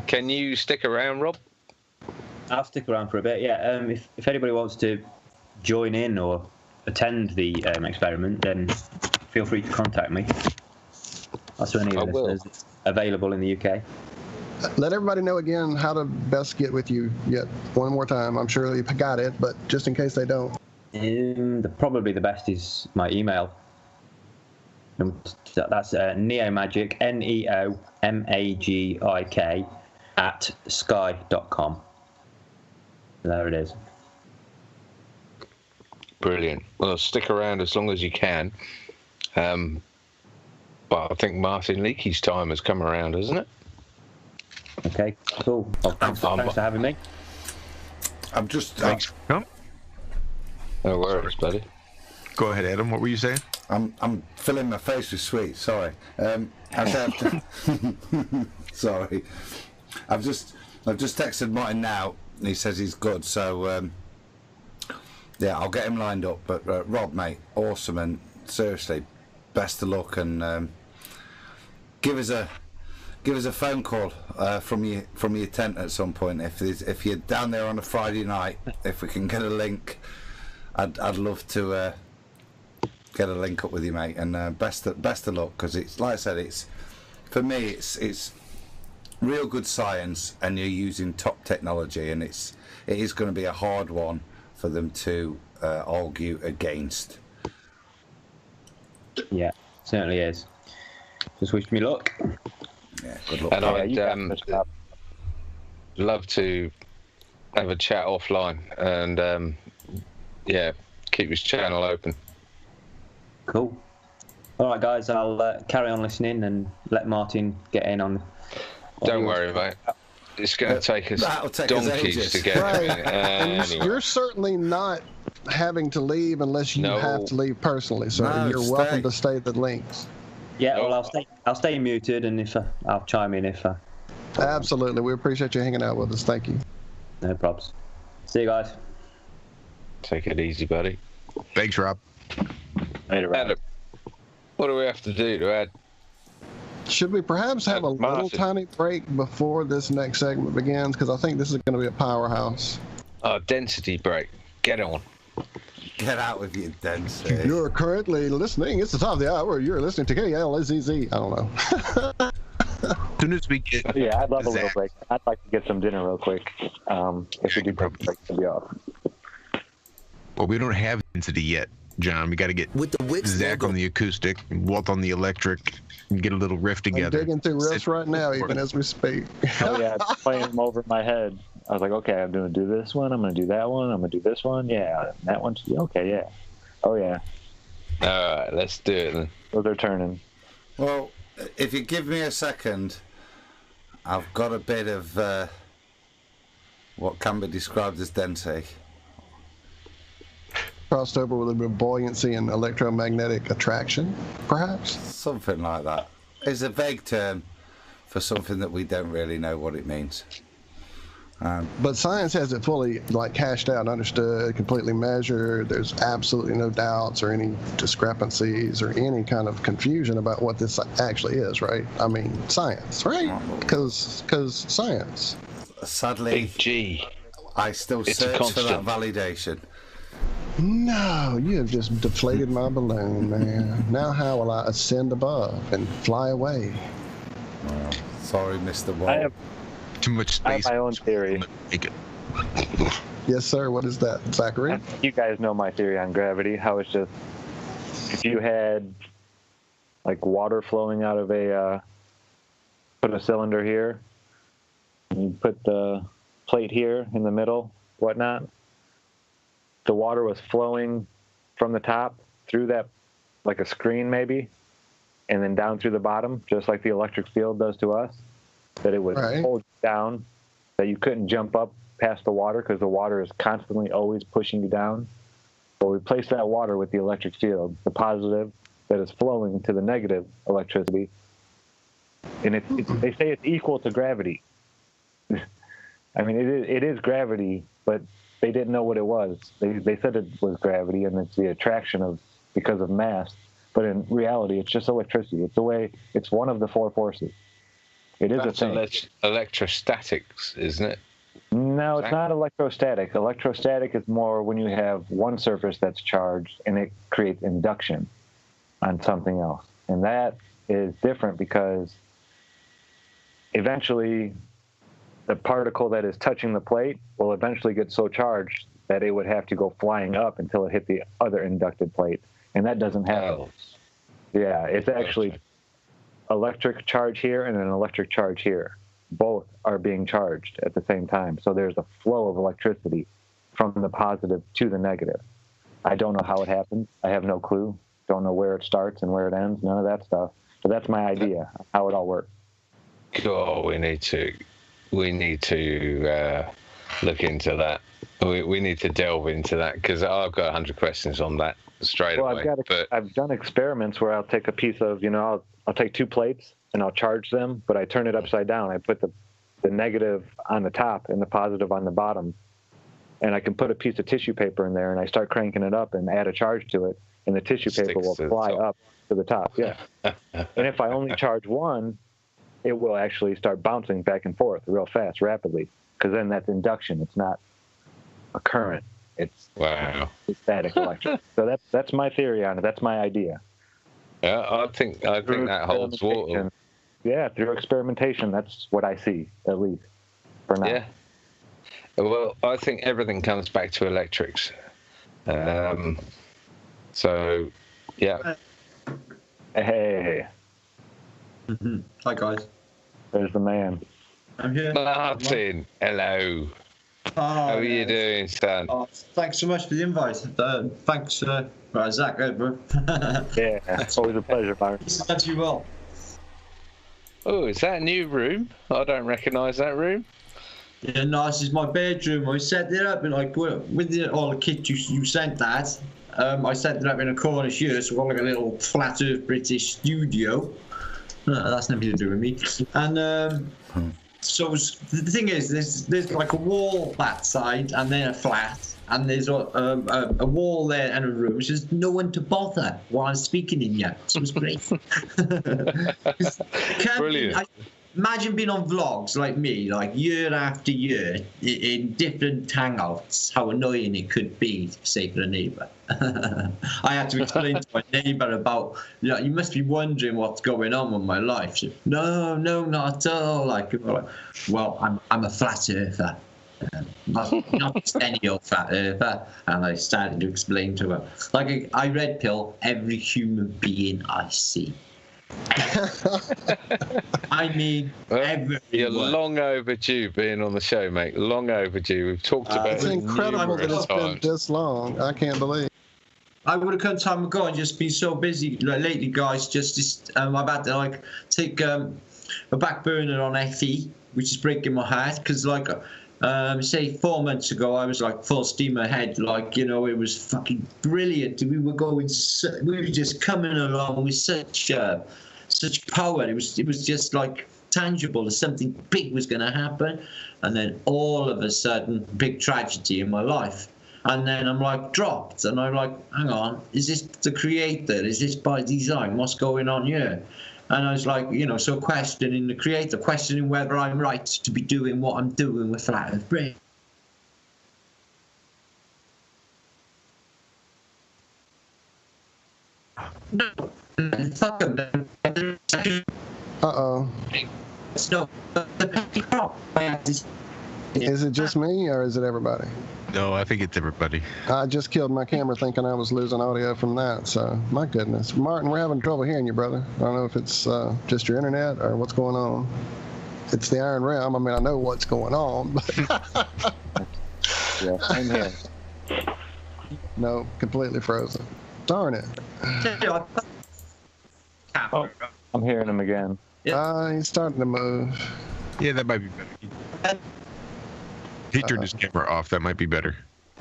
[SPEAKER 6] Can you stick around, Rob?
[SPEAKER 10] I'll stick around for a bit, yeah. If anybody wants to join in or attend the experiment, then feel free to contact me. That's for any of the listeners available in the UK.
[SPEAKER 5] Let everybody know again how to best get with you yet one more time. I'm sure you've got it, but just in case they don't.
[SPEAKER 10] Probably the best is my email. That's neomagic, NEOMAGIK @sky.com. There it is.
[SPEAKER 6] Brilliant. Well, stick around as long as you can. But I think Martin Leakey's time has come around, hasn't it?
[SPEAKER 10] Okay, cool. Well, thanks for having me.
[SPEAKER 2] I'm just.
[SPEAKER 1] Thanks.
[SPEAKER 6] No worries, buddy.
[SPEAKER 1] Go ahead, Adam. What were you saying?
[SPEAKER 2] I'm filling my face with sweets. Sorry. Sorry. I've just texted Martin now. And he says he's good, so yeah, I'll get him lined up. But Rob, mate, awesome, and seriously, best of luck, and give us a phone call from your tent at some point if you're down there on a Friday night. If we can get a link, I'd love to get a link up with you, mate. And best of luck, because it's like I said, it's for me, it's real good science, and you're using top technology, and it is going to be a hard one for them to argue against.
[SPEAKER 10] Yeah, certainly is. Just wish me luck.
[SPEAKER 2] Yeah, good luck.
[SPEAKER 6] And love to have a chat offline and keep his channel open.
[SPEAKER 10] Cool. All right, guys, I'll carry on listening and let Martin get in on.
[SPEAKER 6] Don't worry, mate. It's going to take us donkeys to get
[SPEAKER 5] right.
[SPEAKER 6] anyway.
[SPEAKER 5] You're certainly not having to leave unless you have to leave personally. So you're welcome to stay the links.
[SPEAKER 10] Yeah, well, I'll stay muted, and if I'll chime in if.
[SPEAKER 5] Absolutely, we appreciate you hanging out with us. Thank you.
[SPEAKER 10] No props. See you guys.
[SPEAKER 6] Take it easy, buddy.
[SPEAKER 1] Thanks, Rob.
[SPEAKER 10] Later, Rob.
[SPEAKER 6] Adam, what do we have to do to add?
[SPEAKER 5] Should we perhaps have a little tiny break before this next segment begins? Because I think this is going to be a powerhouse.
[SPEAKER 6] Density break. Get on.
[SPEAKER 2] Get out with your density.
[SPEAKER 5] You're currently listening. It's the top of the hour. You're listening to KLZZ. I don't know.
[SPEAKER 1] As soon as we get
[SPEAKER 7] I'd love a little break. I'd like to get some dinner real quick. If we do break, to be off.
[SPEAKER 1] Well, we don't have density yet, John. We got to get Zach on the acoustic, Walt on the electric, and get a little riff together.
[SPEAKER 5] I'm digging through riffs right now, even as we speak.
[SPEAKER 7] Oh yeah, I'm playing them over my head. I was like, okay, I'm going to do this one. I'm going to do that one. I'm going to do this one. Yeah, that one. Okay, yeah. Oh yeah.
[SPEAKER 6] All right, let's do it then.
[SPEAKER 7] So they're turning.
[SPEAKER 2] Well, if you give me a second, I've got a bit of what can be described as density.
[SPEAKER 5] Crossed over with a bit of buoyancy and electromagnetic attraction, perhaps?
[SPEAKER 2] Something like that. It's a vague term for something that we don't really know what it means.
[SPEAKER 5] But science has it fully hashed out, understood, completely measured. There's absolutely no doubts or any discrepancies or any kind of confusion about what this actually is, right? I mean, science, right? Because science.
[SPEAKER 2] Sadly,
[SPEAKER 6] Big G.
[SPEAKER 2] I still search for that validation.
[SPEAKER 5] No, you have just deflated my balloon, man. Now how will I ascend above and fly away?
[SPEAKER 2] Well, sorry, Mr. Walt.
[SPEAKER 7] I have
[SPEAKER 1] too much space.
[SPEAKER 7] I have my own theory.
[SPEAKER 1] Make it.
[SPEAKER 5] Yes, sir. What is that, Zachary?
[SPEAKER 7] You guys know my theory on gravity. How it's just if you had water flowing out of put a cylinder here, and you put the plate here in the middle, whatnot. The water was flowing from the top through that, like a screen maybe, and then down through the bottom, just like the electric field does to us, that it would hold you down, that you couldn't jump up past the water because the water is constantly always pushing you down. So we replace that water with the electric field, the positive that is flowing to the negative electricity. And they say it's equal to gravity. I mean, it is gravity, but they didn't know what it was. They said it was gravity, and it's the attraction because of mass. But in reality, it's just electricity. It's one of the four forces. It is
[SPEAKER 6] That's
[SPEAKER 7] a thing.
[SPEAKER 6] Electrostatics, isn't it?
[SPEAKER 7] No, it's not electrostatic. Electrostatic is more when you have one surface that's charged and it creates induction on something else. And that is different because eventually the particle that is touching the plate will eventually get so charged that it would have to go flying up until it hit the other inducted plate. And that doesn't happen. Yeah, it's actually electric charge here and an electric charge here. Both are being charged at the same time. So there's a flow of electricity from the positive to the negative. I don't know how it happens. I have no clue. Don't know where it starts and where it ends. None of that stuff. But that's my idea of how it all works.
[SPEAKER 6] God, we need to look into that. We need to delve into that because I've got 100 questions on that straight away.
[SPEAKER 7] I've done experiments where I'll take a piece of, I'll take two plates and I'll charge them, but I turn it upside down. I put the negative on the top and the positive on the bottom, and I can put a piece of tissue paper in there and I start cranking it up and add a charge to it, and the tissue paper will fly up to the top. Yeah. And if I only charge one, it will actually start bouncing back and forth real fast, rapidly, because then that's induction. It's not a current. It's static electric. So that's my theory on it. That's my idea.
[SPEAKER 6] Yeah, I think that holds water.
[SPEAKER 7] Yeah, through experimentation, that's what I see, at least for now.
[SPEAKER 6] Yeah. Well, I think everything comes back to electrics. So, yeah.
[SPEAKER 7] Hey.
[SPEAKER 11] Hi, guys.
[SPEAKER 7] There's the man.
[SPEAKER 11] I'm here.
[SPEAKER 6] Martin, hello. How are you doing, son?
[SPEAKER 11] Thanks so much for the invite. Thanks, Zach. Bro.
[SPEAKER 7] Yeah, it's always a pleasure, Byron.
[SPEAKER 11] Thanks you well.
[SPEAKER 6] Oh, is that a new room? I don't recognise that room.
[SPEAKER 11] Yeah, no, this is my bedroom. I set it up and with all the kit you sent that. I set it up in a corner here, so I've got like a little flat Earth British studio. No, that's nothing to do with me. And so the thing is, there's like a wall that side, and then a flat, and there's a wall there and a room. It's just no one to bother while I'm speaking in here. So it's great.
[SPEAKER 6] Brilliant.
[SPEAKER 11] Imagine being on vlogs like me, like year after year, in different hangouts, how annoying it could be, say, for a neighbour. I had to explain to my neighbour about, you must be wondering what's going on with my life. She, no, not at all. Like, well, I'm a flat earther. Not just any old flat earther. And I started to explain to her. Like, I red pill every human being I see. I mean, everyone.
[SPEAKER 6] You're long overdue being on the show, mate. Long overdue. We've talked about
[SPEAKER 5] it's
[SPEAKER 6] it
[SPEAKER 5] incredible that it's been this long. I can't believe.
[SPEAKER 11] I would have come time ago and just been so busy lately, guys. I've had to take a back burner on FE, which is breaking my heart because say 4 months ago, I was like full steam ahead. It was fucking brilliant. We were just coming along with such power. It was just like tangible as something big was going to happen. And then all of a sudden, big tragedy in my life. And then I'm like dropped. And I'm like, hang on, is this the creator? Is this by design? What's going on here? And I was like, so questioning the creator, questioning whether I'm right to be doing what I'm doing with Flat Earth Brain.
[SPEAKER 5] Uh-oh. Is it just me, or is it everybody?
[SPEAKER 1] No, I think it's everybody.
[SPEAKER 5] I just killed my camera thinking I was losing audio from that, so my goodness. Martin, we're having trouble hearing you, brother. I don't know if it's just your internet or what's going on. It's the Iron Realm. I mean, I know what's going on, but...
[SPEAKER 7] Yeah, I'm here.
[SPEAKER 5] No, completely frozen. Darn it.
[SPEAKER 7] Oh, I'm hearing him again.
[SPEAKER 5] He's starting to move.
[SPEAKER 1] Yeah, that might be better. He turned his camera off. That might be better.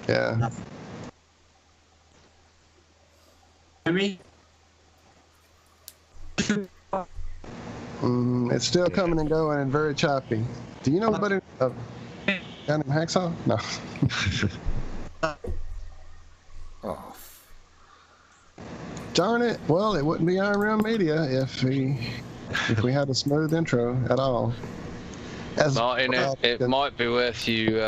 [SPEAKER 5] Yeah.
[SPEAKER 11] Me?
[SPEAKER 5] It's still coming and going and very choppy. Do you know anybody? Guy named Hacksaw? No.
[SPEAKER 2] Oh.
[SPEAKER 5] Darn it. Well, it wouldn't be Iron Realm Media if we had a smooth intro at all.
[SPEAKER 6] Martin, it might be worth you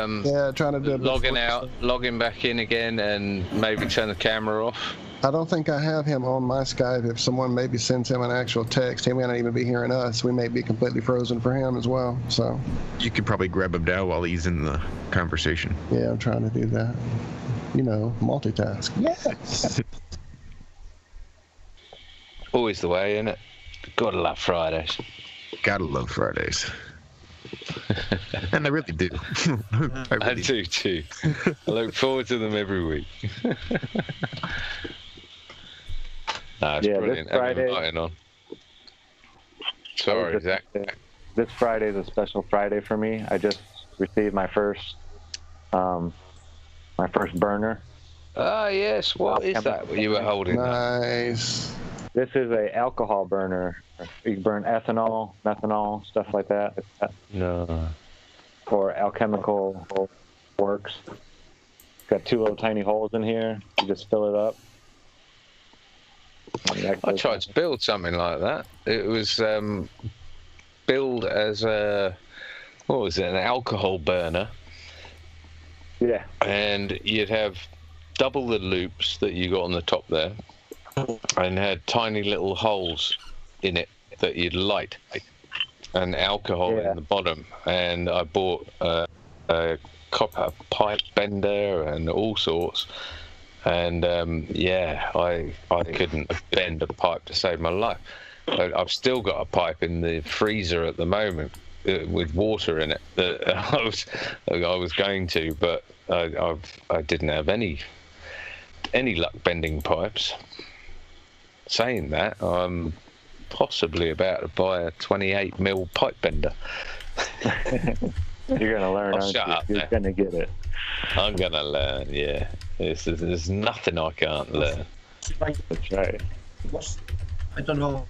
[SPEAKER 5] trying to do
[SPEAKER 6] logging back in again, and maybe turn the camera off.
[SPEAKER 5] I don't think I have him on my Skype. If someone maybe sends him an actual text, he may not even be hearing us. We may be completely frozen for him as well. So
[SPEAKER 1] you could probably grab him now while he's in the conversation.
[SPEAKER 5] Yeah, I'm trying to do that. Multitask. Yes.
[SPEAKER 6] Always the way, isn't it? Gotta love Fridays.
[SPEAKER 1] Gotta love Fridays. And I really do.
[SPEAKER 6] I do too. I look forward to them every week. It's brilliant.
[SPEAKER 7] This Friday,
[SPEAKER 6] on. Sorry, Zach.
[SPEAKER 7] This Friday is a special Friday for me. I just received my first burner.
[SPEAKER 6] Ah, yes. What is that? What you were holding?
[SPEAKER 5] Nice.
[SPEAKER 7] This is a alcohol burner. You can burn ethanol, methanol, stuff like that.
[SPEAKER 6] No.
[SPEAKER 7] Or alchemical works. It's got two little tiny holes in here. You just fill it up.
[SPEAKER 6] I tried to build something like that. It was billed as an alcohol burner.
[SPEAKER 7] Yeah.
[SPEAKER 6] And you'd have double the loops that you got on the top there, and had tiny little holes in it that you'd light, and alcohol in the bottom. And I bought a copper pipe bender and all sorts. And I couldn't bend a pipe to save my life. I've still got a pipe in the freezer at the moment, with water in it that I was going to, but I didn't have any luck bending pipes. Saying that, I'm possibly about to buy a 28mm pipe bender.
[SPEAKER 7] You're gonna learn.
[SPEAKER 6] Oh, shut up,
[SPEAKER 7] You're gonna get it.
[SPEAKER 6] I'm gonna learn. Yeah, there's nothing I can't learn.
[SPEAKER 7] That's right.
[SPEAKER 11] I don't know.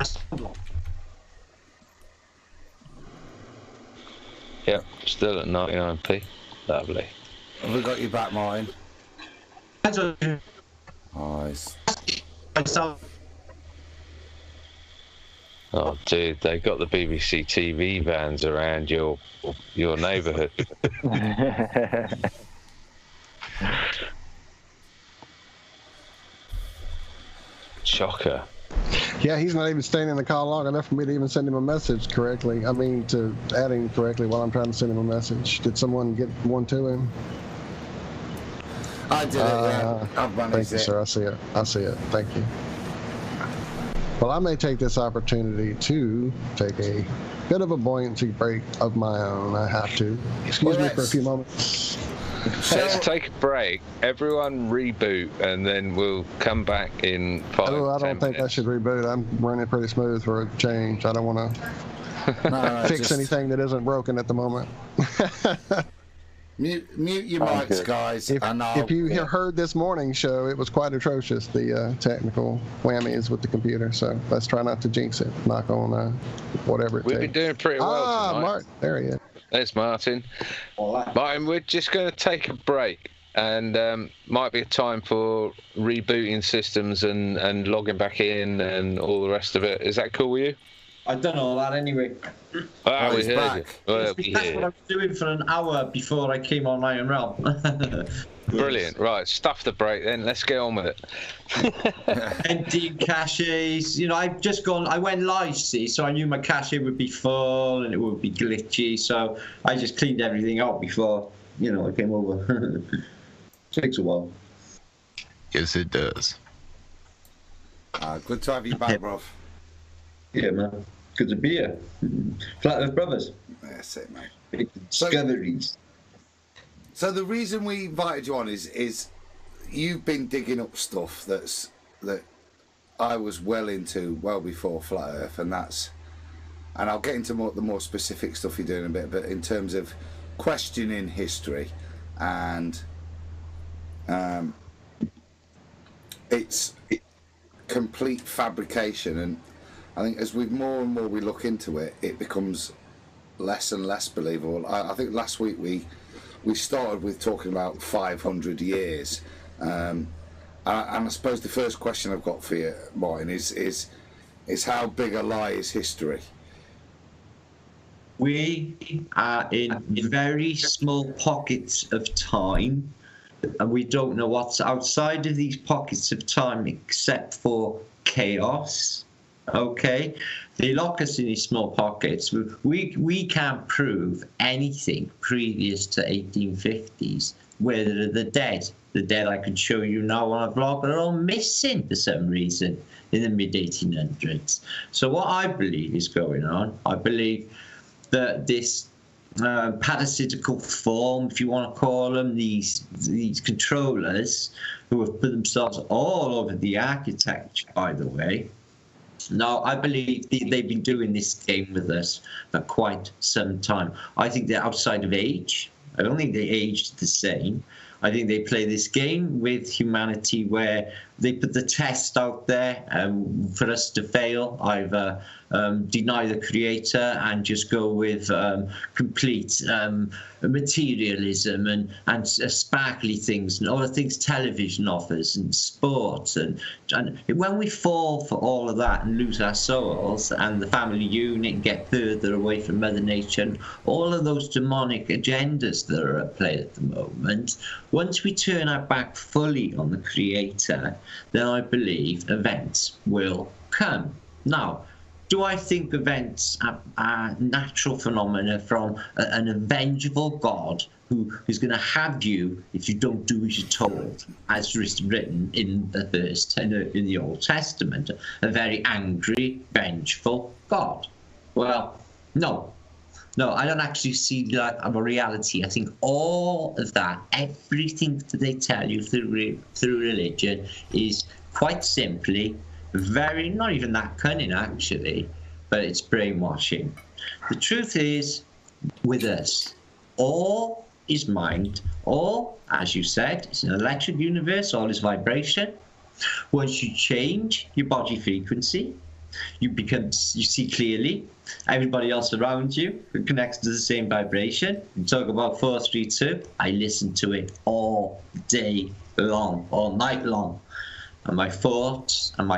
[SPEAKER 6] Yep, still at 99p. Lovely.
[SPEAKER 2] Have we got you back, Martin? Nice.
[SPEAKER 6] Oh, dude, they got the BBC TV vans around your neighbourhood. Shocker.
[SPEAKER 5] Yeah, he's not even staying in the call long enough for me to even send him a message correctly. I mean, to add him correctly while I'm trying to send him a message. Did someone get one to him?
[SPEAKER 2] I did it, yeah. I've managed
[SPEAKER 5] Thank you, sir. I see it. I see it. Thank you. Well, I may take this opportunity to take a bit of a buoyancy break of my own. I have to. Excuse me for a few moments.
[SPEAKER 6] Let's take a break. Everyone reboot, and then we'll come back in 5
[SPEAKER 5] Oh, I don't
[SPEAKER 6] 10
[SPEAKER 5] think
[SPEAKER 6] minutes.
[SPEAKER 5] I should reboot. I'm running pretty smooth for a change. I don't want to fix anything that isn't broken at the moment.
[SPEAKER 2] Mute your mics, guys.
[SPEAKER 5] If you heard this morning's show, it was quite atrocious, the technical whammies with the computer. So let's try not to jinx it. Knock on whatever it
[SPEAKER 6] We've
[SPEAKER 5] takes.
[SPEAKER 6] been doing pretty well tonight.
[SPEAKER 5] Martin. There he is.
[SPEAKER 6] There's Martin. Martin, we're just going to take a break, and might be a time for rebooting systems and logging back in and all the rest of it. Is that cool with you?
[SPEAKER 11] I don't know that anyway.
[SPEAKER 6] Oh, we heard you. Well,
[SPEAKER 11] That's what I was doing for an hour before I came on Iron Realm.
[SPEAKER 6] Brilliant. Right, stuff the break then. Let's get on with it.
[SPEAKER 11] Empty caches. You know, I went live, see, so I knew my cache would be full and it would be glitchy. So I just cleaned everything out before, I came over. Takes a while.
[SPEAKER 1] Yes, it does.
[SPEAKER 2] Good to have you back, bro.
[SPEAKER 11] Yeah, man. Good to be here. Flat Earth Brothers.
[SPEAKER 2] That's it, mate.
[SPEAKER 11] Big discoveries.
[SPEAKER 2] So the reason we invited you on is you've been digging up stuff that I was well into well before Flat Earth, and I'll get into the more specific stuff you're doing a bit, but in terms of questioning history and it's complete fabrication, and I think as more and more we look into it, it becomes less and less believable. I think last week we started with talking about 500 years, and I suppose the first question I've got for you, Martin, is how big a lie is history?
[SPEAKER 11] We are in very small pockets of time, and we don't know what's outside of these pockets of time except for chaos. Okay, they lock us in these small pockets. We can't prove anything previous to 1850s. Whether the dead I can show you now on a vlog are all missing for some reason in the mid 1800s. So what I believe is going on, I believe that this parasitical form, if you want to call them, these controllers who have put themselves all over the architecture, by the way. Now, I believe they've been doing this game with us for quite some time. I think they're outside of age. I don't think they aged the same. I think they play this game with humanity where they put the test out there for us to fail, either deny the creator and just go with complete materialism and sparkly things and all the things television offers and sports. And when we fall for all of that and lose our souls and the family unit and get further away from Mother Nature and all of those demonic agendas that are at play at the moment, once we turn our back fully on the creator, then I believe events will come. Now, do I think events are natural phenomena from an vengeful God who's going to have you if you don't do as you're told, as written in the Old Testament? A very angry, vengeful God. Well, no. No, I don't actually see that of a reality. I think all of that, everything that they tell you through religion, is quite simply very, not even that cunning actually, but it's brainwashing. The truth is, with us, all is mind. All, as you said, it's an electric universe. All is vibration. Once you change your body frequency, you see clearly. Everybody else around you connects to the same vibration. You talk about 432. I listen to it all day long, all night long, and my thoughts and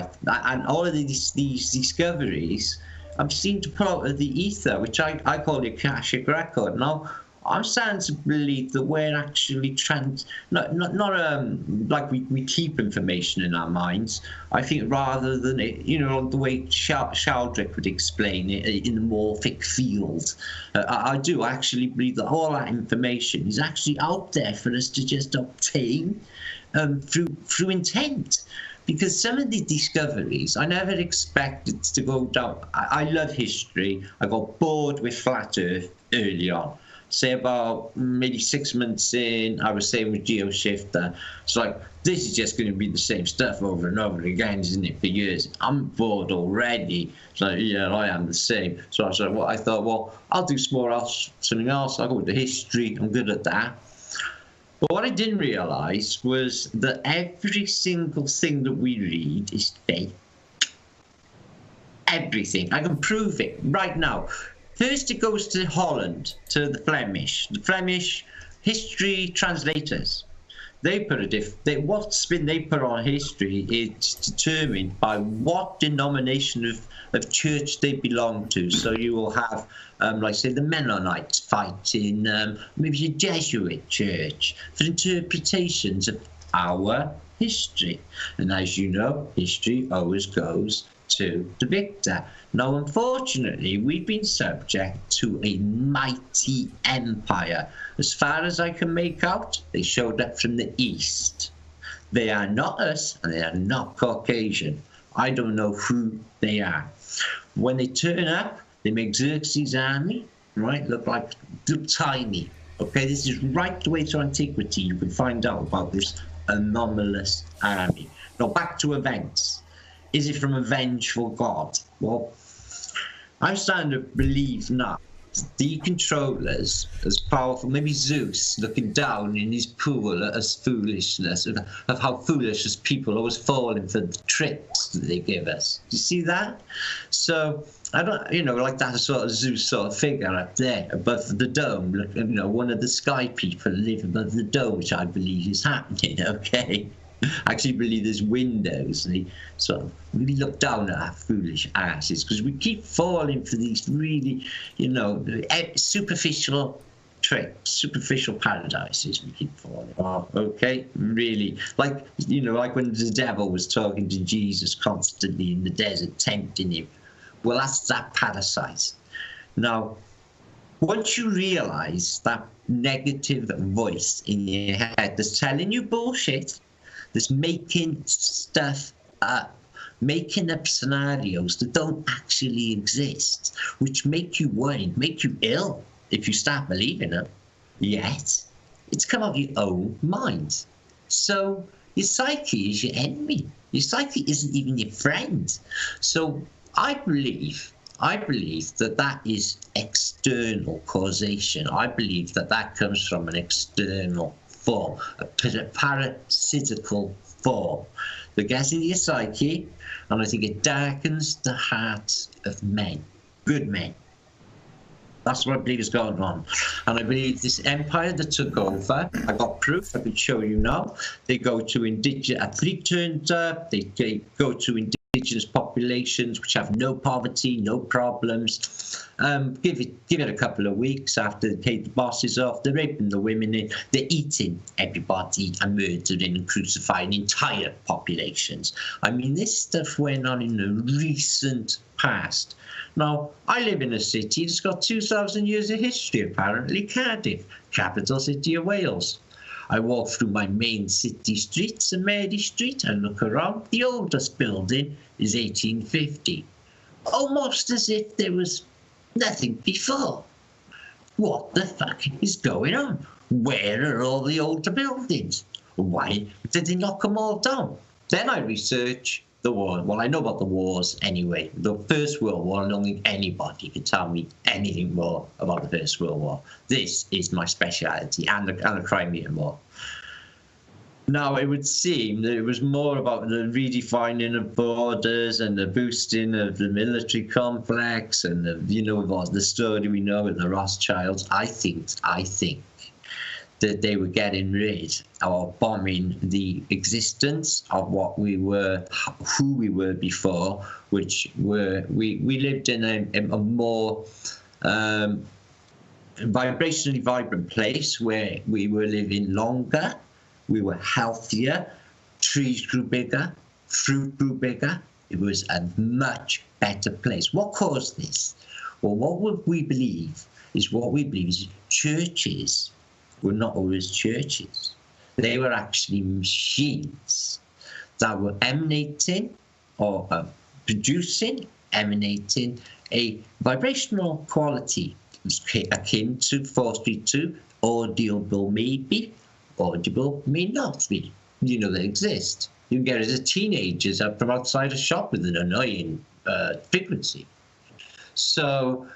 [SPEAKER 11] all of these discoveries I'm seeing to put out of the ether, which I call the Akashic record. Now, I'm starting to believe that we're actually not like we keep information in our minds. I think rather than it, the way Sheldrick would explain it in the morphic field, I do actually believe that all that information is actually out there for us to just obtain through intent. Because some of the discoveries I never expected to go down. I love history. I got bored with flat Earth early on. Say about maybe 6 months in, I was saying with GeoShifter, it's like, this is just going to be the same stuff over and over again, isn't it, for years? I'm bored already. So yeah, I am the same. So I thought, I'll do something else. I'll go into history. I'm good at that. But what I didn't realise was that every single thing that we read is fake. Everything. I can prove it right now. First, it goes to Holland, to the Flemish history translators. They put what spin they put on history is determined by what denomination of church they belong to. So you will have, like say, the Mennonites fighting maybe a Jesuit church for interpretations of our history. And as you know, history always goes to the victor. Now, unfortunately, we've been subject to a mighty empire. As far as I can make out, they showed up from the east. They are not us, and they are not Caucasian. I don't know who they are. When they turn up, they make Xerxes' army, right, look tiny. Okay, this is right the way to antiquity. You can find out about this anomalous army. Now, back to events. Is it from a vengeful god? Well, I'm starting to believe now the controllers as powerful, maybe Zeus looking down in his pool at us foolishness, of how foolish as people always falling for the tricks that they give us. Do you see that? So I don't, like that sort of Zeus sort of figure up there above the dome. Look, one of the sky people live above the dome, which I believe is happening. Okay. I actually believe there's windows, and they sort of really look down at our foolish asses because we keep falling for these really, superficial tricks, superficial paradises we keep falling for. Okay, really, like when the devil was talking to Jesus constantly in the desert, tempting him. Well, that's that parasite. Now, once you realise that negative voice in your head that's telling you bullshit, that's making stuff up, making up scenarios that don't actually exist, which make you worried, make you ill if you start believing them. Yet, it's come out of your own mind. So your psyche is your enemy. Your psyche isn't even your friend. So I believe that is external causation. I believe that comes from an external form, a parasitical form that gets into your psyche, and I think it darkens the hearts of men, good men. That's what I believe is going on. And I believe this empire that took over, I got proof, I could show you now. They go to indigenous, a fleet turns up, they go to indigenous populations which have no poverty, no problems. Give it a couple of weeks after they take the bosses off, they're raping the women, they're eating everybody and murdering and crucifying entire populations. I mean, this stuff went on in the recent past. Now, I live in a city that's got 2,000 years of history, apparently, Cardiff, capital city of Wales. I walk through my main city streets, St Mary Street, and look around. The oldest building is 1850, almost as if there was nothing before. what the fuck is going on? Where are all the older buildings? Why did they knock them all down? Then I research the war. Well, I know about the wars anyway. The First World War, I don't think anybody can tell me anything more about the First World War. This is my speciality, and the Crimean War. Now, it would seem that it was more about the redefining of borders and the boosting of the military complex and the story we know of the Rothschilds. I think that they were getting rid or bombing the existence of what we were, who we were before, which were we lived in a more vibrationally vibrant place where we were living longer. We were healthier, trees grew bigger, fruit grew bigger. It was a much better place. What caused this? Well, what we believe is churches were not always churches. They were actually machines that were emanating emanating a vibrational quality akin to 432, audible maybe, audible may not be. They exist. You can get it as teenagers up from outside a shop with an annoying frequency. So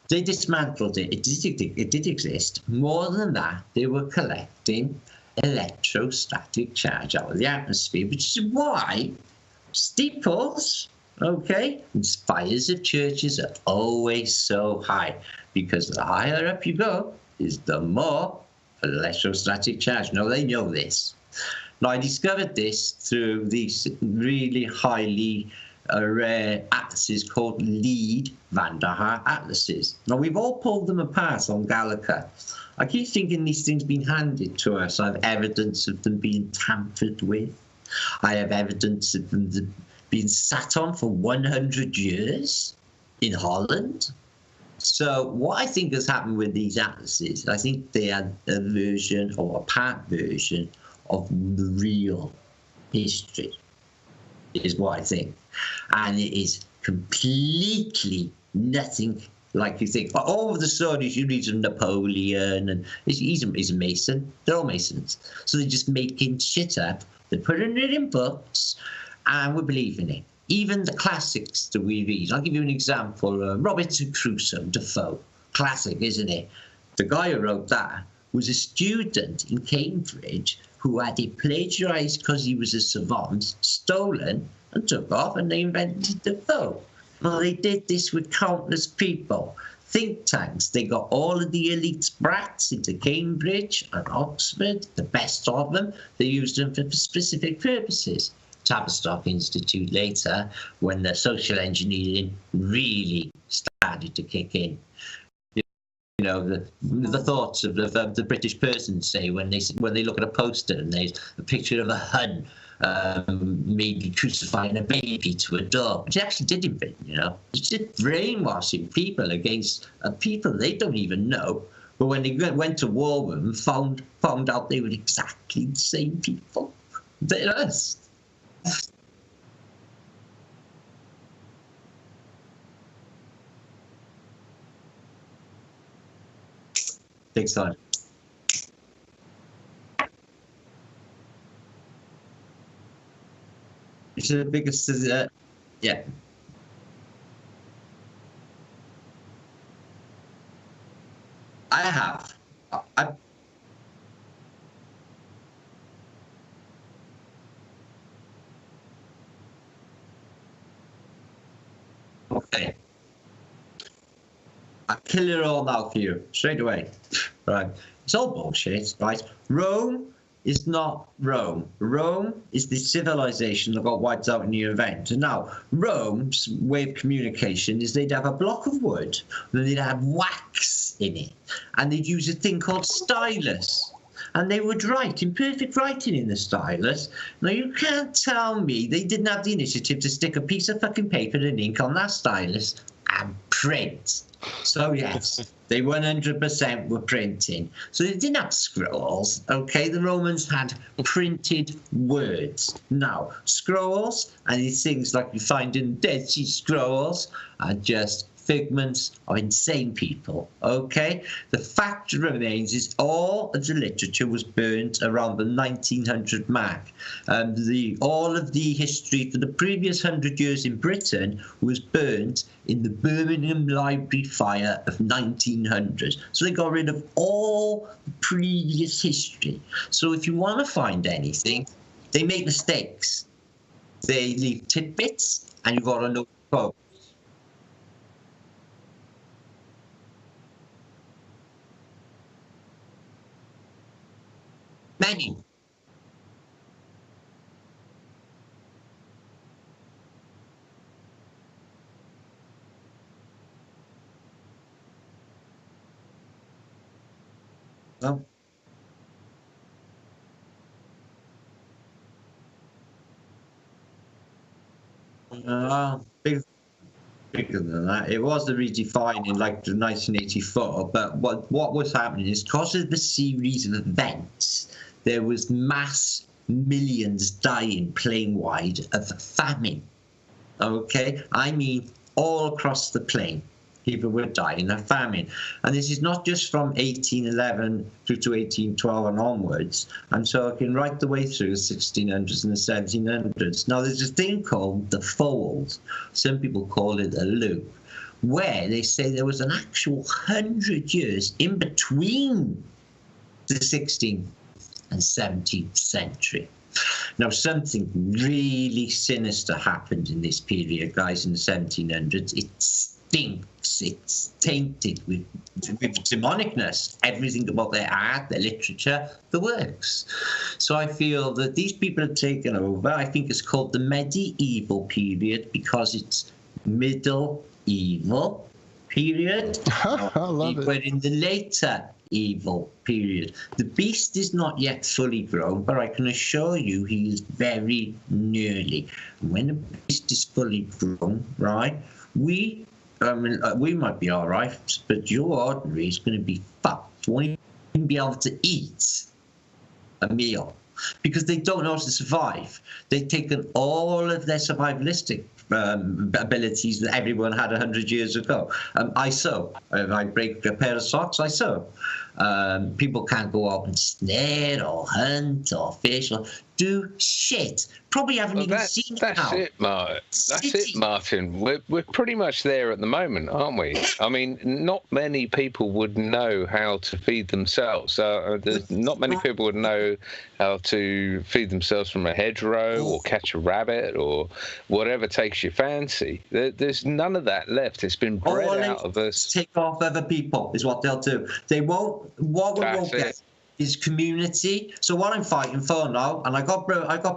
[SPEAKER 11] they dismantled it. It did exist. More than that, they were collecting electrostatic charge out of the atmosphere, which is why steeples, and spires of churches are always so high, because the higher up you go is the more electrostatic charge. Now, they know this. Now, I discovered this through these really highly rare atlases called lead Van der Haar atlases. Now, we've all pulled them apart on Gallica. I keep thinking these things being handed to us. I have evidence of them being tampered with. I have evidence of them being sat on for 100 years in Holland. So what I think has happened with these atlases, I think they are a version or a part version of the real history, is what I think. And it is completely nothing like you think. But all of the stories you read of Napoleon, and he's a Mason. They're all Masons. So they're just making shit up. They're putting it in books, and we believe in it. Even the classics that we read. I'll give you an example. Robinson Crusoe, Defoe. Classic, isn't it? The guy who wrote that was a student in Cambridge who had it plagiarized because he was a savant, stolen, and took off, and they invented Defoe. Well, they did this with countless people. Think tanks, they got all of the elite brats into Cambridge and Oxford, the best of them. They used them for specific purposes. Tavistock Institute later, when the social engineering really started to kick in. The thoughts of the British person, say, when they look at a poster and there's a picture of a Hun maybe crucifying a baby to a dog, which actually did in Britain, It's just brainwashing people against people they don't even know. But when they went to war with them, found out they were exactly the same people. They're us. Big time. It's the biggest, yeah. I have. Okay. I'll kill it all now for you, straight away. Right. It's all bullshit, right? Rome is not Rome. Rome is the civilization that got wiped out in the event. And now, Rome's way of communication is they'd have a block of wood, and then they'd have wax in it, and they'd use a thing called stylus. And they would write in perfect writing in the stylus. Now, you can't tell me they didn't have the initiative to stick a piece of fucking paper and ink on that stylus and print. So, yes, they 100% were printing. So they didn't have scrolls, okay? The Romans had printed words. Now, scrolls and these things like you find in Dead Sea Scrolls are just figments of insane people, okay? The fact remains is all of the literature was burnt around the 1900 mark. All of the history for the previous 100 years in Britain was burnt in the Birmingham Library fire of 1900. So they got rid of all the previous history. So if you want to find anything, they make mistakes. They leave tidbits, and you've got to know the quote. Many. Well, bigger than that. It was the redefining, like the 1984. But what was happening is because of the series of events, there was mass millions dying plain wide of famine. Okay, I mean all across the plain. People were dying of famine. And this is not just from 1811 through to 1812 and onwards. I'm talking right the way through the 1600s and the 1700s. Now, there's a thing called the fold. Some people call it a loop, where they say there was an actual 100 years in between the 16th and 17th century. Now, something really sinister happened in this period, guys, in the 1700s. It stinks. It's tainted with demonicness. Everything about their art, their literature, the works. So I feel that these people have taken over. I think it's called the medieval period because it's middle evil period.
[SPEAKER 5] I love it.
[SPEAKER 11] We're in the later evil period. The beast is not yet fully grown, but I can assure you he is very nearly. And when the beast is fully grown, right, we might be all right, but your ordinary is going to be fucked. You won't even be able to eat a meal because they don't know how to survive. They've taken all of their survivalistic abilities that everyone had 100 years ago. I sew. If I break a pair of socks, I sew. People can't go out and snare or hunt or fish or do shit. Probably haven't even seen it now.
[SPEAKER 6] That's it, Martin. That's it, Martin. We're pretty much there at the moment, aren't we? I mean, not many people would know how to feed themselves. Not many people would know how to feed themselves from a hedgerow or catch a rabbit or whatever takes your fancy. There's none of that left. It's been bred out of us.
[SPEAKER 11] Take off other people is what they'll do. They won't. What we won't get is community. So what I'm fighting for now, and I got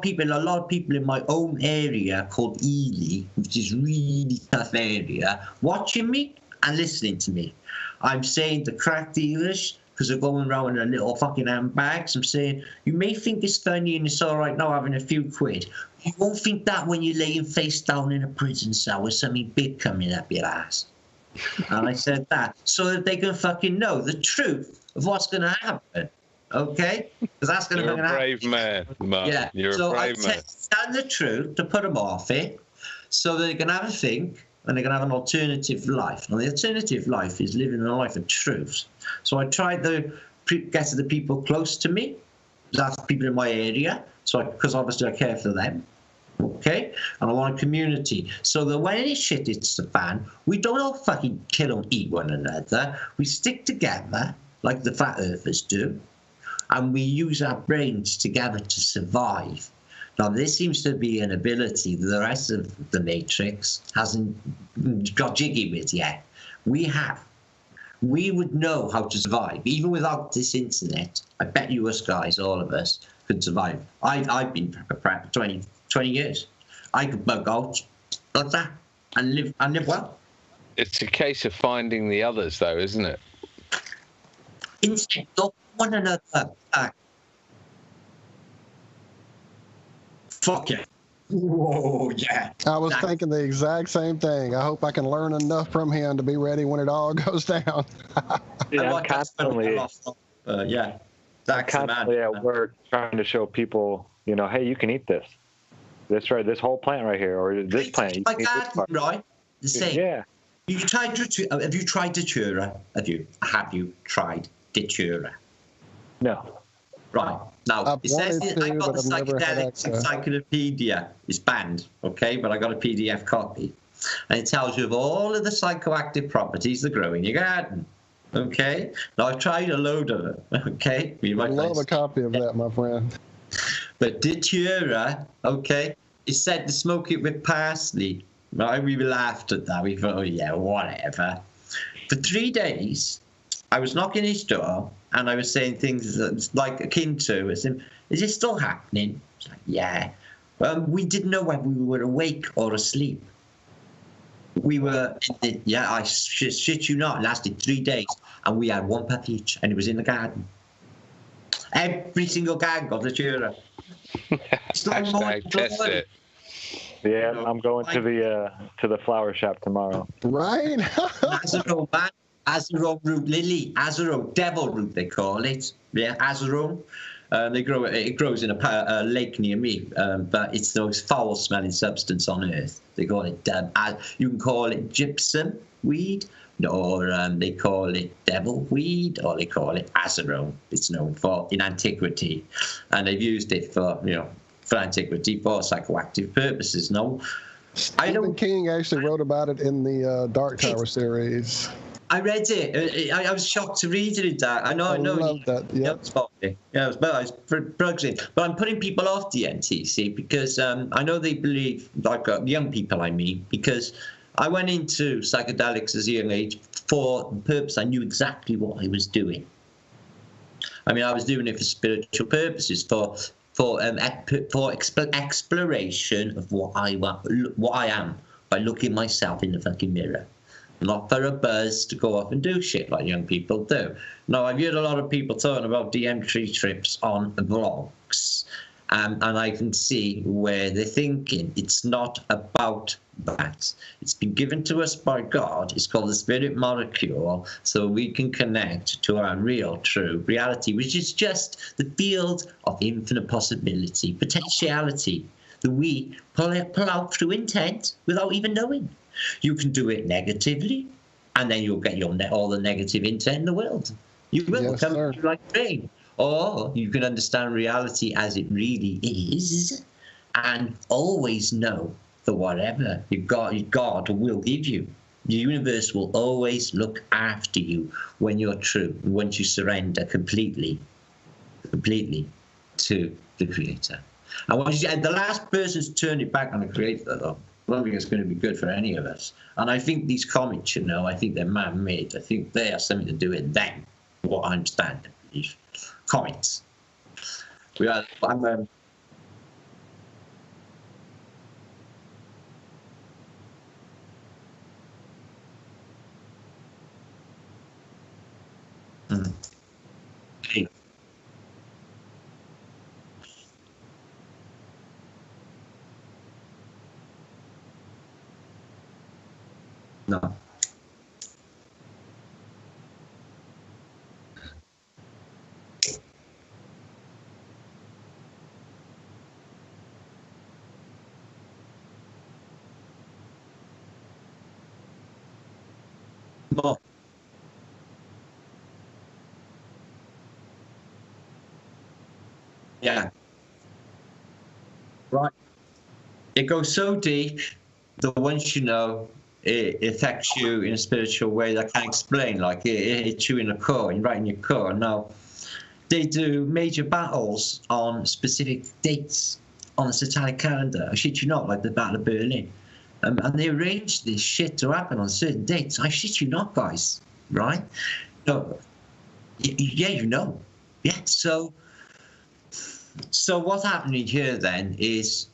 [SPEAKER 11] people, a lot of people in my own area called Ely, which is really tough area, watching me and listening to me. I'm saying the crack dealers, because they're going around in their little fucking handbags, I'm saying, you may think it's funny and it's all right now having a few quid. You won't think that when you're laying face down in a prison cell with something big coming up your ass. And I said that so that they can fucking know the truth of what's going to happen. Okay? Because that's going to happen.
[SPEAKER 6] You're a brave man, Mark.
[SPEAKER 11] Yeah.
[SPEAKER 6] You're a brave man.
[SPEAKER 11] So I tell the truth to put them off it so they can have a think and they can have an alternative life. And the alternative life is living a life of truth. So I tried to get to the people close to me. That's people in my area. So because obviously I care for them. Okay, and I want a community so that when any shit hits the fan, we don't all fucking kill and eat one another. We stick together like the flat earthers do, and we use our brains together to survive. Now, this seems to be an ability that the rest of the Matrix hasn't got jiggy with yet. We would know how to survive even without this internet. I bet you us guys, all of us, could survive. I've been prepped 20 years. I could bug out like that and live well.
[SPEAKER 6] It's a case of finding the others, though, isn't it?
[SPEAKER 11] Instead of one another. Fuck yeah. Whoa, yeah.
[SPEAKER 5] I was thinking the exact same thing. I hope I can learn enough from him to be ready when it all goes down.
[SPEAKER 7] Yeah, I'm constantly
[SPEAKER 11] constantly
[SPEAKER 7] at work trying to show people, hey, you can eat this. This whole plant right here, or this plant.
[SPEAKER 11] My garden, right? The same.
[SPEAKER 7] Yeah.
[SPEAKER 11] You tried have you tried Datura? Have you tried Datura?
[SPEAKER 7] No.
[SPEAKER 11] Right. Now,
[SPEAKER 5] I've
[SPEAKER 11] it says
[SPEAKER 5] wanted
[SPEAKER 11] I
[SPEAKER 5] to,
[SPEAKER 11] got
[SPEAKER 5] but
[SPEAKER 11] the
[SPEAKER 5] I've never had
[SPEAKER 11] Psychedelics
[SPEAKER 5] access.
[SPEAKER 11] Encyclopedia. It's banned, okay? But I got a PDF copy. And it tells you of all of the psychoactive properties that grow in your garden. Okay? Now, I've tried a load of them, okay? You
[SPEAKER 5] I'd
[SPEAKER 11] might
[SPEAKER 5] love a copy of that, my friend.
[SPEAKER 11] But Datura, okay, it said to smoke it with parsley. Right? We laughed at that. We thought, oh, yeah, whatever. For 3 days, I was knocking his door and I was saying things that's like akin to, is it still happening? It's like, yeah. We didn't know whether we were awake or asleep. We were, I shit you not, it lasted 3 days and we had one puppy each and it was in the garden. Every single gang got the Datura.
[SPEAKER 6] Hashtag test it.
[SPEAKER 7] Yeah, I'm going to the flower shop tomorrow.
[SPEAKER 5] Right?
[SPEAKER 11] Azarone, man. Azarone root lily. Azarone, devil root they call it. Yeah, Azarone. It grows in a lake near me, but it's the most foul-smelling substance on earth. They call it. You can call it gypsum weed, or they call it devil weed, or they call it Azarone. It's known for in antiquity, and they've used it for antiquity for psychoactive purposes. No,
[SPEAKER 5] Stephen King actually wrote about it in the Dark Tower series.
[SPEAKER 11] I read it. I was shocked to read it. I know.
[SPEAKER 5] I love that. Yeah.
[SPEAKER 11] Yeah, it was bugsing. But I'm putting people off DMT, see, because I know they believe, like young people, I mean, because I went into psychedelics as a young age for the purpose. I knew exactly what I was doing. I mean, I was doing it for spiritual purposes, for exploration of what I am by looking myself in the fucking mirror. Not for a buzz to go off and do shit like young people do. Now, I've heard a lot of people talking about DMT trips on vlogs, and I can see where they're thinking. It's not about that. It's been given to us by God. It's called the spirit molecule, so we can connect to our real, true reality, which is just the field of infinite possibility, potentiality, that we pull out through intent without even knowing. You can do it negatively, and then you'll get all the negative intent in the world. You will come through like rain. Or you can understand reality as it really is, and always know that whatever God will give you, the universe will always look after you when you're true, once you surrender completely to the Creator. And the last person's turned it back on the Creator, though, I don't think it's going to be good for any of us. And I think these comments, I think they're man-made. I think they have something to do with them, what I understand, I believe. Comments. Okay. No. No. Yeah. Right. It goes so deep that once you know, it affects you in a spiritual way that I can't explain. Like it hits you in the core, right in your core. Now, they do major battles on specific dates on the satanic calendar. I shit you not, like the Battle of Berlin. And they arrange this shit to happen on certain dates. I shit you not, guys. Right? No. Yeah, you know. Yeah. So what's happening here then is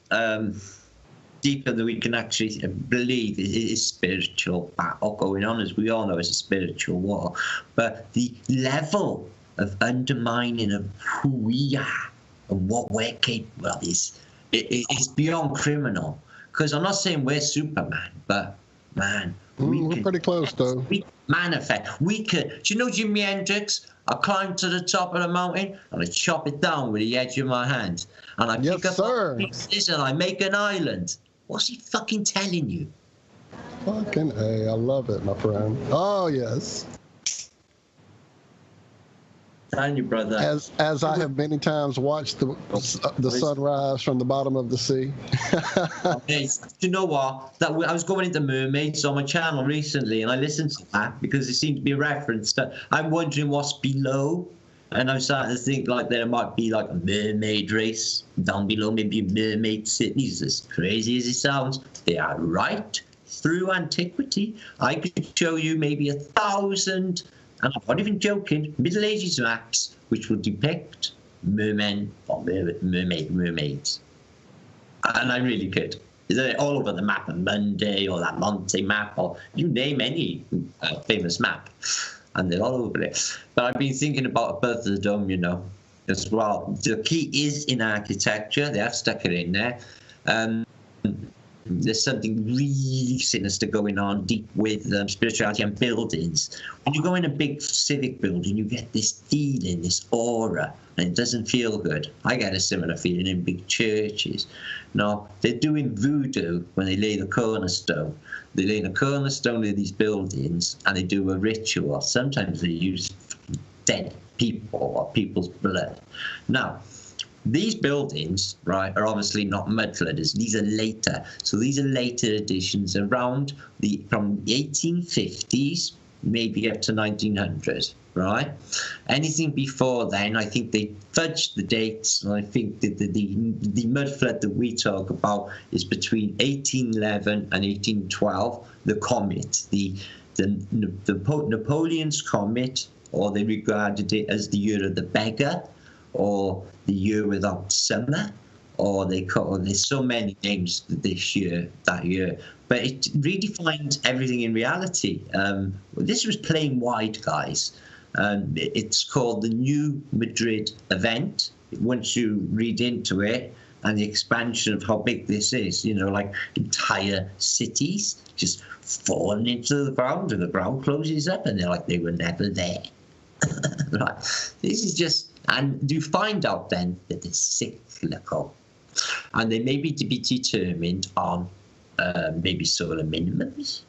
[SPEAKER 11] deeper than we can actually believe. It is spiritual battle going on, as we all know. It's a spiritual war, but the level of undermining of who we are and what we're capable of is beyond criminal. Because I'm not saying we're Superman, but man,
[SPEAKER 5] we're pretty close though.
[SPEAKER 11] We manifest. We could. Do you know Jimi Hendrix? I climb to the top of the mountain and I chop it down with the edge of my hand, and I pick up pieces and I make an island. What's he fucking telling you?
[SPEAKER 5] Fucking A. I love it, my friend. Oh, yes.
[SPEAKER 11] And your brother.
[SPEAKER 5] As I have many times watched the sunrise from the bottom of the sea.
[SPEAKER 11] Okay, do you know what? I was going into mermaids on my channel recently, and I listened to that because it seemed to be a reference to. I'm wondering what's below, and I'm starting to think like there might be like a mermaid race down below, maybe mermaid cities. As crazy as it sounds, they are right through antiquity. I could show you maybe 1,000. And I'm not even joking, Middle Ages maps which will depict mermen or mermaids. And I really could. They're all over the map of Monday or that Monte map, or you name any famous map, and they're all over it. But I've been thinking about above the dome, as well. The key is in architecture. They have stuck it in there. There's something really sinister going on deep with spirituality and buildings. When you go in a big civic building, you get this feeling, this aura, and it doesn't feel good. I get a similar feeling in big churches. No, they're doing voodoo when they lay the cornerstone. They lay the cornerstone of these buildings, and they do a ritual. Sometimes they use dead people or people's blood. Now, these buildings, right, are obviously not mud flooders. These are later. So these are later additions around from the 1850s, maybe up to 1900, right? Anything before then, I think they fudged the dates, and I think that the mud flood that we talk about is between 1811 and 1812. The comet, the Napoleon's comet, or they regarded it as the year of the beggar, or the year without summer, or there's so many names that year, but it redefined everything in reality. This was plain white, guys. It's called the New Madrid event. Once you read into it and the expansion of how big this is, like entire cities just falling into the ground, and the ground closes up, and they're like they were never there. Right. This is just. And you find out then that it's cyclical, and they may be to be determined on maybe solar minimums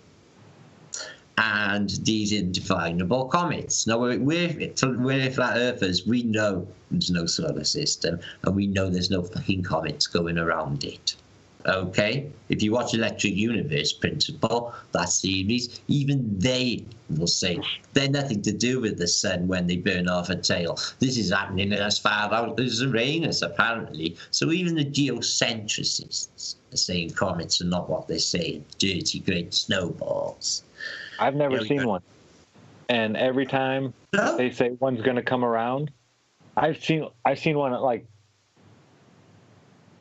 [SPEAKER 11] and these indefinable comets. Now, we're flat earthers. We know there's no solar system, and we know there's no fucking comets going around it. Okay? If you watch Electric Universe Principle, that series, even they will say they're nothing to do with the sun when they burn off a tail. This is happening as far out as Uranus, apparently. So even the geocentricists are saying comets are not what they're saying, dirty great snowballs.
[SPEAKER 7] I've never seen one. And every time they say one's going to come around, I've seen one like,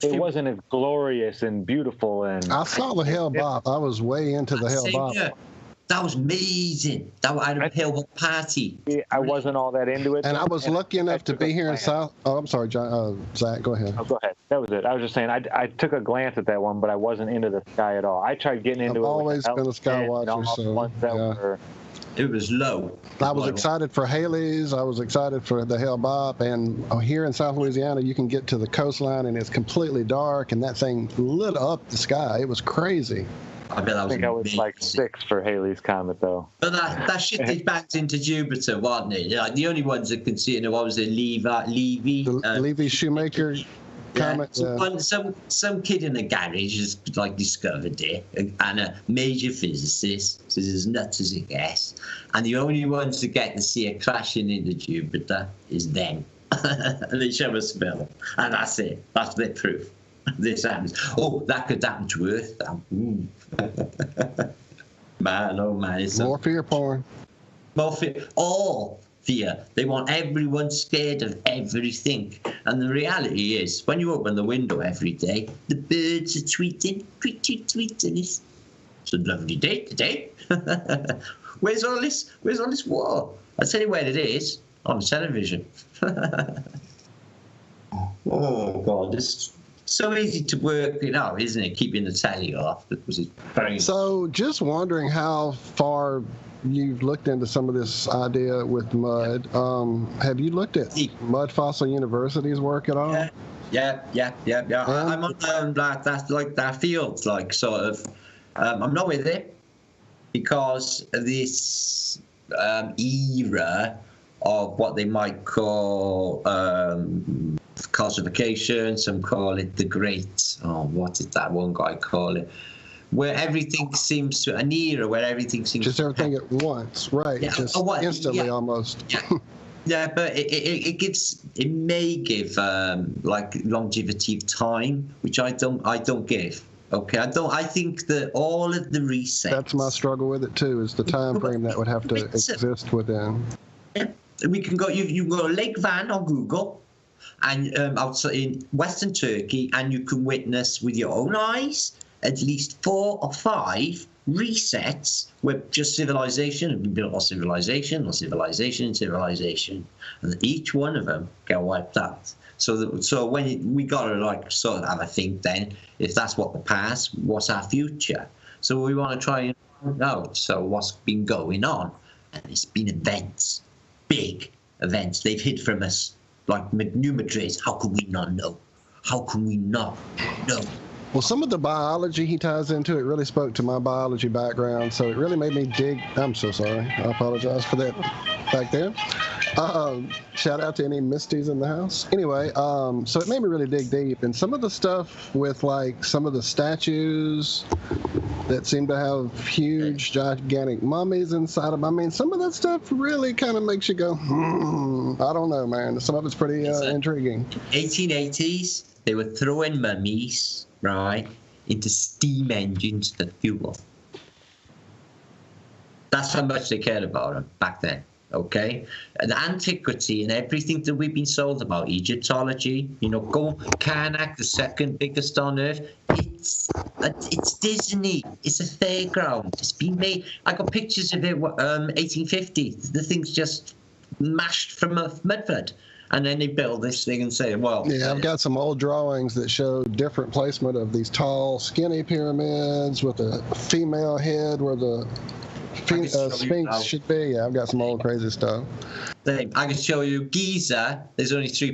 [SPEAKER 7] it wasn't as glorious and beautiful. And
[SPEAKER 5] I saw the Hell Bop. I was way into the Hell Bop.
[SPEAKER 11] Yeah. That was amazing. That was at a Hell Bop party.
[SPEAKER 7] I wasn't all that into it.
[SPEAKER 5] And I was lucky enough to be here in South. Oh, I'm sorry, John. Zach, go ahead.
[SPEAKER 7] Oh, go ahead. That was it. I was just saying, I took a glance at that one, but I wasn't into the sky at all. I tried getting into it.
[SPEAKER 5] I've always been a sky watcher, so yeah.
[SPEAKER 11] It was low.
[SPEAKER 5] I was excited for Haley's. I was excited for the Hell Bop. And here in South Louisiana, you can get to the coastline, and it's completely dark, and that thing lit up the sky. It was crazy.
[SPEAKER 7] I think I was like 6 for Haley's Comet, though.
[SPEAKER 11] But that shit they backed into Jupiter, wasn't it? Like, the only ones that can see it, what was it, Levy
[SPEAKER 5] Shoemaker comet.
[SPEAKER 11] Yeah. Some kid in a garage has discovered it, and a major physicist says as nuts as it gets. And the only ones that get to see it crashing into Jupiter is them. And they show us film, and that's it. That's their proof. This happens. Oh, that could happen to Earth. Man, oh man, it's
[SPEAKER 5] more fear porn.
[SPEAKER 11] More fear. All fear. They want everyone scared of everything. And the reality is, when you open the window every day, the birds are tweeting. Tweeting. It's a lovely day today. Where's all this war? I'll tell you where it is. On the television. Oh God, this. So easy to work it out, isn't it? Keeping the telly off because it's very.
[SPEAKER 5] So, just wondering how far you've looked into some of this idea with mud. Have you looked at Mud Fossil University's work at all?
[SPEAKER 11] Yeah. I'm on that's like that field, like sort of I'm not with it because this era of what they might call calcification, some call it the great, what did that one guy call it? Where everything seems to, an era where everything seems
[SPEAKER 5] just everything at once, right?
[SPEAKER 11] Yeah,
[SPEAKER 5] Just instantly almost.
[SPEAKER 11] Yeah, but it may give like longevity of time, which I don't give. Okay, I think that all of the resets. That's
[SPEAKER 5] my struggle with it too. Is the time frame that would have to exist within.
[SPEAKER 11] Yeah, we can go. You can go to Lake Van on Google, and outside in Western Turkey, and you can witness with your own eyes at least 4 or 5 resets where just civilization and we built our civilization, and each one of them get wiped out. So when we got to like sort of have a think then, if that's what the past, what's our future? So we want to try and find out. So what's been going on? And it's been events, big events. They've hid from us like New Madrid. How could we not know? How can we not know?
[SPEAKER 5] Well, some of the biology he ties into it really spoke to my biology background, so it really made me dig. I'm so sorry. I apologize for that back there. Shout out to any Misties in the house. Anyway, so it made me really dig deep. And some of the stuff with, like, some of the statues that seem to have huge, gigantic mummies inside of them. I mean, some of that stuff really kind of makes you go, I don't know, man. Some of it's pretty intriguing.
[SPEAKER 11] 1880s, they were throwing mummies, right, into steam engines to fuel. That's how much they cared about them back then, okay? And antiquity and everything that we've been sold about, Egyptology, go Karnak, the second biggest on earth, it's Disney. It's a fairground. It's been made. I got pictures of it, 1850. The thing's just mashed from a mudflood. And then they build this thing and say, well...
[SPEAKER 5] Yeah, I've got some old drawings that show different placement of these tall, skinny pyramids with a female head where the Sphinx should be. Yeah, I've got some old crazy stuff.
[SPEAKER 11] I can show you Giza. There's only three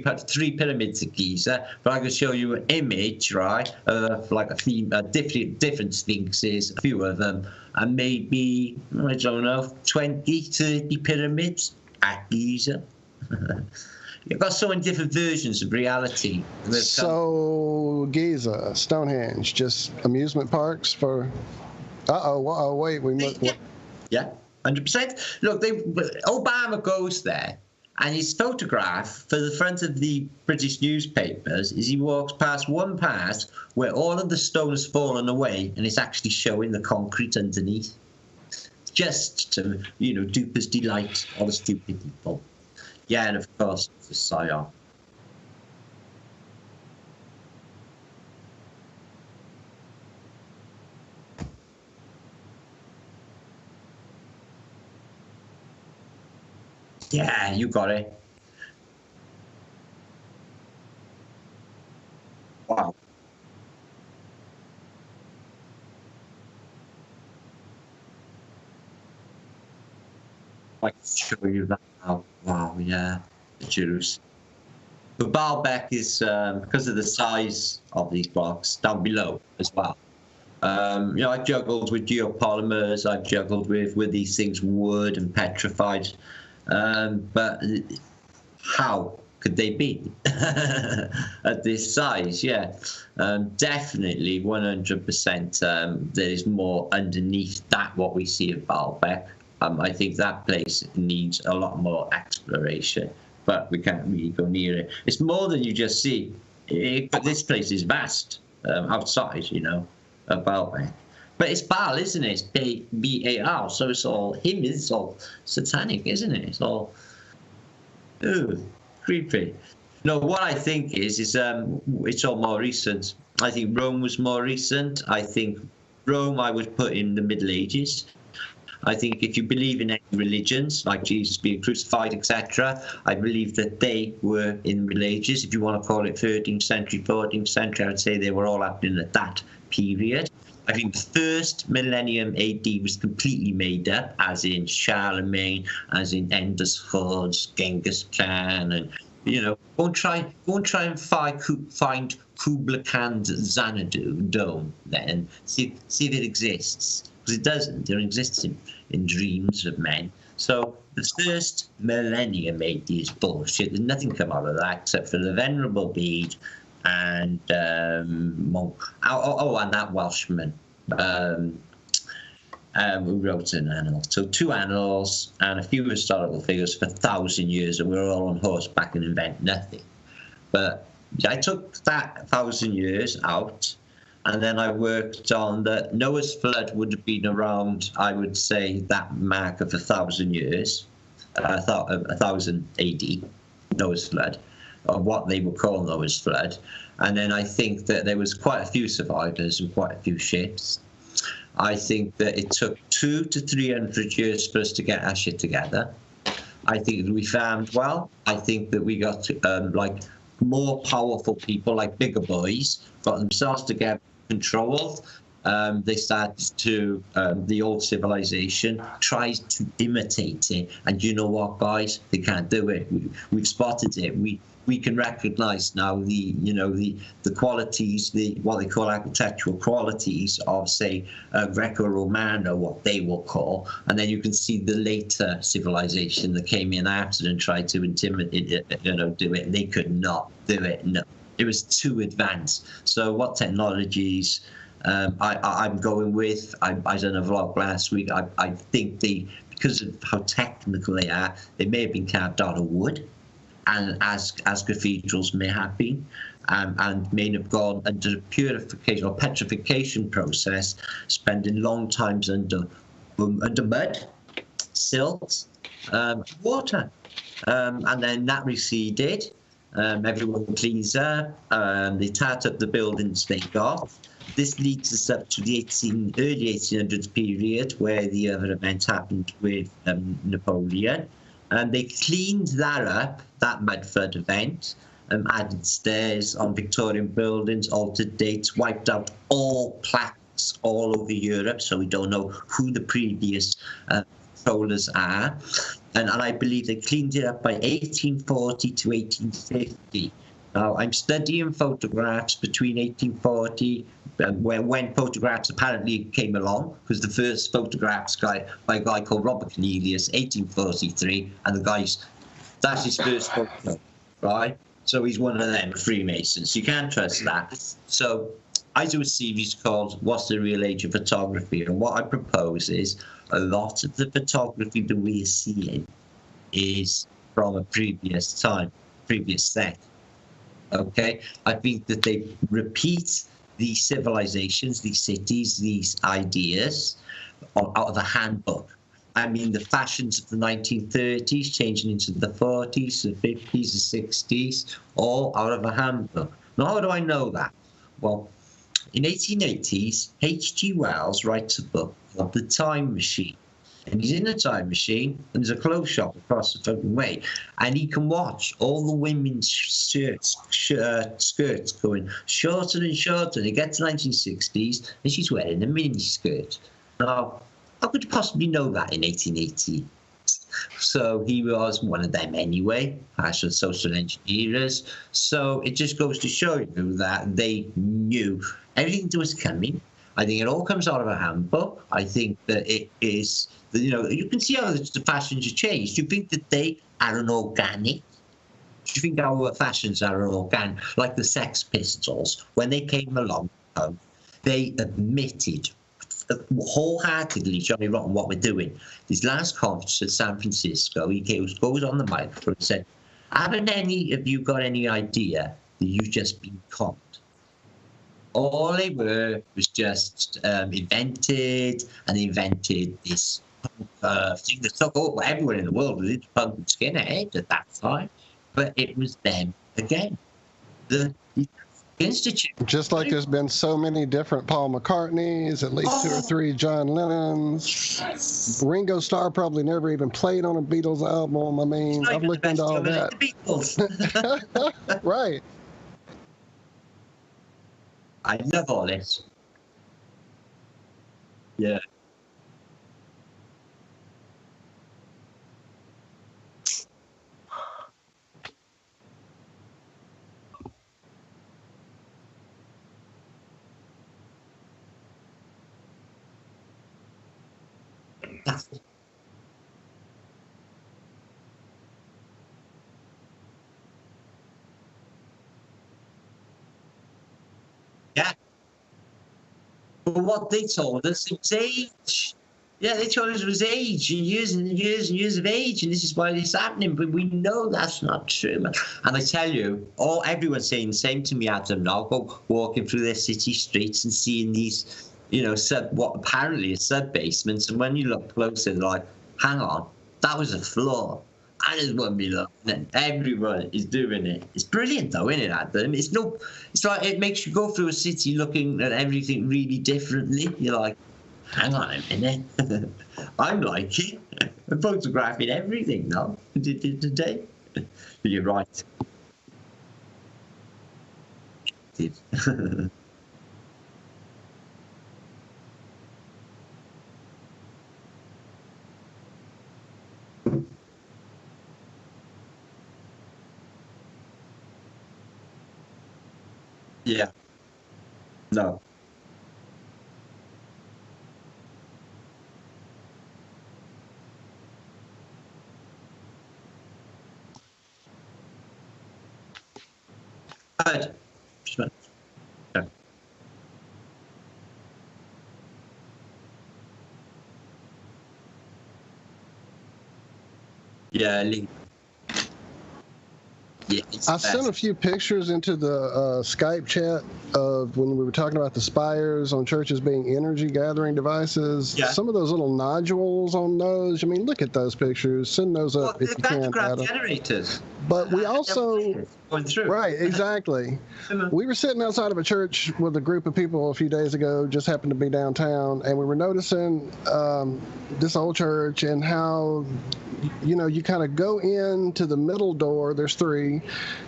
[SPEAKER 11] pyramids at Giza, but I can show you an image, right, of like different sphinxes, a few of them, and maybe, I don't know, 20, 30 pyramids at Giza. You've got so many different versions of reality.
[SPEAKER 5] So, Giza, Stonehenge, just amusement parks for... wait, we must...
[SPEAKER 11] Yeah, 100%. Look, Obama goes there, and his photograph for the front of the British newspapers is he walks past one path where all of the stone has fallen away, and it's actually showing the concrete underneath. Just to, dupe his delight, all the stupid people. Yeah, and of course, it's a psyop. Yeah, you got it. Wow. I can show you that now. Wow, yeah, the Jews. But Baalbek is, because of the size of these blocks, down below as well. I juggled with geopolymers, I've juggled with these things, wood and petrified. But how could they be at this size? Yeah, definitely 100%. There is more underneath that what we see at Baalbek. I think that place needs a lot more exploration, but we can't really go near it. It's more than you just see. This place is vast outside, of Baalbek. But it's Baal, isn't it? It's B-A-R, so it's all him. It's all satanic, isn't it? It's all creepy. No, what I think is it's all more recent. I think Rome was more recent. I think Rome I would put in the Middle Ages. I think if you believe in any religions, like Jesus being crucified, etc., I believe that they were in the Middle Ages. If you want to call it 13th century, 14th century, I would say they were all happening at that period. I think the first millennium AD was completely made up, as in Charlemagne, as in Enders Genghis Khan, and Go and try and find Kubla Khan's Xanadu dome then. See if it exists. Because it doesn't. It exists in dreams of men. So the first millennium AD is bullshit. There's nothing come out of that except for the Venerable Bede and monk. And that Welshman. Who wrote an animal. So 2 animals and a few historical figures for 1,000 years, and we were all on horseback and invent nothing. But I took that 1,000 years out, and then I worked on the Noah's flood would have been around, I would say, that mark of 1,000 years, 1,000 AD, Noah's flood, or what they would call Noah's flood. And then I think that there was quite a few survivors and quite a few ships. I think that it took 200 to 300 years for us to get our shit together. I think that we farmed well. I think that we got more powerful people, like bigger boys, got themselves together, controlled. They started to, the old civilization tries to imitate it. And you know what, guys? They can't do it. We've spotted it. We can recognize now the qualities, what they call architectural qualities of, say, Greco-Romano, what they will call, and then you can see the later civilization that came in after and tried to intimidate it, do it. They could not do it. No, it was too advanced. So what technologies I'm going with? I done a vlog last week. I think because of how technical they are, they may have been carved out of wood. And as cathedrals may have been, and may have gone under purification or petrification process, spending long times under mud, silt, water, and then that receded. Everyone cleans up. They tart up the buildings they got. This leads us up to the early 1800s period, where the other event happened with Napoleon. And they cleaned that up, that mud flood event, added stairs on Victorian buildings, altered dates, wiped out all plaques all over Europe, so we don't know who the previous controllers are. And I believe they cleaned it up by 1840 to 1850. Now, I'm studying photographs between 1840, when photographs apparently came along, because the first photographs by a guy called Robert Cornelius, 1843, and that's his first photo, right? So he's one of them Freemasons. You can't trust that. So I do a series called What's the Real Age of Photography? And what I propose is a lot of the photography that we are seeing is from a previous time, previous set. Okay, I think that they repeat these civilizations, these cities, these ideas out of a handbook. I mean, the fashions of the 1930s changing into the 40s, the 50s, the 60s, all out of a handbook. Now, how do I know that? Well, in 1880s, H.G. Wells writes a book called The Time Machine. And he's in a time machine, and there's a clothes shop across the fucking way, and he can watch all the women's skirts going shorter and shorter. And he gets to the 1960s, and she's wearing a mini skirt. Now, how could you possibly know that in 1880? So he was one of them anyway, actual social engineers. So it just goes to show you that they knew everything that was coming. I think it all comes out of a handbook. I think that it is, you can see how the fashions have changed. Do you think that they are an organic? Do you think our fashions are an organic? Like the Sex Pistols, when they came along, they admitted wholeheartedly, Johnny Rotten, what we're doing. His last conference at San Francisco, he goes on the microphone and said, haven't any of you got any idea that you've just been conned? All they were was just invented, and they invented this thing that took over everyone in the world was into punk and skinhead at that time. But it was them again. The Institute.
[SPEAKER 5] Just like there's been so many different Paul McCartneys, at least 2 or 3 John Lennons. Ringo Starr probably never even played on a Beatles album. I mean, I've looked into all that. Right.
[SPEAKER 11] I love all this. Yeah. Yeah. But what they told us it was age. Yeah, they told us it was age and years and years and years of age, and this is why it's happening. But we know that's not true, man. And I tell you, everyone's saying the same to me, Adam. Now, go walking through their city streets and seeing these, what apparently are sub basements, and when you look closer, they're like, hang on, that was a floor. I just want to be looking at everyone is doing it. It's brilliant though, isn't it, Adam? It's like it makes you go through a city looking at everything really differently. You're like, hang on a minute. I'm liking it. I'm photographing everything now today. You're right. Yeah. No. Good. Yeah. Yeah,
[SPEAKER 5] I sent a few pictures into the Skype chat of when we were talking about the spires on churches being energy gathering devices. Yeah. Some of those little nodules on those. I mean, look at those pictures. Send those up if you can.
[SPEAKER 11] Generators.
[SPEAKER 5] But we also
[SPEAKER 11] going through.
[SPEAKER 5] Right, exactly. We were sitting outside of a church with a group of people a few days ago, just happened to be downtown, and we were noticing this old church and how you kind of go into the middle door. There's 3.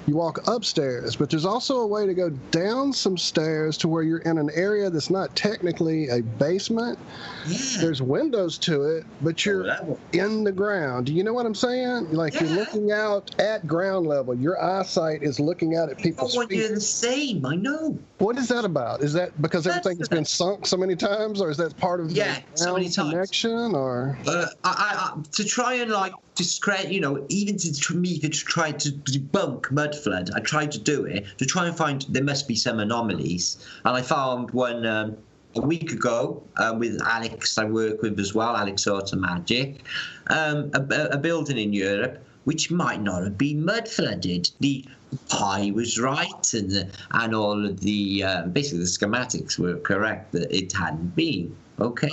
[SPEAKER 5] You walk upstairs, but there's also a way to go down some stairs to where you're in an area that's not technically a basement. Yeah. There's windows to it, but you're in the ground. Do you know what I'm saying? Like you're looking out at ground level. Your eyesight is looking out at people's feet.
[SPEAKER 11] You're the same. I know.
[SPEAKER 5] What is that about? Is that because everything has been sunk so many times, or is that part of the
[SPEAKER 11] so many
[SPEAKER 5] connection? Or
[SPEAKER 11] I to try and discredit, even for me to try to debunk mud flood, I tried to do it to try and find there must be some anomalies, and I found one a week ago with Alex I work with as well, Alex Automagic, a building in Europe which might not have been mud flooded. The pi was right, and all of the basically the schematics were correct that it hadn't been. Okay.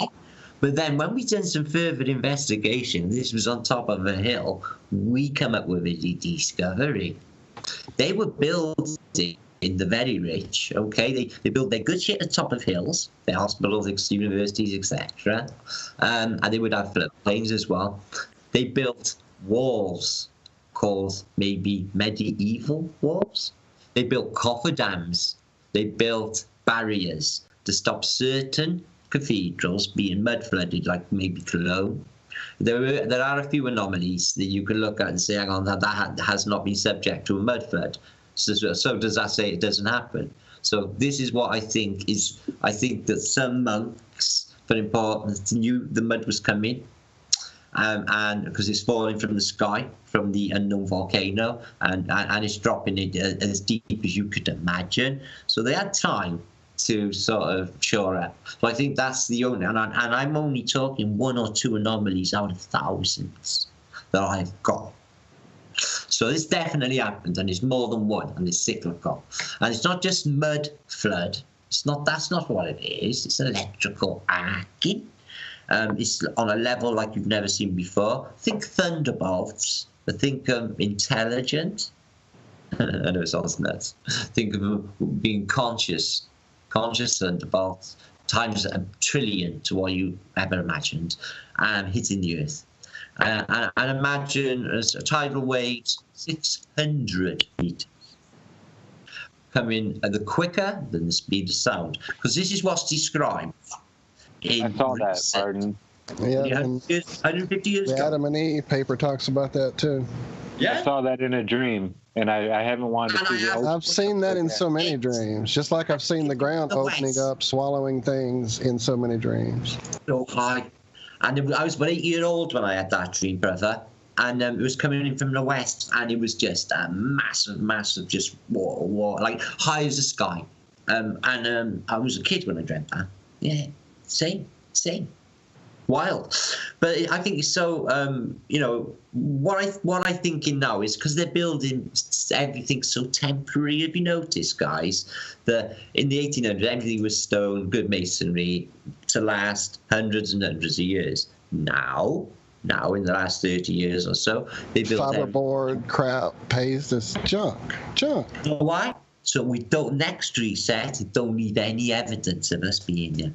[SPEAKER 11] But then when we done some further investigation, this was on top of a hill, we come up with a discovery. They were building in the very rich, okay? They built their good shit at the top of hills, their hospitals, universities, etc. And they would have floodplains as well. They built walls called maybe medieval walls. They built cofferdams. They built barriers to stop certain cathedrals being mud flooded, like maybe Cologne. There are a few anomalies that you can look at and say, hang on, that has not been subject to a mud flood. So does that say it doesn't happen? So this is what I think is. I think that some monks, for importance, knew the mud was coming, and because it's falling from the sky from the unknown volcano, and it's dropping it as deep as you could imagine. So they had time to sort of shore up. So I think that's the only, and I'm only talking 1 or 2 anomalies out of thousands that I've got. So this definitely happened, and it's more than one, and it's cyclical. And it's not just mud flood. That's not what it is. It's electrical arcing. It's on a level like you've never seen before. Think thunderbolts, but think intelligent. I know it sounds nuts. Think of being conscious thunderbolts times 1 trillion to what you ever imagined, and hitting the earth. And imagine a tidal wave 600 meters coming the quicker than the speed of sound, because this is what's described.
[SPEAKER 7] I saw that, pardon.
[SPEAKER 5] Yeah,
[SPEAKER 11] 150 years ago.
[SPEAKER 5] The Adam and Eve paper talks about that too.
[SPEAKER 7] Yeah, I saw that in a dream, and I haven't wanted to see it.
[SPEAKER 5] I've seen that in so many dreams, just like I've seen the ground opening up, swallowing things in so many dreams.
[SPEAKER 11] So And I was about 8-year-old when I had that dream, brother. And it was coming in from the west, and it was just a massive, just water, like high as the sky. I was a kid when I dreamt that. Yeah, same. Wild. But I think it's so, what I'm thinking now is because they're building everything so temporary. Have you noticed, guys, that in the 1800s, everything was stone, good masonry to last hundreds and hundreds of years. Now, in the last 30 years or so, they built
[SPEAKER 5] fiberboard, crap, paste, it's junk.
[SPEAKER 11] You know why? So we don't, next reset, don't need any evidence of us being there.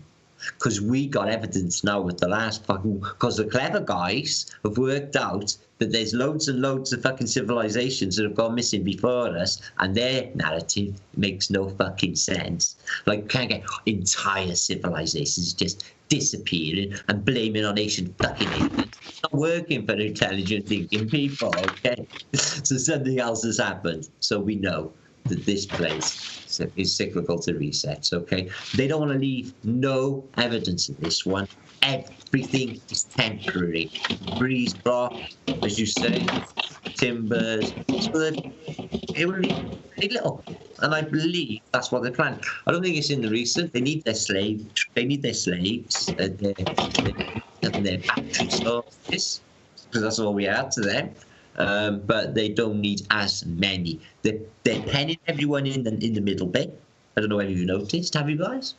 [SPEAKER 11] Because we got evidence now with the last because the clever guys have worked out that there's loads and loads of fucking civilizations that have gone missing before us, and their narrative makes no fucking sense. Like, can't get entire civilizations just disappearing and blaming on ancient fucking aliens. It's not working for intelligent thinking people, okay? So something else has happened. So we know that this place is cyclical to resets, okay? They don't want to leave no evidence of this one. Everything is temporary. Breeze rock, as you say, timbers, so that it will be very little. And I believe that's what they're planning. I don't think it's in the recent. They need their slaves. They need their slaves and their factory sources, because that's all we add to them. But they don't need as many. They're penning everyone in the middle bit. I don't know if you've noticed. Have you guys?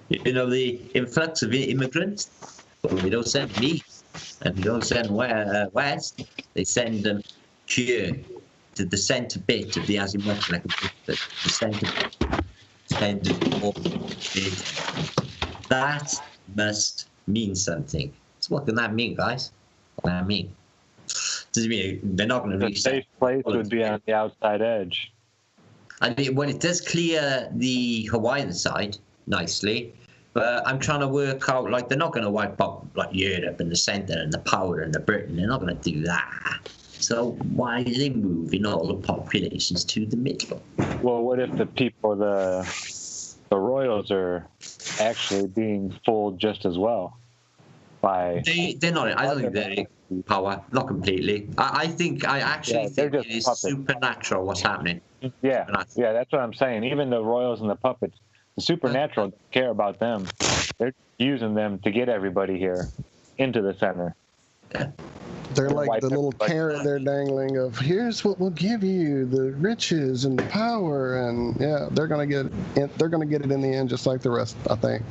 [SPEAKER 11] You know, the influx of immigrants. Well, they don't send them east, and they don't send west. They send them here to the centre bit of the azimuth, like the centre bit. That must mean something. So what can that mean, guys? What can that mean? Does it mean they're not going to reach?
[SPEAKER 7] The safe place would be on the outside edge.
[SPEAKER 11] I mean, when it does clear the Hawaiian side nicely, but I'm trying to work out, like, they're not going to wipe out like Europe and the centre and the power and the Britain. They're not going to do that. So why are they moving all the populations to the middle?
[SPEAKER 7] Well, what if the people, the royals, are actually being fooled just as well?
[SPEAKER 11] They're not. I don't think they're in power. Not completely. I actually think it is supernatural what's happening.
[SPEAKER 7] Yeah, that's what I'm saying. Even the royals and the puppets, the supernatural don't care about them. They're using them to get everybody here into the center.
[SPEAKER 11] Yeah.
[SPEAKER 5] They're like the little carrot they're dangling of, here's what will give you the riches and the power, and yeah, they're gonna get it in the end, just like the rest, I think.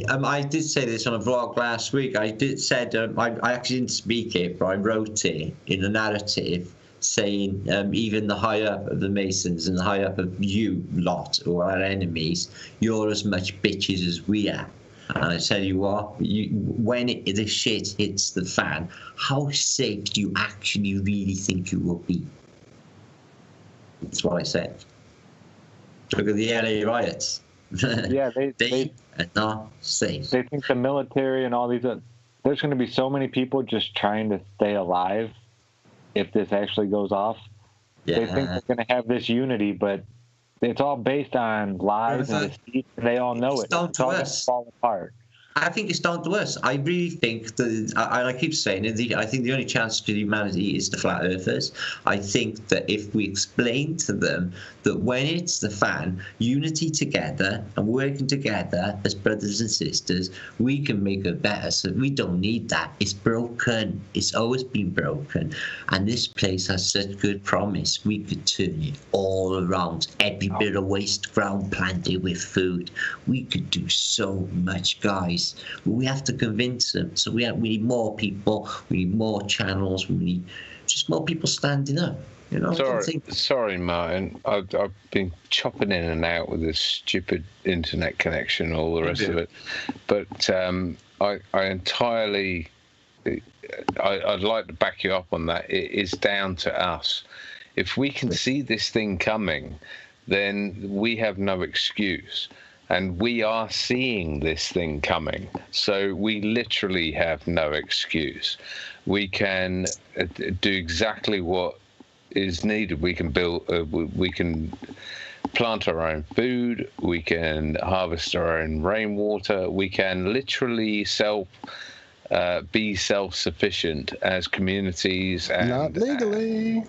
[SPEAKER 11] I did say this on a vlog last week. I actually didn't speak it, but I wrote it in a narrative saying even the high up of the Masons and the high up of you lot, who are our enemies, you're as much bitches as we are. And I tell you what, when the shit hits the fan, how safe do you actually really think you will be? That's what I said. Look at the LA riots.
[SPEAKER 7] Yeah, they
[SPEAKER 11] are not safe.
[SPEAKER 7] They think the military and all these, there's going to be so many people just trying to stay alive if this actually goes off. Yeah. They think they're going to have this unity, but it's all based on lies and deceit, and they all know it. It's all going to fall apart.
[SPEAKER 11] I think it's down to us. I really think that, I keep saying it, I think the only chance for humanity is the flat earthers. I think that if we explain to them that when it's the fan, unity together and working together as brothers and sisters, we can make it better. So we don't need that. It's broken. It's always been broken. And this place has such good promise. We could turn it all around. Every bit of waste ground planted with food. We could do so much, guys. We have to convince them. So we need more people. We need more channels. We need just more people standing up. You know.
[SPEAKER 6] Sorry, Martin. I've been chopping in and out with this stupid internet connection, and all the rest of it. But I entirely. I'd like to back you up on that. It is down to us. If we can see this thing coming, then we have no excuse. And we are seeing this thing coming. So we literally have no excuse. We can do exactly what is needed. We can we can plant our own food. We can harvest our own rainwater. We can literally be self-sufficient as communities. And,
[SPEAKER 5] not legally.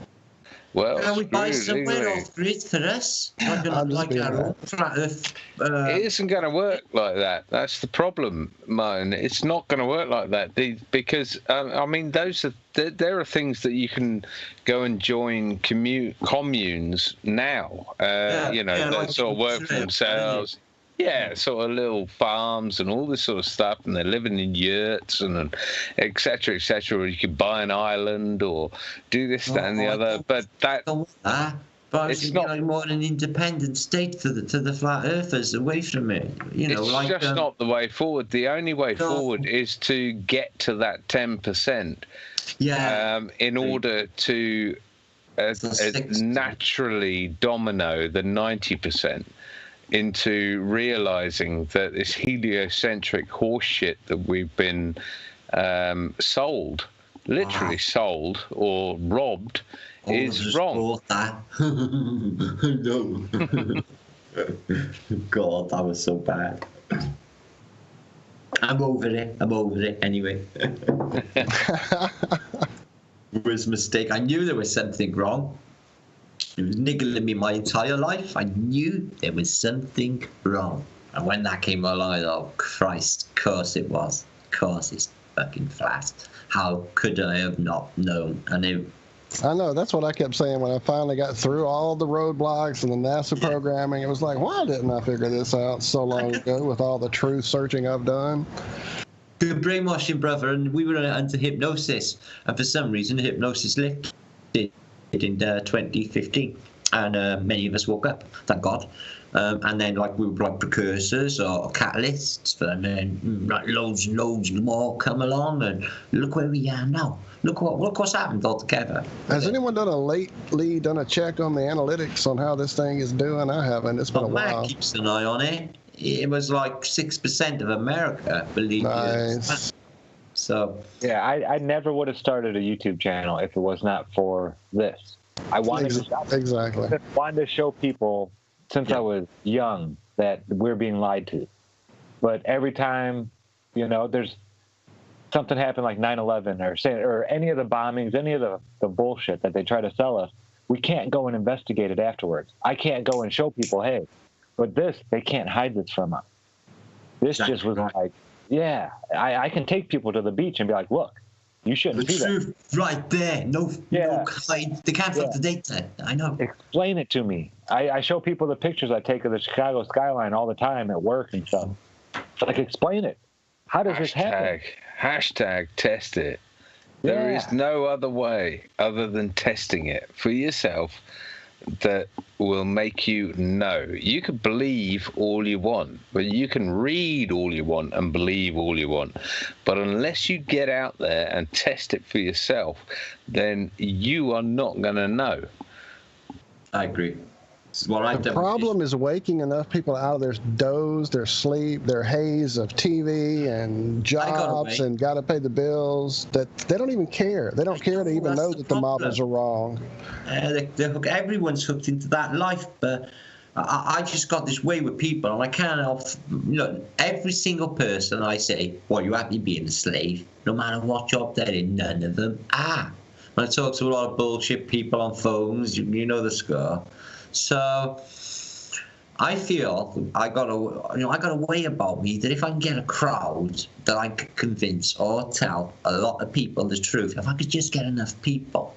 [SPEAKER 6] Well,
[SPEAKER 11] Can we buy somewhere
[SPEAKER 6] legally.
[SPEAKER 11] off grid for us? Like
[SPEAKER 5] being
[SPEAKER 11] our own flat Earth.
[SPEAKER 6] It isn't going to work like that. That's the problem, Martin. It's not going to work like that because I mean, there are things that you can go and join communes now. That
[SPEAKER 11] like
[SPEAKER 6] sort of work for themselves. Yeah, sort of little farms and all this sort of stuff, and they're living in yurts and et cetera, or you could buy an island or do this, that, and the other. But that
[SPEAKER 11] But it's not like more an independent state to the flat earthers away from it.
[SPEAKER 6] It's just not the way forward. The only way forward is to get to that 10%.
[SPEAKER 11] Yeah.
[SPEAKER 6] In order to naturally domino the 90%. Into realizing that this heliocentric horseshit that we've been sold, literally sold or robbed, is wrong.
[SPEAKER 11] No. God, that was so bad. I'm over it anyway. It was a mistake. I knew there was something wrong. It was niggling me my entire life. I knew there was something wrong. And when that came along, I thought, oh, Christ, of course it was. Of course it's fucking flat. How could I have not known?
[SPEAKER 5] I know, that's what I kept saying when I finally got through all the roadblocks and the NASA programming. It was like, why didn't I figure this out so long ago with all the truth searching I've done?
[SPEAKER 11] Good brainwashing, brother, and we were under hypnosis. And for some reason, hypnosis lifted in 2015, and many of us woke up, thank God. And then we were like precursors or catalysts, and then loads and loads more come along, and look where we are now. Look what's happened altogether.
[SPEAKER 5] Has anyone done a check on the analytics on how this thing is doing? I haven't. It's been a while.
[SPEAKER 11] Matt keeps an eye on it. It was like 6% of America, believe
[SPEAKER 5] nice.
[SPEAKER 7] So yeah, I never would have started a YouTube channel if it was not for this. I wanted to show people since I was young that we're being lied to. But every time, there's something happened like 9/11 or any of the bombings, any of the bullshit that they try to sell us, we can't go and investigate it afterwards. I can't go and show people, hey, but this, they can't hide this from us. This just was like, yeah, I can take people to the beach and be like, look, you shouldn't see that. The truth
[SPEAKER 11] right there. No hide. They can't have the data. I know.
[SPEAKER 7] Explain it to me. I show people the pictures I take of the Chicago skyline all the time at work and stuff. It's like, explain it. How does this happen?
[SPEAKER 6] Hashtag test it. There is no other way other than testing it for yourself that will make you know. You can believe all you want, but you can read all you want and believe all you want. But unless you get out there and test it for yourself, then you are not going to know.
[SPEAKER 11] I agree.
[SPEAKER 5] The problem is waking enough people out of their doze, their sleep, their haze of TV and jobs and got to pay the bills that they don't even care. They don't care to even know that the models are wrong.
[SPEAKER 11] Everyone's hooked into that life, but I just got this way with people, and I can't help. Every single person I say, "Well, you happy being a slave?" No matter what job they're in, none of them are. When I talk to a lot of bullshit people on phones, you know the score. So I feel I got a way about me that if I can get a crowd that I can convince or tell a lot of people the truth, if I could just get enough people,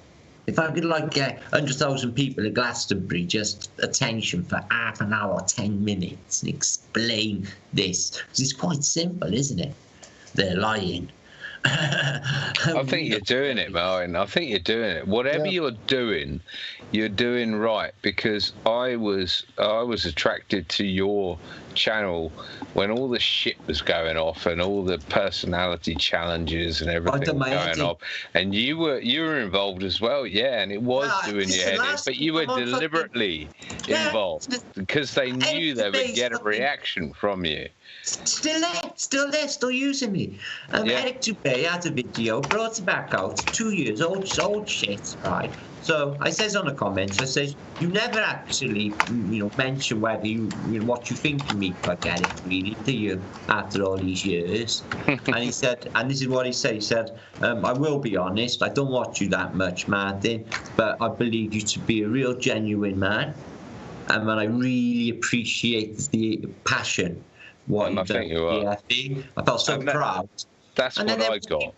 [SPEAKER 11] if I could get 100,000 people at Glastonbury just attention for half an hour, 10 minutes, and explain this, because it's quite simple, isn't it? They're lying.
[SPEAKER 6] I think you're doing it, Martin. I think you're doing it. Whatever you're doing right, because I was attracted to your channel when all the shit was going off and all the personality challenges and everything going off, and you were involved as well, and it was doing your head in, but you were deliberately involved because they knew they would get a reaction from you.
[SPEAKER 11] Still there, still using me. Eric Dubé had a video, brought it back out, 2 years old shit, right? So I says on the comments, I says, you never actually, mention whether what you think of me, if I get it, really, do you, after all these years? And he said, and this is what he said, I will be honest, I don't watch you that much, Martin, but I believe you to be a real genuine man, and I really appreciate the passion. What
[SPEAKER 6] I think you are.
[SPEAKER 11] I felt so proud.
[SPEAKER 6] That's what I got.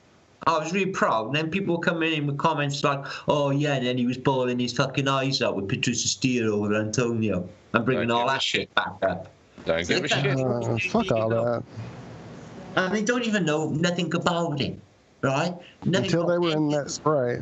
[SPEAKER 11] I was really proud, and then people were coming in with comments like, "Oh yeah," and then he was bawling his fucking eyes out with Patricia Steele over Antonio, and bringing all that shit back up.
[SPEAKER 6] Don't give a shit.
[SPEAKER 5] Fuck all that.
[SPEAKER 11] And they don't even know nothing about it, right?
[SPEAKER 5] Until they were in that spray.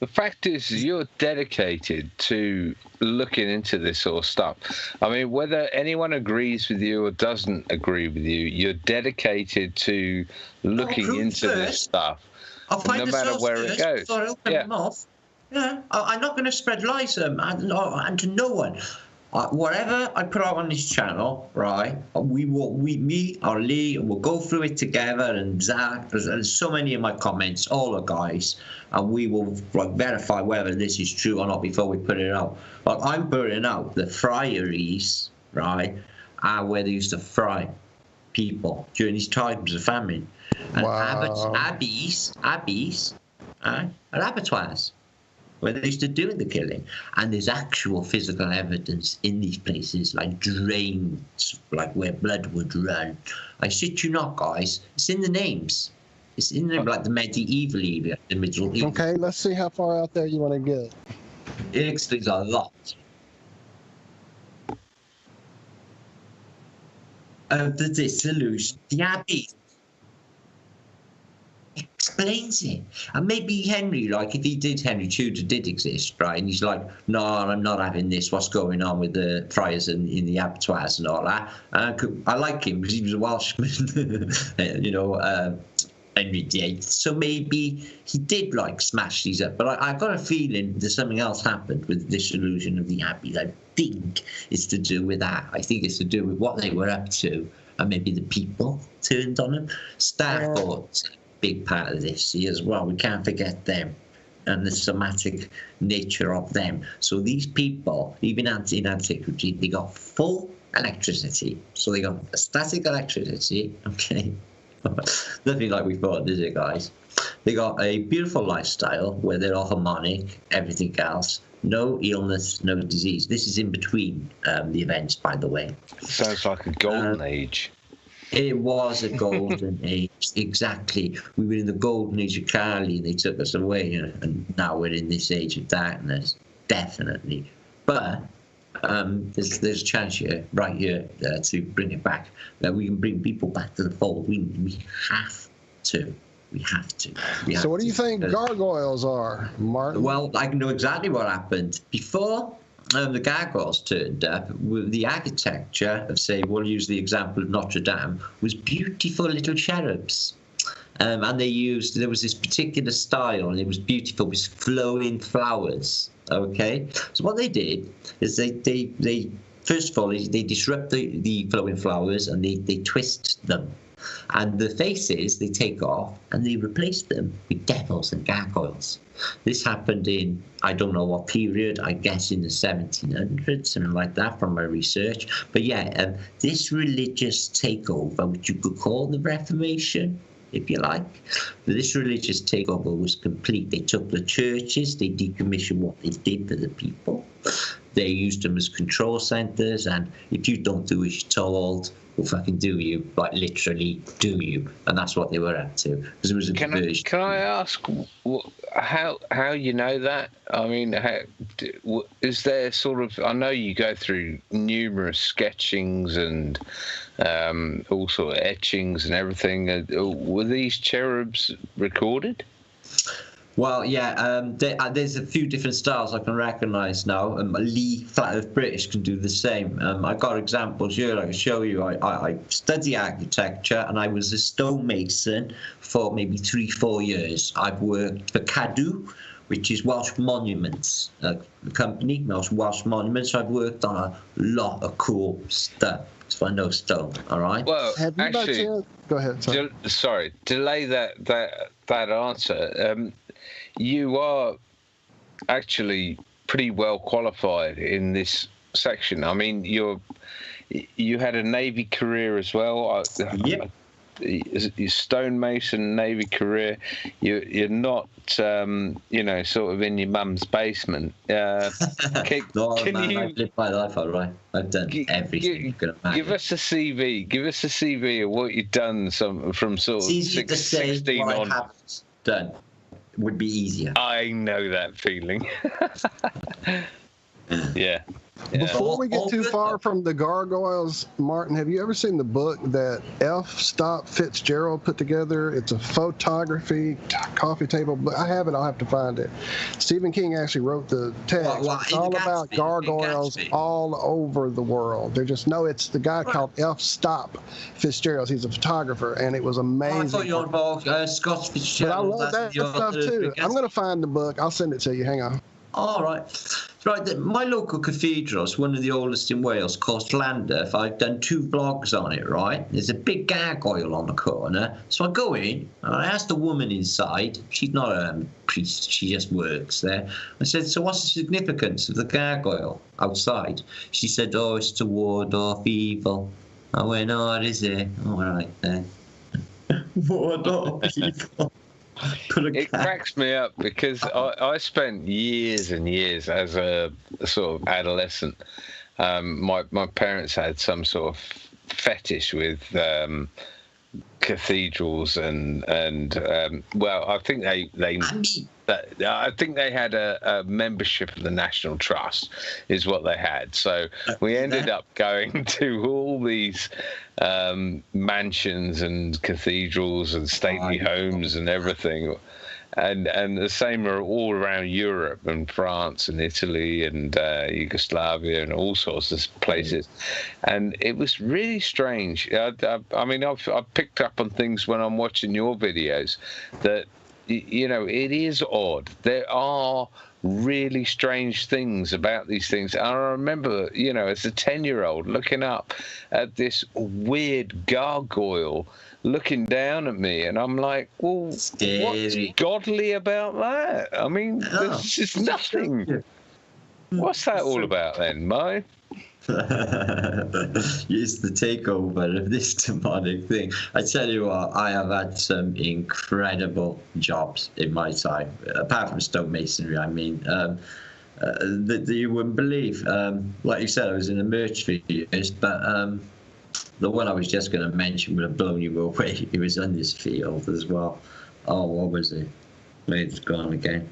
[SPEAKER 6] The fact is, you're dedicated to looking into this sort of stuff. I mean, whether anyone agrees with you or doesn't agree with you, you're dedicated to looking into this stuff, no matter where it goes.
[SPEAKER 11] Them off. Yeah, I'm not going to spread lies and to no one. Whatever I put out on this channel, right? Me or Lee, and we'll go through it together. And Zach, there's so many of my comments, all the guys, and we will verify whether this is true or not before we put it out. But I'm putting out the fryeries, right? Where they used to fry people during these times of famine, and abbeys, are abattoirs, where they used to do the killing. And there's actual physical evidence in these places, like drains, like where blood would run. I shit you not, guys. It's in the names. It's in the, like the medieval area, the Middle East.
[SPEAKER 5] Okay, let's see how far out there you want to get.
[SPEAKER 11] It explains a lot. Of the dissolution, the abbey explains it. And maybe Henry, like if Henry Tudor did exist, right, and he's like, no, I'm not having this, what's going on with the friars in the abattoirs and all that. I like him because he was a Welshman, Henry VIII. So maybe he did smash these up. But I've got a feeling there's something else happened with the dissolution of the abbey. I think it's to do with that. I think it's to do with what they were up to, and maybe the people turned on them. Star thoughts. Big part of this as well. We can't forget them and the somatic nature of them. So these people, even in antiquity, they got full electricity. So they got static electricity, okay? Nothing like we thought, is it, guys? They got a beautiful lifestyle where they're all harmonic, everything else. No illness, no disease. This is in between the events, by the way.
[SPEAKER 6] Sounds like a golden age.
[SPEAKER 11] It was a golden age, exactly. We were in the golden age of Carly, and they took us away, and now we're in this age of darkness, definitely. But there's a chance here, right here, to bring it back. We can bring people back to the fold. We have to. We have to.
[SPEAKER 5] So what do you think gargoyles are, Martin?
[SPEAKER 11] Well, I know exactly what happened. Before the gargoyles turned up, with the architecture of, say, we'll use the example of Notre Dame, was beautiful little cherubs. And there was this particular style, and it was beautiful, with flowing flowers. Okay? So what they did is they first of all, they disrupt the flowing flowers, and they twist them. And the faces they take off, and they replace them with devils and gargoyles. This happened in, I don't know what period, I guess in the 1700s, something like that from my research. But yeah, this religious takeover, which you could call the Reformation, if you like, but this religious takeover was complete. They took the churches, they decommissioned what they did for the people. They used them as control centers, and if you don't do as you're told, we'll fucking do you, like literally do you, and that's what they were up to. Because it was a conversion.
[SPEAKER 6] Can I ask how you know that? I mean, is there sort of? I know you go through numerous sketchings and all sort of etchings and everything. Were these cherubs recorded?
[SPEAKER 11] Well, yeah, there's a few different styles I can recognise now. Lee, Flat Earth British, can do the same. I've got examples here I can show you. I study architecture, and I was a stonemason for maybe 3-4 years. I've worked for Cadw, which is Welsh Monuments, the company, Welsh Monuments. I've worked on a lot of cool stuff. It's for no stone, all right?
[SPEAKER 6] Well, actually,
[SPEAKER 5] go ahead.
[SPEAKER 6] Sorry, delay that answer. You are actually pretty well qualified in this section. I mean, you had a Navy career as well.
[SPEAKER 11] Yep.
[SPEAKER 6] Your stonemason Navy career. You're not, sort of in your mum's basement.
[SPEAKER 11] No, man, I've lived my life all right. I've done everything you can imagine.
[SPEAKER 6] Give us a CV. Give us a CV of what you've done from sort of 16
[SPEAKER 11] what
[SPEAKER 6] on.
[SPEAKER 11] I haven't done would be easier.
[SPEAKER 6] I know that feeling. Yeah.
[SPEAKER 5] Before we get too far from the gargoyles, Martin, have you ever seen the book that F. Stop Fitzgerald put together? It's a photography coffee table book. I have it. I'll have to find it. Stephen King actually wrote the text. It's all about gargoyles all over the world. It's the guy called F. Stop Fitzgerald. He's a photographer, and it was amazing.
[SPEAKER 11] I thought you were about Scott Fitzgerald.
[SPEAKER 5] But I love that stuff too. I'm going to find the book. I'll send it to you. Hang on.
[SPEAKER 11] All right. Right, my local cathedral is one of the oldest in Wales, called Llandaff. I've done 2 vlogs on it, right? There's a big gargoyle on the corner. So I go in, and I asked the woman inside. She's not a priest, she just works there. I said, so what's the significance of the gargoyle outside? She said, oh, it's to ward off evil. I went, oh, is it? All right, then. Ward off evil.
[SPEAKER 6] It cracks me up because I spent years and years as a sort of adolescent. My parents had some sort of fetish with cathedrals and well, I think I think they had a membership of the National Trust is what they had. So we ended up going to all these mansions and cathedrals and stately homes and everything. And the same are all around Europe and France and Italy and Yugoslavia and all sorts of places. And it was really strange. I mean, I've picked up on things when I'm watching your videos that, it is odd. There are really strange things about these things. And I remember, as a 10-year-old looking up at this weird gargoyle looking down at me, and I'm like, well, what's godly about that? I mean, there's just nothing. What's that all about then, Mo?
[SPEAKER 11] It's the takeover of this demonic thing. I tell you what, I have had some incredible jobs in my time, apart from stonemasonry, I mean, that you wouldn't believe. Like you said, I was in the merch for years, but the one I was just going to mention would have blown you away. It was on this field as well. Oh, what was it? It's gone again.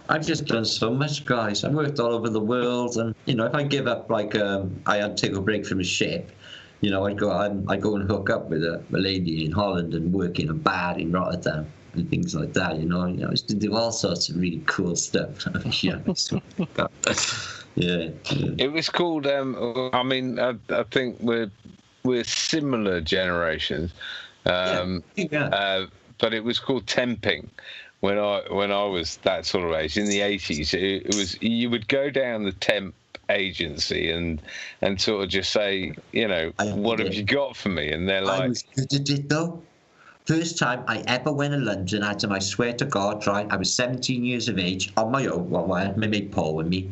[SPEAKER 11] I've just done so much, guys. I've worked all over the world, and if I give up, like I had to take a break from a ship, I'd go and hook up with a lady in Holland and work in a bar in Rotterdam and things like that. I used to do all sorts of really cool stuff. Yeah. Yeah.
[SPEAKER 6] It was called. I mean, I think we're similar generations, but it was called temping. When I was that sort of age in the 80s, it was you would go down the temp agency and sort of just say, what have you got for me? And they're like,
[SPEAKER 11] I was good at it though. First time I ever went to London, I swear to God, right? I was 17 years of age on my own. Well, my mate Paul with me,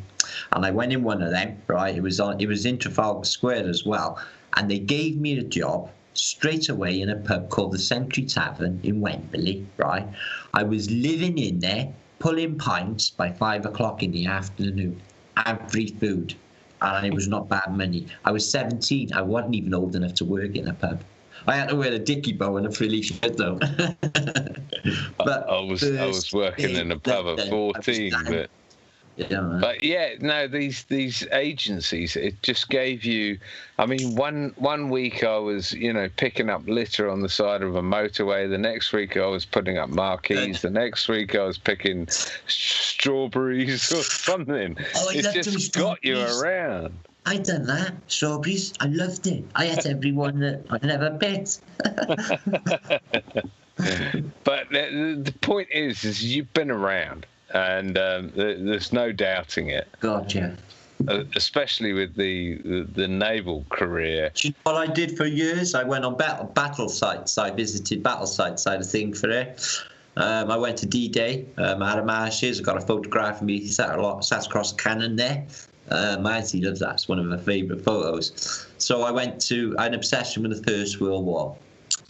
[SPEAKER 11] and I went in one of them. Right, it was in Trafalgar Square as well, and they gave me a job straight away in a pub called the Century Tavern in Wembley. Right, I was living in there, pulling pints by 5 o'clock in the afternoon, and free food, and it was not bad money. I was 17. I wasn't even old enough to work in a pub. I had to wear a dicky bow and a frilly shirt though. But
[SPEAKER 6] I was working in a pub at 14, but.
[SPEAKER 11] Yeah,
[SPEAKER 6] but these agencies, it just gave you. I mean, one week I was picking up litter on the side of a motorway. The next week I was putting up marquees. The next week I was picking strawberries or something. It just got you around.
[SPEAKER 11] I done that. Strawberries. I loved it. I ate everyone that I never bet.
[SPEAKER 6] But the point is you've been around. And there's no doubting it.
[SPEAKER 11] Gotcha.
[SPEAKER 6] Especially with the naval career.
[SPEAKER 11] Do you know what I did for years? I went on battle sites. I visited battle sites. I had a thing for it. I went to D-Day. Adam Ashes. I got a photograph of me. He sat across the cannon there. My auntie loves that. It's one of her favourite photos. So I had an obsession with the First World War.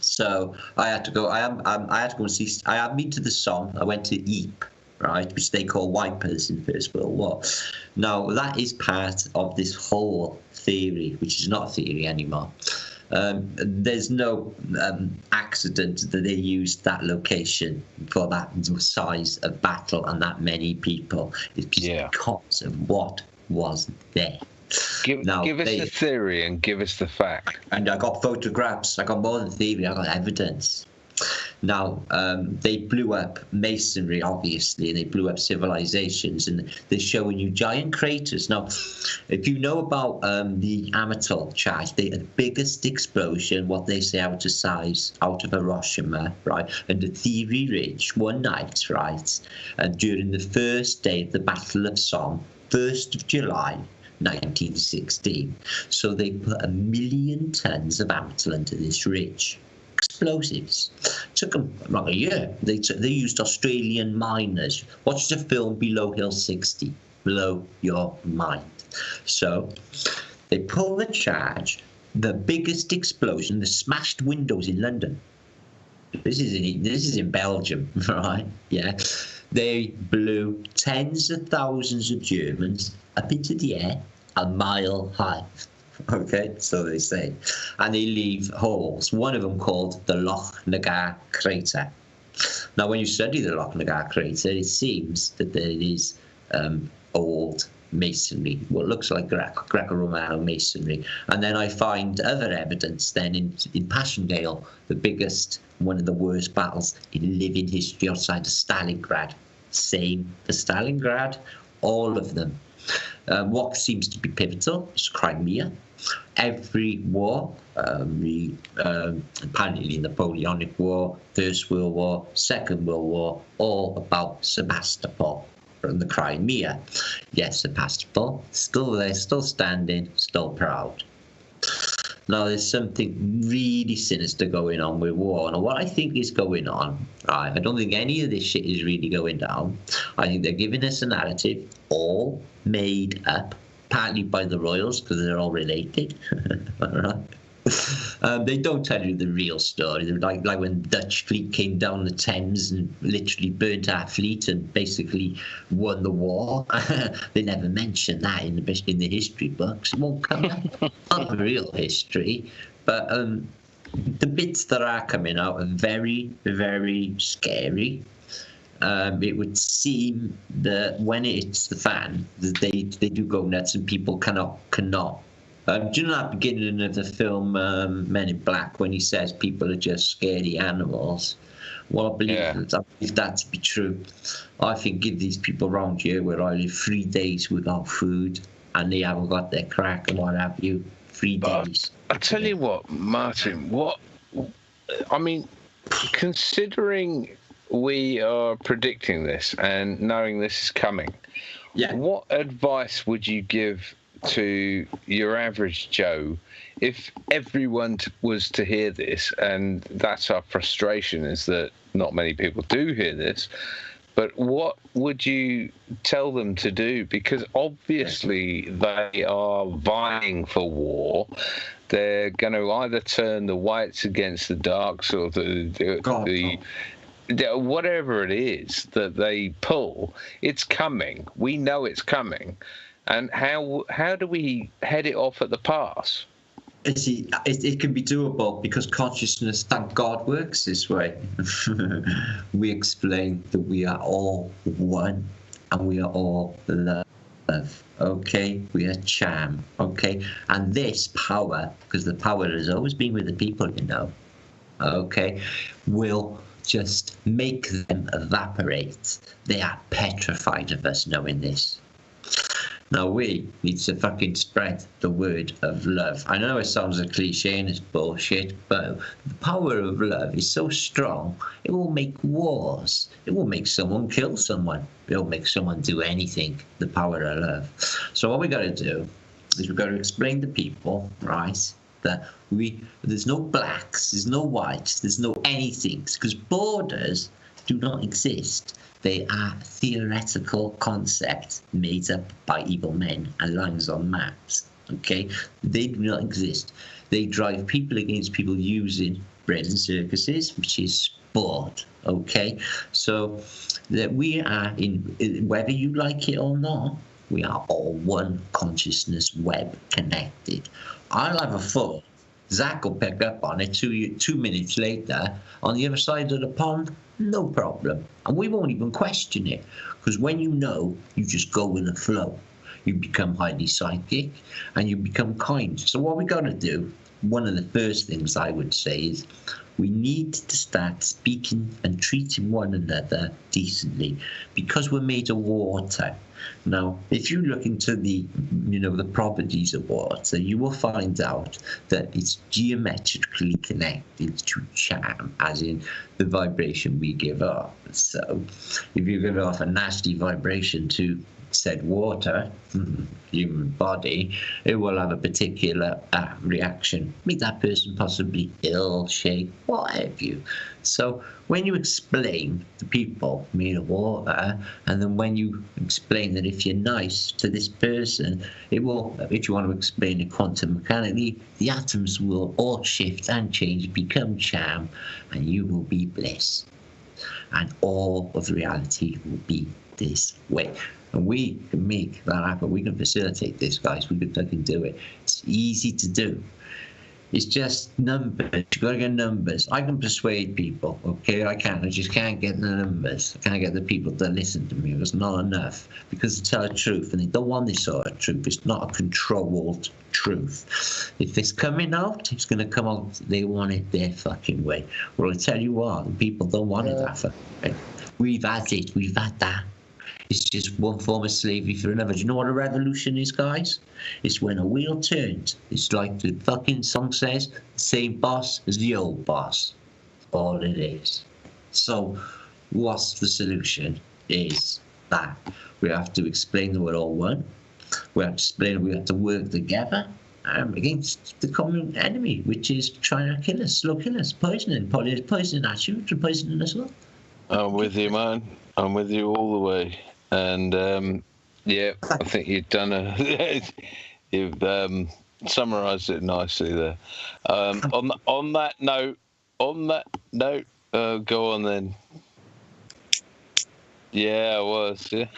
[SPEAKER 11] So I had to go. I had to go and see. I had been to the Somme. I went to Ypres, right, which they call wipers in First World War. Now that is part of this whole theory, which is not a theory anymore. There's no accident that they used that location for that size of battle and that many people. It's because of what was there.
[SPEAKER 6] Give us the theory and give us the fact. And
[SPEAKER 11] I got photographs. I got more than theory. I got evidence. Now, they blew up masonry, obviously, and they blew up civilizations, and they're showing you giant craters. Now, if you know about the Amatil charge, the biggest explosion, what they say out of size, out of Hiroshima, right, and the Theory Ridge, one night, right, during the first day of the Battle of Somme, 1st of July, 1916. So they put 1 million tons of Amatil into this ridge. Explosives. Took them like a year. They used Australian miners. Watch the film Below Hill 60. Blow your mind. So they pull the charge. The biggest explosion, the smashed windows in London. This is in Belgium, right? Yeah. They blew tens of thousands of Germans up into the air, a mile high. Okay, so they say. And they leave holes, one of them called the Loch Nagar crater. Now, when you study the Loch Nagar crater, it seems that there is old masonry, what looks like Greco-Romano masonry. And then I find other evidence then in Passchendaele, the biggest, one of the worst battles in living history outside of Stalingrad. Same for Stalingrad, all of them. What seems to be pivotal is Crimea. Every war, apparently Napoleonic War, First World War, Second World War, all about Sebastopol and the Crimea. Yes, Sebastopol, still there, still standing, still proud. Now, there's something really sinister going on with war. Now, what I think is going on, right, I don't think any of this shit is really going down. I think they're giving us a narrative all made up, partly by the royals, because they're all related. Right? They don't tell you the real story. They're like when the Dutch fleet came down the Thames and literally burnt our fleet and basically won the war. They never mention that in the history books. It won't come out. Not real history. But the bits that are coming out are very, very scary. It would seem that when it hits the fan, that they do go nuts and people cannot. Do you know that beginning of the film Men in Black when he says people are just scaredy animals? Well, I believe that to be true. I think give these people around here where I live 3 days without food and they haven't got their crack and what have you. 3 days.
[SPEAKER 6] I tell you what, Martin, considering we are predicting this and knowing this is coming, what advice would you give to your average Joe if everyone was to hear this? And that's our frustration, is that not many people do hear this. But what would you tell them to do? Because obviously they are vying for war. They're going to either turn the whites against the darks or the whatever it is that they pull. It's coming. We know it's coming. And how do we head it off at the pass?
[SPEAKER 11] It can be doable because consciousness, thank God, works this way. We explain that we are all one and we are all love. Okay, we are charm. Okay, and this power, because the power has always been with the people, you know. Okay, will just make them evaporate. They are petrified of us knowing this. Now we need to fucking spread the word of love. I know it sounds a cliche and it's bullshit, but the power of love is so strong, it will make wars. It will make someone kill someone. It will make someone do anything, the power of love. So what we got to do is we've got to explain to people, right, that there's no blacks, there's no whites, there's no anything, because borders
[SPEAKER 12] do not exist. They are theoretical concepts made up by evil men and lines on maps. Okay? They do not exist. They drive people against people using bread and circuses, which is sport. Okay? So that we are in, whether you like it or not, we are all one consciousness web connected. I'll have a thought. Zach will pick up on it 2 minutes later on the other side of the pond, no problem. And we won't even question it, because when you know, you just go with the flow. You become highly psychic and you become kind. So what we got to do, one of the first things I would say is we need to start speaking and treating one another decently, because we're made of water. Now, if you look into the properties of water, you will find out that it's geometrically connected to charm, as in the vibration we give off. So, if you give off a nasty vibration to said water, human body, it will have a particular reaction. Make that person possibly ill, shake, what have you. So when you explain to people made of water, and then when you explain that if you're nice to this person, it will, if you want to explain it quantum mechanically, the atoms will all shift and change, become charm, and you will be bliss. And all of reality will be this way. And we can make that happen. We can facilitate this, guys. We can do it. It's easy to do. It's just numbers. You've got to get numbers. I can persuade people, okay? I can. I just can't get the numbers. I can't get the people to listen to me. It's not enough. Because to tell the truth, and they don't want this sort of truth. It's not a controlled truth. If it's coming out, it's going to come out. They want it their fucking way. Well, I tell you what, the people don't want it that fucking way. We've had it. We've had that. It's just one form of slavery for another. Do you know what a revolution is, guys? It's when a wheel turns. It's like the fucking song says, the same boss as the old boss. All it is. So, what's the solution? Is that we have to explain that we're all one. We have to explain we have to work together against the common enemy, which is trying to kill us, slow kill us, poisoning our children, poisoning us all.
[SPEAKER 6] I'm with you, man. I'm with you all the way. And yeah, I think you've done you've summarised it nicely there. On that note, go on then. Yeah, I was. Yeah.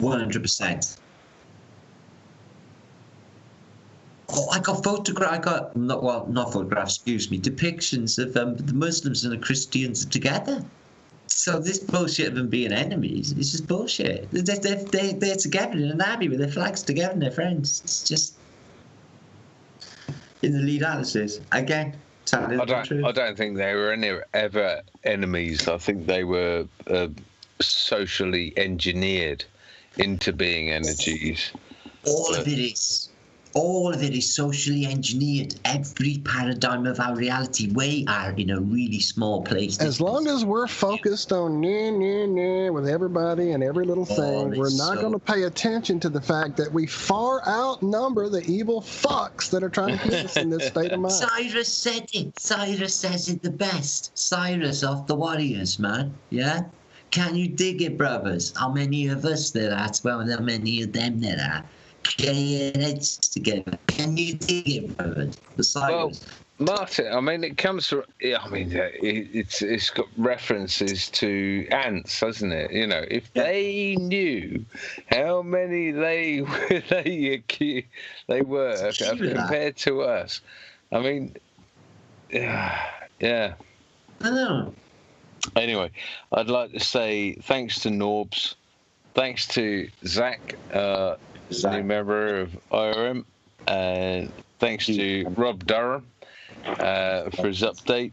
[SPEAKER 12] 100%. Oh, I got not photographs, excuse me, depictions of the Muslims and the Christians together. So this bullshit of them being enemies, it's just bullshit. They're together in an army with their flags together and their friends. It's just in the lead analysis again. I
[SPEAKER 6] don't think they were ever enemies. I think they were socially engineered into being energies.
[SPEAKER 12] All of it is socially engineered. Every paradigm of our reality, we are in a really small place.
[SPEAKER 5] As long as we're focused on with everybody and every little thing, we're not going to pay attention to the fact that we far outnumber the evil fucks that are trying to keep us in this state of mind.
[SPEAKER 12] Cyrus said it. Cyrus says it the best. Cyrus off the Warriors, man. Yeah? Can you dig it, brothers? How many of us there are? Well, how many of them there are? Get your heads together. Can you dig it, brothers?
[SPEAKER 6] Well, Martin, I mean, it comes from. I mean, it's got references to ants, hasn't it? You know, if they knew how many they were compared to us, I mean, yeah.
[SPEAKER 12] I know.
[SPEAKER 6] Anyway, I'd like to say thanks to Norbs, thanks to Zach, new member of IRM, and thanks to Rob Durham for his update,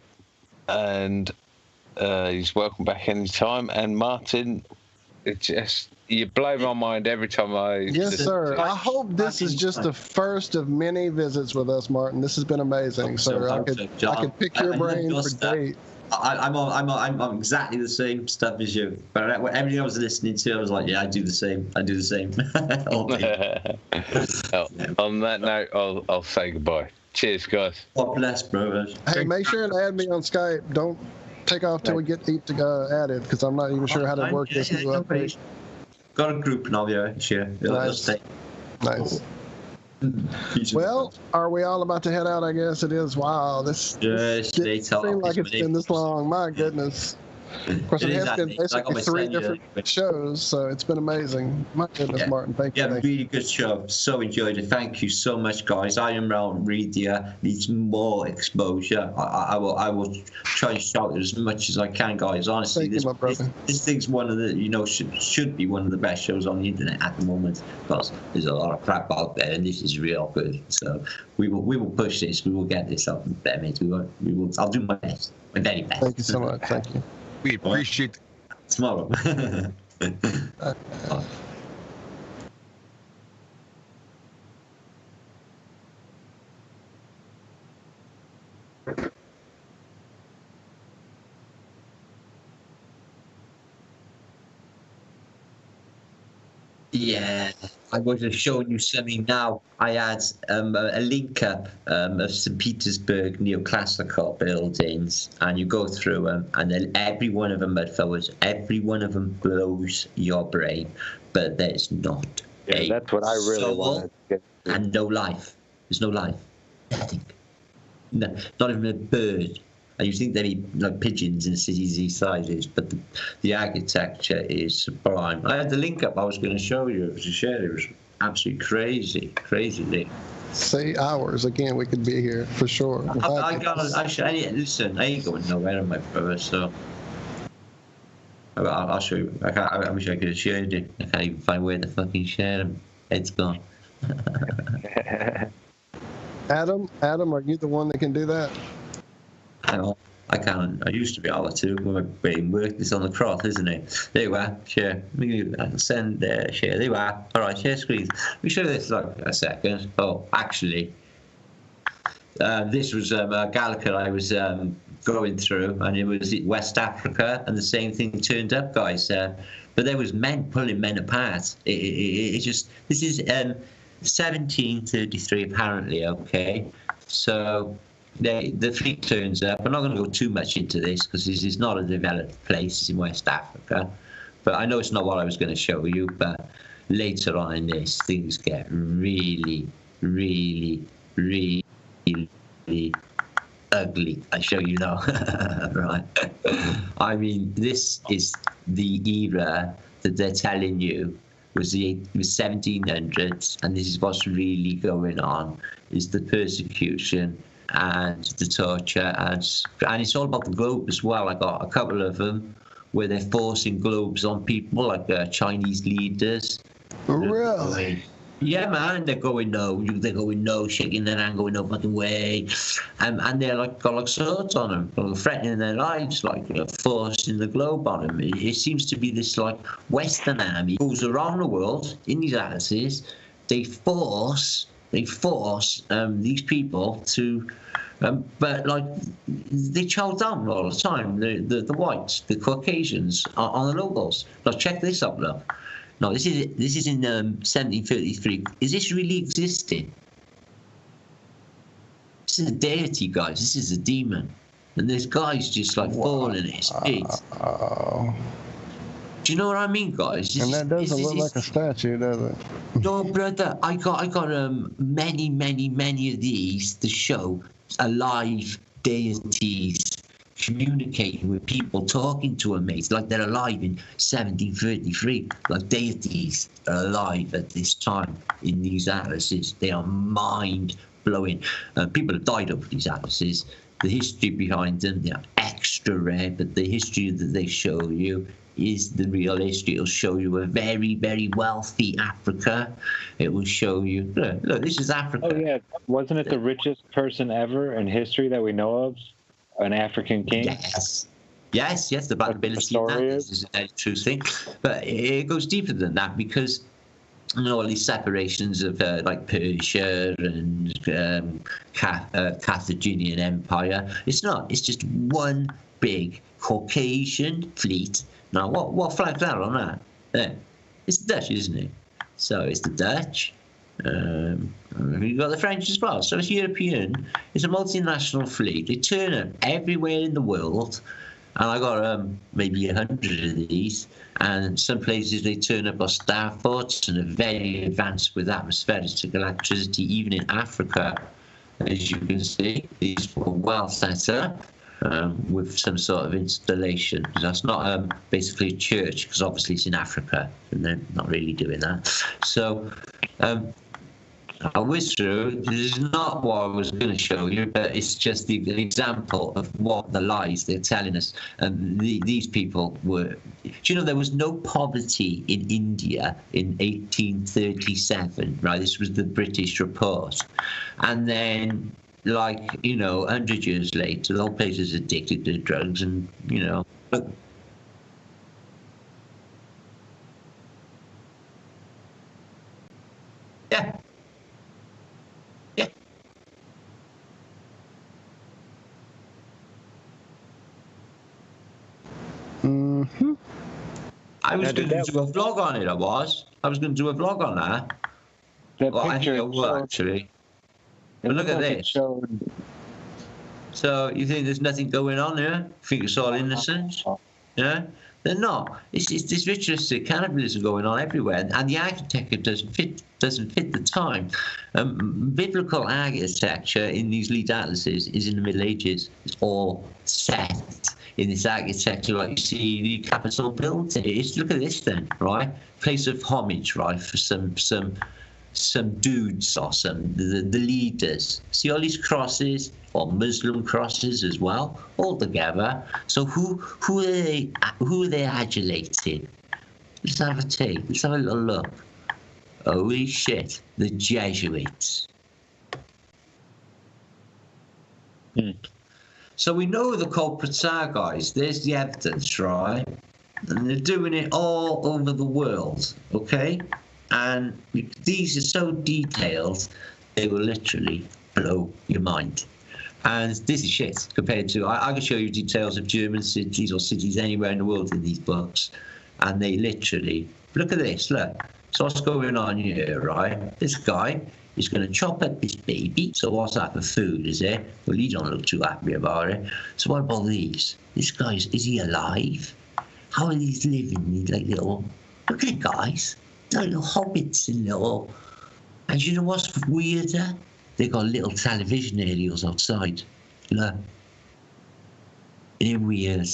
[SPEAKER 6] and he's welcome back anytime. And Martin, it just You blow my mind every time I.
[SPEAKER 5] Yes, sir. I hope this is just the first of many visits with us, Martin. This has been amazing, sir. I could pick your brain for days.
[SPEAKER 12] I'm exactly the same stuff as you. But everything I was listening to, I was like, yeah, I do the same. I do the same.
[SPEAKER 6] On that note, I'll say goodbye. Cheers, guys.
[SPEAKER 12] God bless, bro.
[SPEAKER 5] Hey, make sure and add me on Skype. Don't take off till we get added, because I'm not even sure how to work this new update.
[SPEAKER 12] Got a group now, yeah. Sure.
[SPEAKER 5] Nice. Well, are we all about to head out? I guess it is. Wow, this seems like it's been this long. My goodness. Of course, it has been basically 3 different shows, so it's been amazing. My goodness, Martin, thank you.
[SPEAKER 12] Yeah, really good show. So enjoyed it. Thank you so much, guys. Iron Realm Media needs more exposure. I will try and shout it as much as I can, guys. Honestly, this thing's one of the should be one of the best shows on the internet at the moment, because there's a lot of crap out there, and this is real good. So we will push this. We will get this up there, mate. We will. I'll do my best. My very best.
[SPEAKER 5] Thank you so much. Thank you.
[SPEAKER 1] We appreciate
[SPEAKER 12] tomorrow. Yeah, I was just showing you something now. I had a link up of St. Petersburg neoclassical buildings, and you go through them, and then every one of them, every one of them blows your brain, but there's not
[SPEAKER 7] that's what I really
[SPEAKER 12] soul
[SPEAKER 7] wanted to get to.
[SPEAKER 12] And no life. There's no life. Nothing. No, not even a bird. And you think they'd be like pigeons in cities these sizes, but the architecture is sublime. I had the link up I was going to show you, to share. It was absolutely crazy.
[SPEAKER 5] Say hours again, we could be here for sure.
[SPEAKER 12] Listen, I ain't going nowhere, my brother, so I'll show you. I wish I could have shared it. I can't even find where to fucking share them. It's gone.
[SPEAKER 5] Adam, are you the one that can do that?
[SPEAKER 12] I can't. I used to be able to. When my brain worked, it's on the cross, isn't it? There you are. Share. Send. Share. There you are. All right. Share screen. Let me show you this. Like a second. Oh, actually, this was a Gallica I was going through, and it was West Africa, and the same thing turned up, guys. But there was men pulling men apart. It just. This is 1733 apparently. Okay, so. The fleet turns up. I'm not going to go too much into this because this is not a developed place. It's in West Africa. But I know it's not what I was going to show you. But later on in this, things get really, really, really, really ugly. I show you now. Right. I mean, this is the era that they're telling you was the 1700s. And this is what's really going on, is the persecution and the torture, and it's all about the globe as well. I got a couple of them where they're forcing globes on people, like Chinese leaders.
[SPEAKER 5] Really?
[SPEAKER 12] Yeah, man. They're going no, shaking their hand, going no fucking way, and they're got like swords on them, like, threatening their lives, like forcing the globe on them. It seems to be this like Western army goes around the world in these atlases. They force these people to, but like they chow down all the time. The whites, the Caucasians are the locals. Now check this up, look. No, this is in 1733. Is this really existing? This is a deity, guys. This is a demon, and this guy's just like falling at his feet. Do you know what I mean, guys?
[SPEAKER 5] And that doesn't look like a statue, does it?
[SPEAKER 12] No, brother. I got many of these to show alive deities communicating with people, talking to them, mates, like they're alive in 1733. Like deities are alive at this time in these atlases. They are mind-blowing. People have died over these atlases. The history behind them, they are extra rare, but the history that they show you is the real history. It'll show you a very, very wealthy Africa. It will show you, look, this is Africa.
[SPEAKER 7] Oh, yeah. Wasn't it the richest person ever in history that we know of? An African king?
[SPEAKER 12] Yes, the bankability of that is a very true thing. But it goes deeper than that because, you know, all these separations of like Persia and Carthaginian Empire. It's not. It's just one big Caucasian fleet. Now, what flag's that on that? Yeah. It's the Dutch, isn't it? So it's the Dutch. You've got the French as well. So it's European. It's a multinational fleet. They turn up everywhere in the world. And I got maybe 100 of these. And some places they turn up on starports and are very advanced with atmospheric electricity, even in Africa. As you can see, these were well set up with some sort of installation. That's not basically a church, because obviously it's in Africa, and they're not really doing that. So I whizzed through. This is not what I was going to show you, but it's just an example of what the lies they're telling us. And these people were... Do you know there was no poverty in India in 1837, right? This was the British report. And then, like, you know, 100 years later, the whole place is addicted to drugs and, you know... Yeah.
[SPEAKER 5] Mm-hmm.
[SPEAKER 12] I was going to do a vlog on it, I was going to do a vlog on that. Well, I think I will, actually. But look at this. So, you think there's nothing going on here? You think it's all innocent? Yeah? They're not. It's this ritualistic cannibalism going on everywhere, and the architecture doesn't fit the time. Biblical architecture in these lead atlases is in the Middle Ages. It's all set in this architecture, like you see the Capitol built. Look at this then, right? Place of homage, right, for some dudes or the leaders. See all these crosses, or Muslim crosses as well, all together. So who are they adulating? Let's have a take. Let's have a little look. Holy shit, the Jesuits. So we know the culprits are, guys. There's the evidence, right? And they're doing it all over the world, okay? And these are so detailed, they will literally blow your mind. And this is shit compared to... I can show you details of German cities or cities anywhere in the world in these books. And they literally... Look at this, look. So what's going on here, right? This guy is going to chop up this baby. So what's that for food, is it? Well, he don't look too happy about it. So what about these? This guy's... Is he alive? How are these living? Like little... Look at it, guys. They're little hobbits and little... And you know what's weirder? They got little television aerials outside. Look. Isn't weird?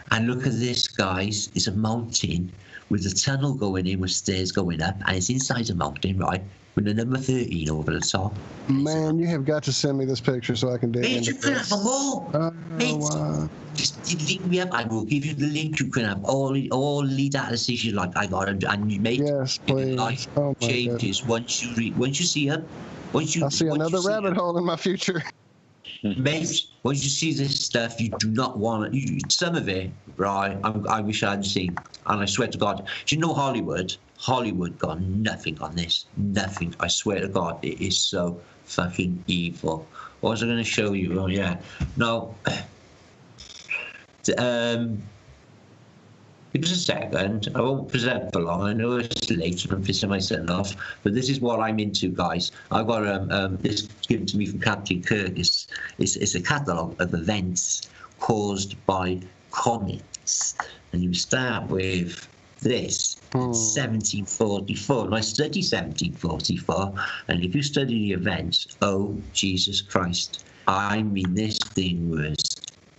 [SPEAKER 12] And look at this, guys. It's a mountain with a tunnel going in with stairs going up, and it's inside a mountain, right? With the number 13 over the top.
[SPEAKER 5] Man, you have got to send me this picture so I can dig into
[SPEAKER 12] you can have them all. Just link me up. I will give you the link. You can have all lead atlases you like. I got them, and you make life changes once you see them.
[SPEAKER 5] I see another rabbit hole in my future.
[SPEAKER 12] Mate, once you see this stuff, you do not want it. Some of it, right, I wish I hadn't seen. And I swear to God, do you know Hollywood? Hollywood got nothing on this. Nothing. I swear to God, it is so fucking evil. What was I going to show you? Oh, yeah. No. Give us a second. I won't present for long. I know it's late and I'm pissing myself off, but this is what I'm into, guys. I've got this given to me from Captain Kirk. It's a catalogue of events caused by comets, and you start with this. 1744. And I study 1744, and if you study the events, oh Jesus Christ! I mean, this thing was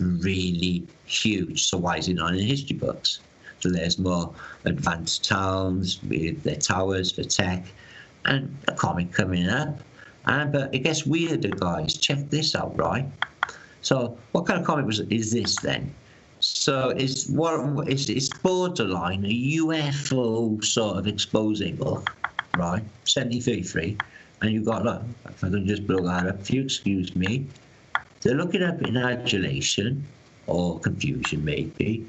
[SPEAKER 12] really huge. So why is it not in the history books? So there's more advanced towns with their towers for tech, and a comet coming up. But it gets weirder, guys. Check this out, right? So what kind of comet is this then? So it's borderline a UFO sort of exposing book, right? 1733, and you've got, look, if I can just blow that up, if you excuse me, they're looking up in adulation, or confusion maybe.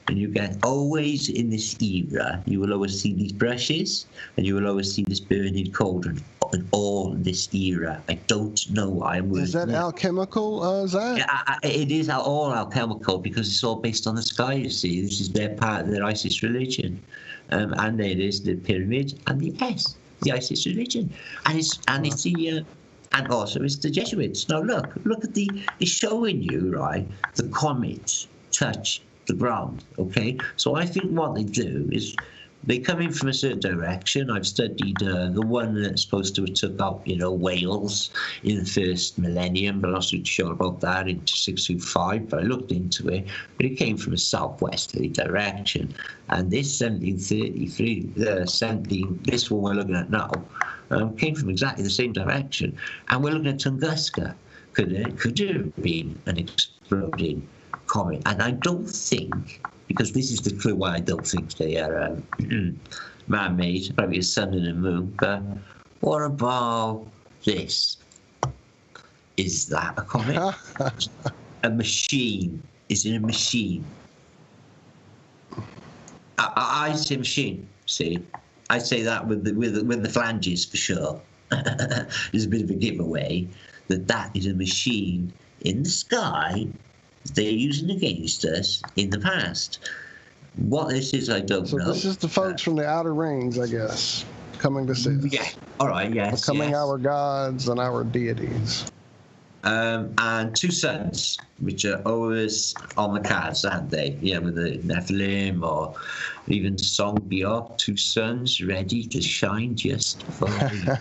[SPEAKER 12] And you get always in this era, you will always see these brushes, and you will always see this burning cauldron in all this era. I don't know why I'm.
[SPEAKER 5] Is that alchemical, Zach?
[SPEAKER 12] Yeah, it is all alchemical because it's all based on the sky. You see, this is their part of their Isis religion, and there is the pyramid and the Isis religion, and it's the. And also it's the Jesuits. Now look at it's showing you, right, the comets touch the ground, okay? So I think what they do is they come in from a certain direction. I've studied the one that's supposed to have took out, Wales in the first millennium, but I'm not so sure about that, into 625, but I looked into it, but it came from a southwesterly direction. And this 1733, this one we're looking at now, came from exactly the same direction. And we're looking at Tunguska. Could have been an exploding comet? And I don't think, because this is the clue why I don't think they are man-made, probably a sun and a moon, but what about this? Is that a comet? A machine? Is it a machine? I say machine, see? I say that with the flanges for sure. There's a bit of a giveaway that is a machine in the sky they're using against us in the past. What this is, I don't know.
[SPEAKER 5] So this is the folks from the outer rings, I guess, coming to see us.
[SPEAKER 12] Yeah. All right. Yes.
[SPEAKER 5] Becoming
[SPEAKER 12] yes.
[SPEAKER 5] our gods and our deities.
[SPEAKER 12] And two suns, which are always on the cards, aren't they? Yeah, with the Nephilim or even the song Biot, two suns ready to shine just for you.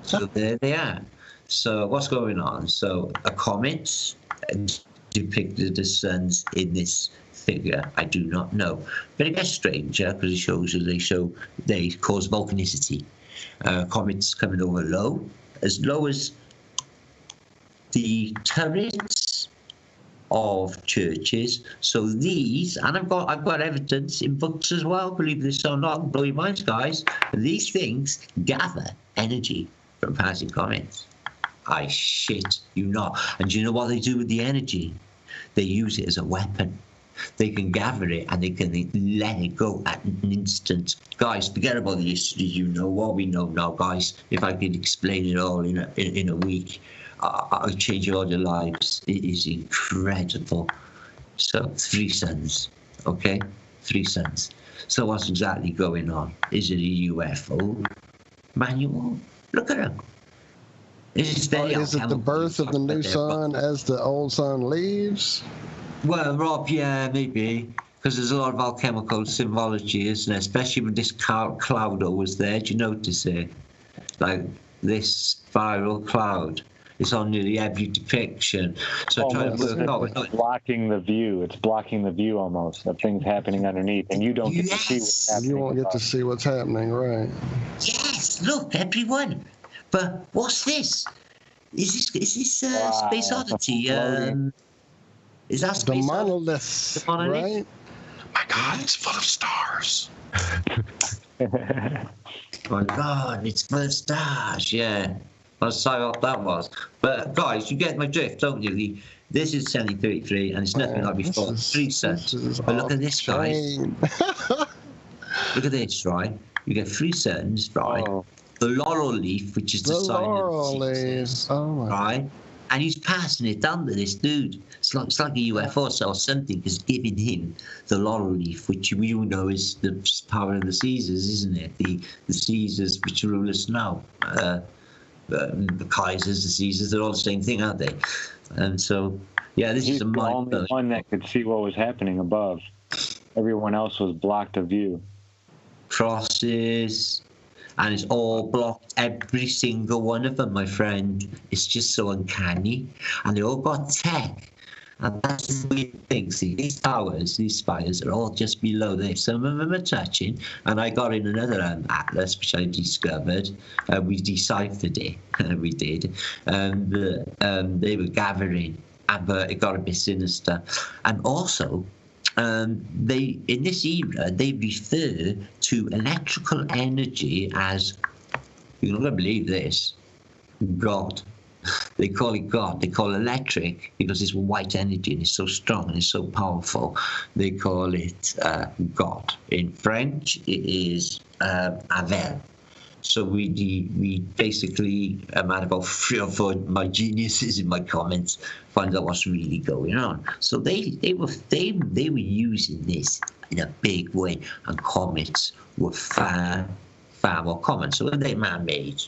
[SPEAKER 12] So there they are. So what's going on? So a comet depicted as suns in this figure, I do not know. But it gets stranger because it shows that they cause volcanicity. Comets coming over low as the turrets of churches. So these, and I've got evidence in books as well, believe this or not, blow your minds, guys. These things gather energy from passing comets. I shit you not. And do you know what they do with the energy? They use it as a weapon. They can gather it and they can let it go at an instant. Guys, forget about the history. You know what we know now, guys. If I could explain it all in a week, I'll change all your lives. It is incredible. So 3 suns, okay? 3 suns. So what's exactly going on? Is it a UFO manual? Look at them. Is
[SPEAKER 5] it the birth of the new sun as the old sun leaves?
[SPEAKER 12] Well, Rob, yeah, maybe. Because there's a lot of alchemical symbology, isn't there? Especially when this cloud always there. Do you notice it? Like this spiral cloud. It's on nearly every depiction. So trying to work out.
[SPEAKER 7] It's blocking the view. It's blocking the view almost of things happening underneath, and you don't get to see what's happening.
[SPEAKER 5] You won't get to see what's happening, right?
[SPEAKER 12] Yes, look, everyone. But what's this? Is this Space Oddity? Is that Space
[SPEAKER 5] the monolith?
[SPEAKER 12] The monolith?
[SPEAKER 5] Right?
[SPEAKER 1] My God, it's full of stars.
[SPEAKER 12] My God, it's full of stars. Yeah. I'll say what that was. But guys, you get my drift, don't you? This is 7033, and it's nothing like before. 3 cents. But look at this, guys. Look at this, right? You get 3 cents, right? Oh. The laurel leaf, which is the sign of the seasons, right? And he's passing it down to this dude. It's like a UFO or something is giving him the laurel leaf, which we all know is the power of the Caesars, isn't it? The Caesars which rule us now. The Kaisers, the Caesars, they're all the same thing, aren't they? And so, yeah, this is a mind.
[SPEAKER 7] The only one that could see what was happening above. Everyone else was blocked of view.
[SPEAKER 12] Crosses. And it's all blocked, every single one of them, my friend. It's just so uncanny. And they all got tech. And that's the weird thing. See, these towers, these spires are all just below there. Some of them are touching. And I got in another atlas, which I discovered. We deciphered it. We did. They were gathering. But it got a bit sinister. And also, they in this era they refer to electrical energy as, you're not going to believe this, God. They call it God. They call it electric because it's white energy and it's so strong and it's so powerful. They call it God. In French, it is Avel. So we basically, I had about 3 or 4 my geniuses in my comments find out what's really going on. So they were using this in a big way, and comets were far more common. So when they man-made,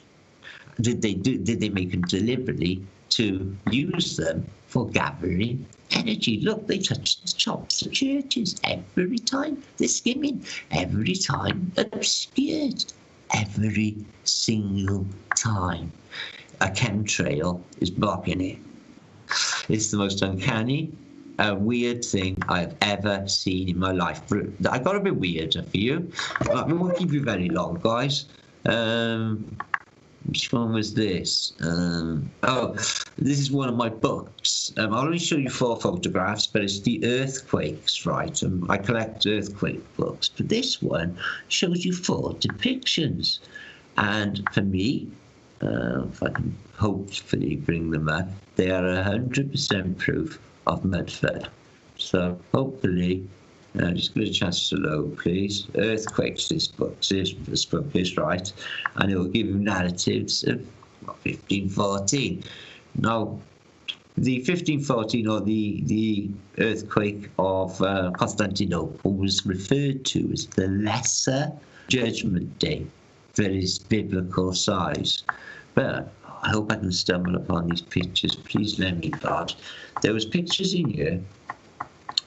[SPEAKER 12] did they make them deliberately to use them for gathering energy? Look, they touch the tops of churches every time. They're skimming every time, obscured every single time. A chemtrail is blocking it. It's the most uncanny, weird thing I've ever seen in my life. I got a bit weird for you. We won't keep you very long, guys. Which one was this? This is one of my books. I'll only show you 4 photographs, but it's the earthquakes, right? I collect earthquake books, but this one shows you 4 depictions. And for me, if I can hopefully bring them up, they are 100% proof of Mudford. So hopefully, just give it a chance to load, please. Earthquakes, this book is, right? And it will give you narratives of 1514. Now, the 1514, or the earthquake of Constantinople, was referred to as the Lesser Judgment Day for its biblical size. But I hope I can stumble upon these pictures. Please let me, God. There was pictures in here,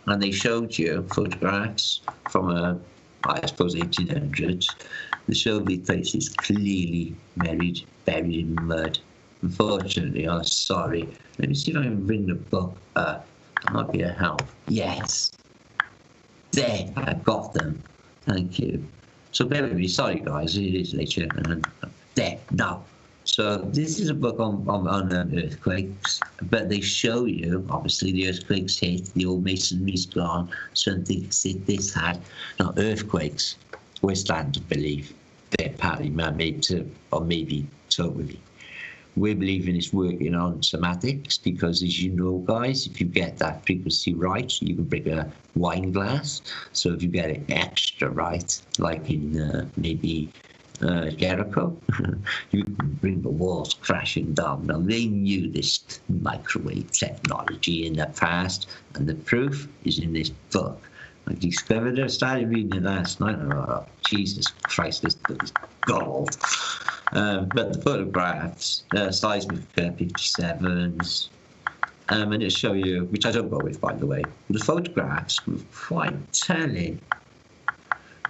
[SPEAKER 12] and they showed you photographs from, I suppose, 1800s. They showed these places clearly buried in mud. Unfortunately, I'm sorry. Let me see if I can bring the book up. That might be a help. Yes. There, I got them. Thank you. So bear with me. Sorry, guys. It is later. There, now. So this is a book on earthquakes, but they show you, obviously, the earthquakes hit, the old masonry's gone, something this had. Now, earthquakes, we're starting to believe they're partly man-made too, or maybe totally. We're believing it's working on somatics because, as you know, guys, if you get that frequency right, you can break a wine glass. So if you get it extra right, like in maybe Jericho, you can bring the walls crashing down. Now, they knew this microwave technology in the past, and the proof is in this book. I discovered it. I started reading it last night. Oh, Jesus Christ, this book is gold. But the photographs, seismic 57s, and it'll show you, which I don't go with, by the way. The photographs were quite telling.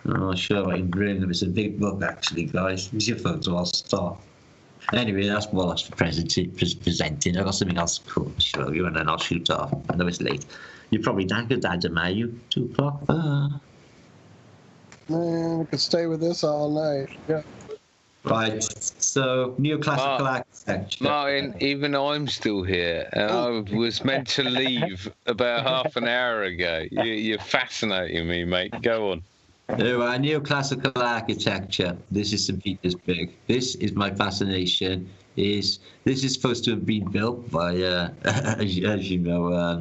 [SPEAKER 12] Oh, sure, I can bring them. It's a big book, actually, guys. Here's your photo. I'll stop. Anyway, that's more or less for presenting. I've got something else cool to show you, and then I'll shoot off. I know it's late. You're probably knackered, Dad, are you? 2 o'clock?
[SPEAKER 5] Man, I could stay with this all night. Yeah.
[SPEAKER 12] Right, so neoclassical architecture.
[SPEAKER 6] Martin, even I'm still here, and I was meant to leave about half an hour ago. You're fascinating me, mate. Go on.
[SPEAKER 12] Neoclassical architecture. This is St. Petersburg. This is my fascination. This is supposed to have been built by, as you know,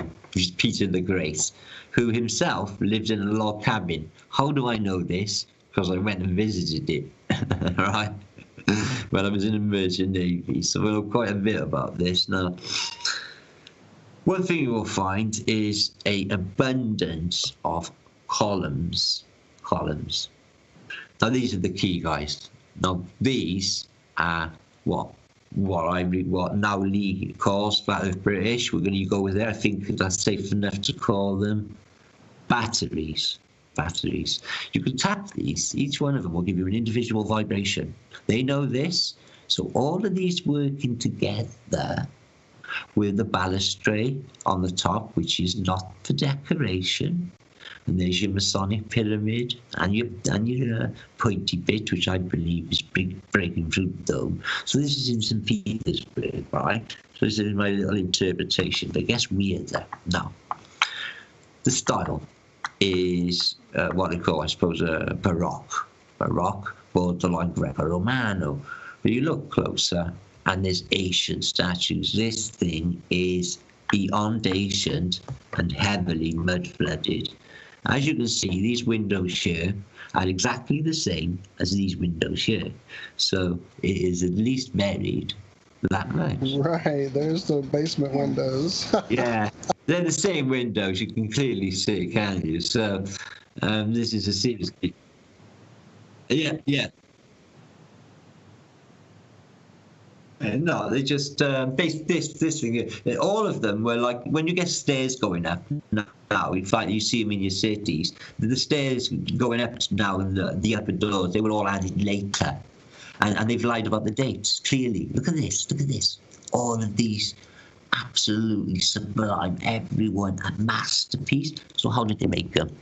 [SPEAKER 12] Peter the Great, who himself lived in a log cabin. How do I know this? Because I went and visited it, right? When I was in the Merchant Navy, so I know quite a bit about this. Now, one thing you will find is an abundance of columns. Now, these are the key, guys. Now, these are what now Lee calls Flat Earth British. We're going to go with it. I think that's safe enough to call them batteries. You can tap these. Each one of them will give you an individual vibration. They know this. So all of these working together with the balustrade on the top, which is not for decoration. And there's your Masonic pyramid and your pointy bit, which I believe is breaking through the dome. So this is in St. Petersburg, right? So this is my little interpretation. But it gets weirder now. The style is what they call, I suppose, Baroque, borderline Greco-Romano. But you look closer, and there's ancient statues. This thing is beyond ancient and heavily mud flooded. As you can see, these windows here are exactly the same as these windows here. So it is at least buried that much.
[SPEAKER 5] Right, there's the basement windows.
[SPEAKER 12] Yeah, they're the same windows. You can clearly see, can't you? So this is a seriously. Yeah. No, they just this thing here. All of them were like, when you get stairs going up now, in fact you see them in your cities, the stairs going up now, the upper doors, they were all added later, and they've lied about the dates clearly. Look at this, all of these absolutely sublime, everyone a masterpiece. So how did they make them?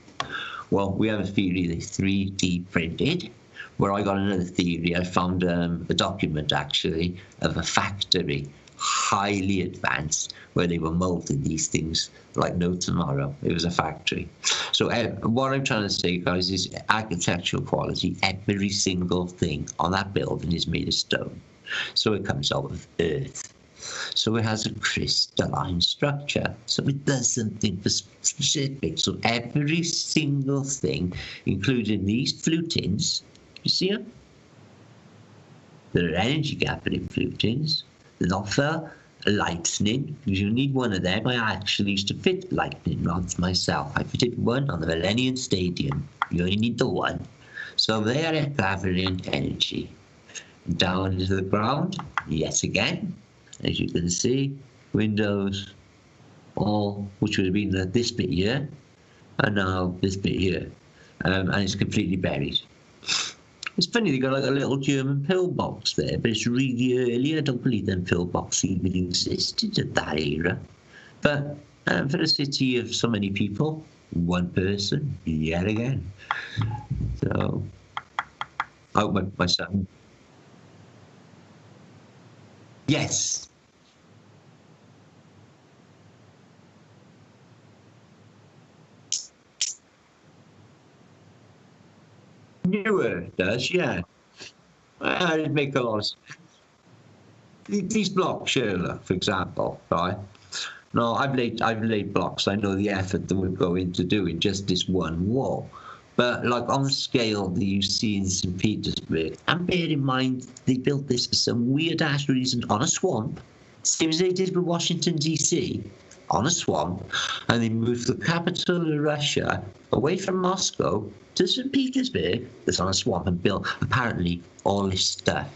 [SPEAKER 12] Well, we have a theory they're 3D printed. Where I got another theory, I found a document actually of a factory, highly advanced, where they were molding these things like no tomorrow. It was a factory. So what I'm trying to say, guys, is architectural quality. Every single thing on that building is made of stone. So it comes out of earth. So it has a crystalline structure. So it does something specific. So every single thing, including these flutings, you see them? They're energy gathering flutings. They're not for lightning, because you need one of them. I actually used to fit lightning rods myself. I fitted one on the Millennium Stadium. You only need the one. So they are gathering energy. Down into the ground, yet again, as you can see, windows, all which would have been this bit here, and now this bit here, and it's completely buried. It's funny, they got like a little German pillbox there, but it's really early. I don't believe them pillboxes even existed at that era. But for a city of so many people, one person, yet again. So, my son. Yes. Newer does, yeah. It'd make a lot of sense. These blocks, Sherlock, for example, right? No, I've laid blocks. I know the effort that would go into doing just this one wall. But like on the scale that you see in St. Petersburg, and bear in mind they built this for some weird ass reason on a swamp, same as they did with Washington DC, on a swamp, and they moved the capital of Russia away from Moscow to St. Petersburg, that's on a swamp, and built apparently all this stuff.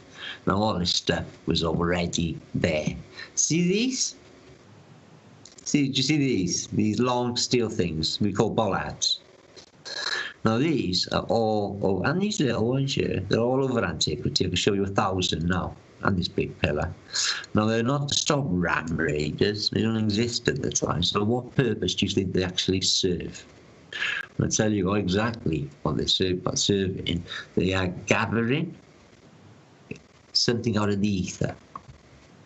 [SPEAKER 12] Now all this stuff was already there. See these? Do you see these? These long steel things we call bollards. Now these are all, and these little ones here, they're all over antiquity. I can show you 1,000 now, and this big pillar. Now they're not to stop ram raiders. They don't exist at the time. So what purpose do you think they actually serve? I'll tell you exactly what they serve by serving. They are gathering something out of the ether.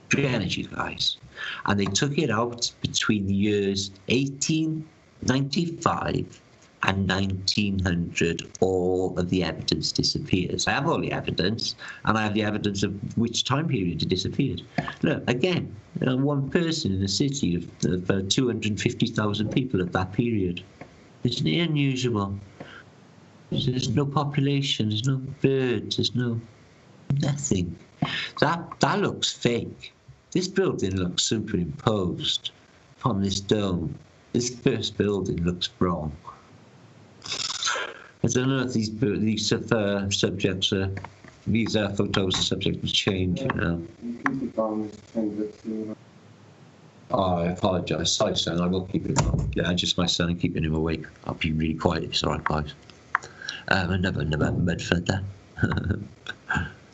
[SPEAKER 12] Free energy, guys. And they took it out between the years 1895 and 1900. All of the evidence disappears. I have all the evidence, and I have the evidence of which time period it disappeared. Look, again, one person in a city of 250,000 people at that period. Isn't it unusual? There's no population, there's no birds, there's no nothing. That looks fake. This building looks superimposed upon this dome. This first building looks wrong. I don't know if these subjects are, these photos are subject to change, you know. Oh, I apologise. Sorry, son. I will keep it on. Yeah, just my son and keeping him awake. I'll be really quiet. It's all right, guys. Another mud flutter.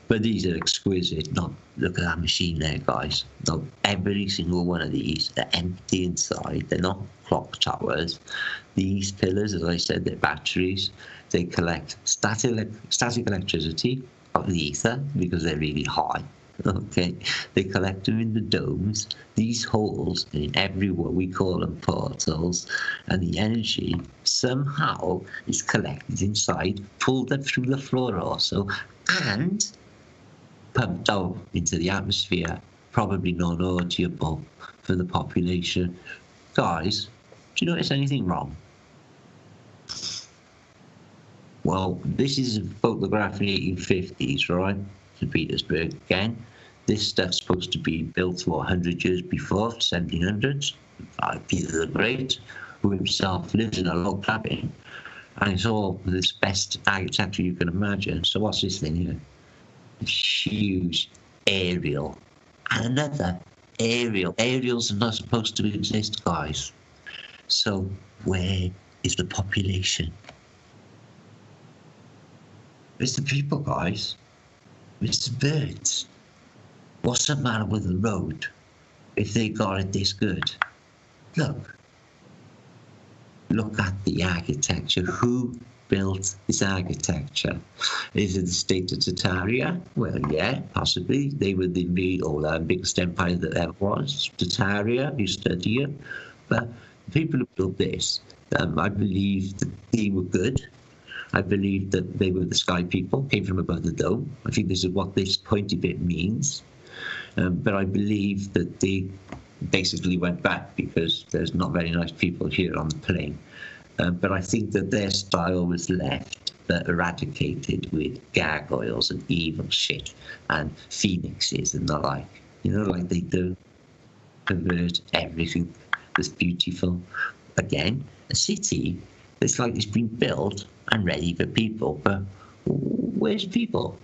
[SPEAKER 12] But these are exquisite. Look at that machine there, guys. Not every single one of these are empty inside. They're not clock towers. These pillars, as I said, they're batteries. They collect static electricity out of the ether because they're really high. Okay, they collect them in the domes. These holes in everywhere, we call them portals, and the energy somehow is collected inside, pulled up through the floor also, and pumped out into the atmosphere, probably non-audible for the population. Guys, do you notice anything wrong? Well, this is a photograph in the 1850s, right? St. Petersburg again. This stuff's supposed to be built 100 years before, 1700s. Peter the Great, who himself lives in a log cabin, and it's all this best architecture you can imagine. So what's this thing here? Huge aerial, and another aerial. Aerials are not supposed to exist, guys. So where is the population? It's the people, guys. It's the birds. What's the matter with the road if they got it this good? Look at the architecture. Who built this architecture? Is it the state of Tartaria? Well, yeah, possibly. They were the biggest empire that ever was. Tartaria, you study it. But the people who built this, I believe that they were good. I believe that they were the sky people, came from above the dome. I think this is what this pointy bit means. But I believe that they basically went back because there's not very nice people here on the plane. But I think that their style was left, but eradicated with gargoyles and evil shit and phoenixes and the like. You know, like they do. Convert everything that's beautiful. Again, a city that's like it's been built and ready for people. But where's people?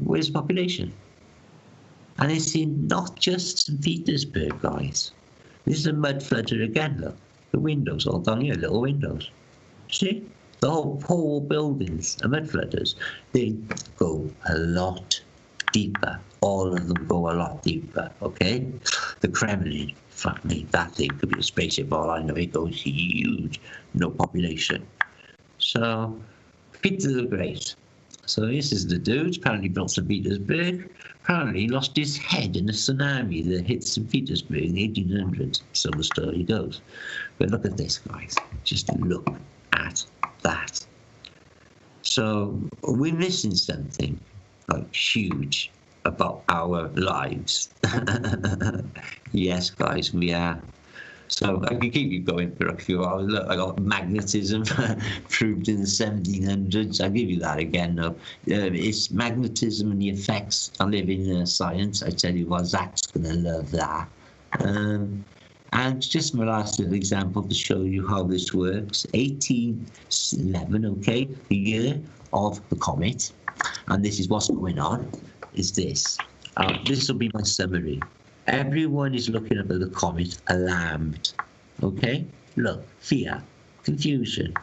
[SPEAKER 12] Where's the population? And it's in not just St. Petersburg, guys. This is a mud flooder again, look. The windows all down here, little windows. See? The whole buildings are mud flooders. They go a lot deeper. All of them go a lot deeper, okay? The Kremlin, fuck me, that thing could be a spaceship, all I know. It goes huge, no population. So, Peter the Great. So this is the dude, apparently built St. Petersburg. Apparently he lost his head in a tsunami that hit St. Petersburg in the 1800s. So the story goes. But look at this, guys. Just look at that. So we're missing something like huge about our lives. Yes, guys, we are. So I can keep you going for a few hours. Look, I got magnetism proved in the 1700s. I'll give you that again. No, it's magnetism and the effects. I live in science. I tell you what, Zach's going to love that. And just my last little example to show you how this works. 1811, okay, the year of the comet. And this is what's going on, is this. This will be my summary. Everyone is looking up at the comet, alarmed. Okay? Look, fear, confusion.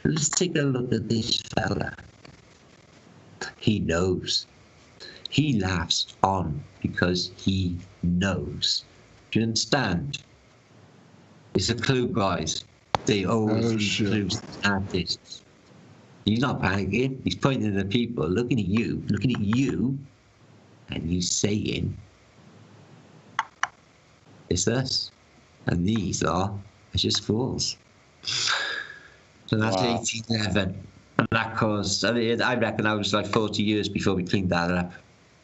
[SPEAKER 12] Let's take a look at this fella. He knows. He laughs on because he knows. Do you understand? It's a clue, guys. They always leave clues to artists. He's not panicking. He's pointing at the people, looking at you, and he's saying, it's us, and these are just fools. So that's 1811, and that caused. I reckon I was like 40 years before we cleaned that up.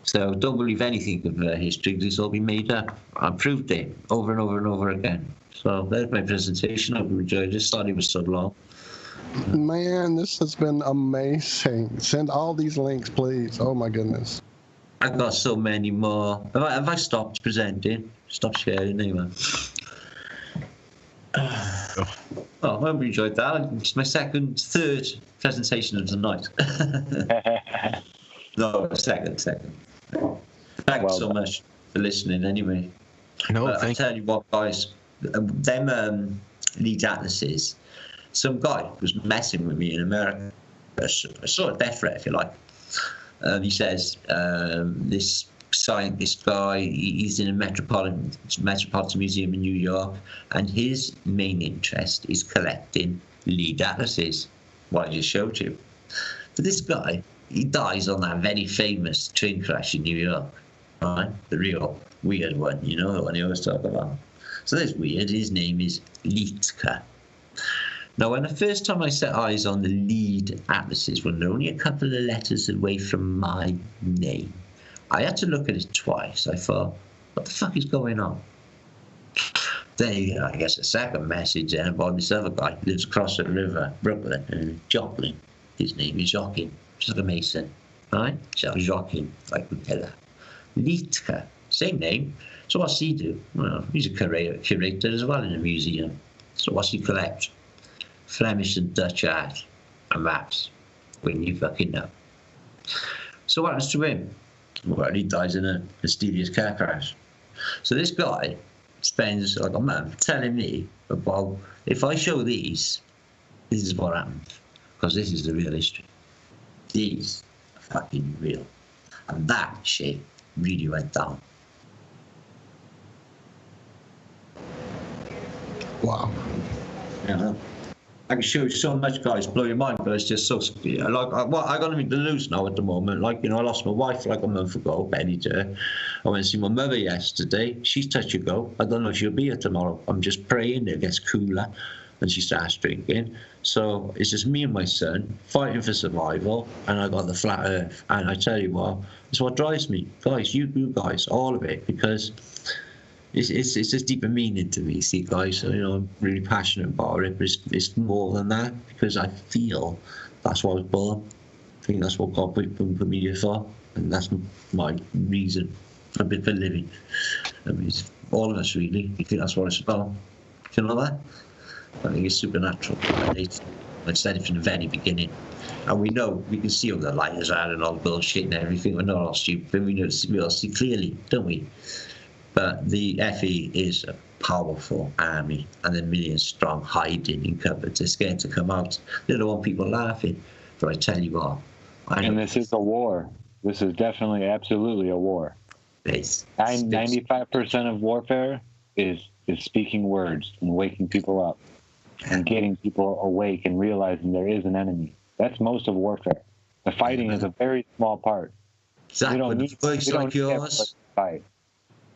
[SPEAKER 12] So don't believe anything of history because it's all been made up. I proved it over and over and over again. So there's my presentation. I hope you enjoyed it. Sorry it was so long.
[SPEAKER 5] Man, this has been amazing. Send all these links, please. Oh my goodness.
[SPEAKER 12] I've got so many more. Have I stopped presenting? Stop sharing anyway. Oh, I hope you enjoyed that. It's my third presentation of the night. No, second. Thanks so much for listening anyway.
[SPEAKER 1] No,
[SPEAKER 12] I tell you what, guys, them lead atlases, some guy was messing with me in America. A sort of death threat, if you like. He says, this scientist guy, he's in a Metropolitan Museum in New York, and his main interest is collecting lead atlases, what I just showed you. But this guy, he dies on that very famous train crash in New York, right? The real weird one, you know, the one he always talk about. So that's weird. His name is Litka. Now, when the first time I set eyes on the lead atlases, when they're only a couple of letters away from my name, I had to look at it twice. I thought, what the fuck is going on? Then I guess a second message then about this other guy who lives across the river, Brooklyn, Joplin. His name is Joaquin, just like a mason, right? So Joaquin, like Miller. Litka, same name. So what's he do? Well, he's a curator as well in a museum. So what's he collect? Flemish and Dutch art and maps. When you fucking know. So what happens to him? Well, he dies in a mysterious car crash. So this guy spends like a month telling me about, if I show these, this is what happens. Because this is the real history. These are fucking real. And that shit really went down.
[SPEAKER 5] Wow.
[SPEAKER 12] Yeah. I can show you so much, guys, blow your mind, but it's just so like I got nothing to lose now at the moment. Like, you know, I lost my wife like a month ago, Betty J. I went to see my mother yesterday. She's touch and go. I don't know if she'll be here tomorrow. I'm just praying it gets cooler and she starts drinking. So it's just me and my son fighting for survival, and I got the flat earth. And I tell you what, it's what drives me, guys. You guys, all of it, because it's just deeper meaning to me. See, guys, you know, I'm really passionate about it, but it's more than that, because I feel that's why I was born. I think that's what God put me here for, and that's my reason for living. I mean, it's all of us really. I think that's what it's about. You know that? I think it's supernatural. I said it from the very beginning. And we know, we can see all the liars are and all the bullshit and everything. We're not all stupid. We all see clearly, don't we? But the FE is a powerful army, and they're millions strong, hiding in cupboards. They're scared to come out. They don't want people laughing. But I tell you what.
[SPEAKER 7] And this is a war. This is definitely, absolutely a war. 95% of warfare is speaking words and waking people up and getting people awake and realizing there is an enemy. That's most of warfare. The fighting is a very small part.
[SPEAKER 12] Exactly.
[SPEAKER 7] We don't need
[SPEAKER 12] yours.
[SPEAKER 7] to fight.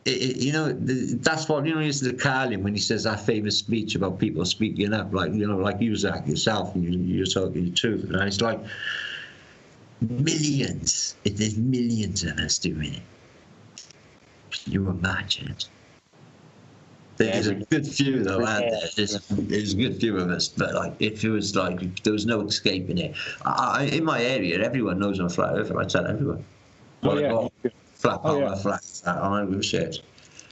[SPEAKER 12] You know, that's what, you know, it's the Carlin when he says that famous speech about people speaking up, like, you know, like you, Zach, yourself, and you're talking the truth. And it's like millions, there's millions of us doing it. Can you imagine it? There's a good few, though, out there. There's a good few of us, but like, if it was like, there was no escaping it. In my area, everyone knows I'm flat earther. I tell everyone. Flat power, flat. I don't give a shit.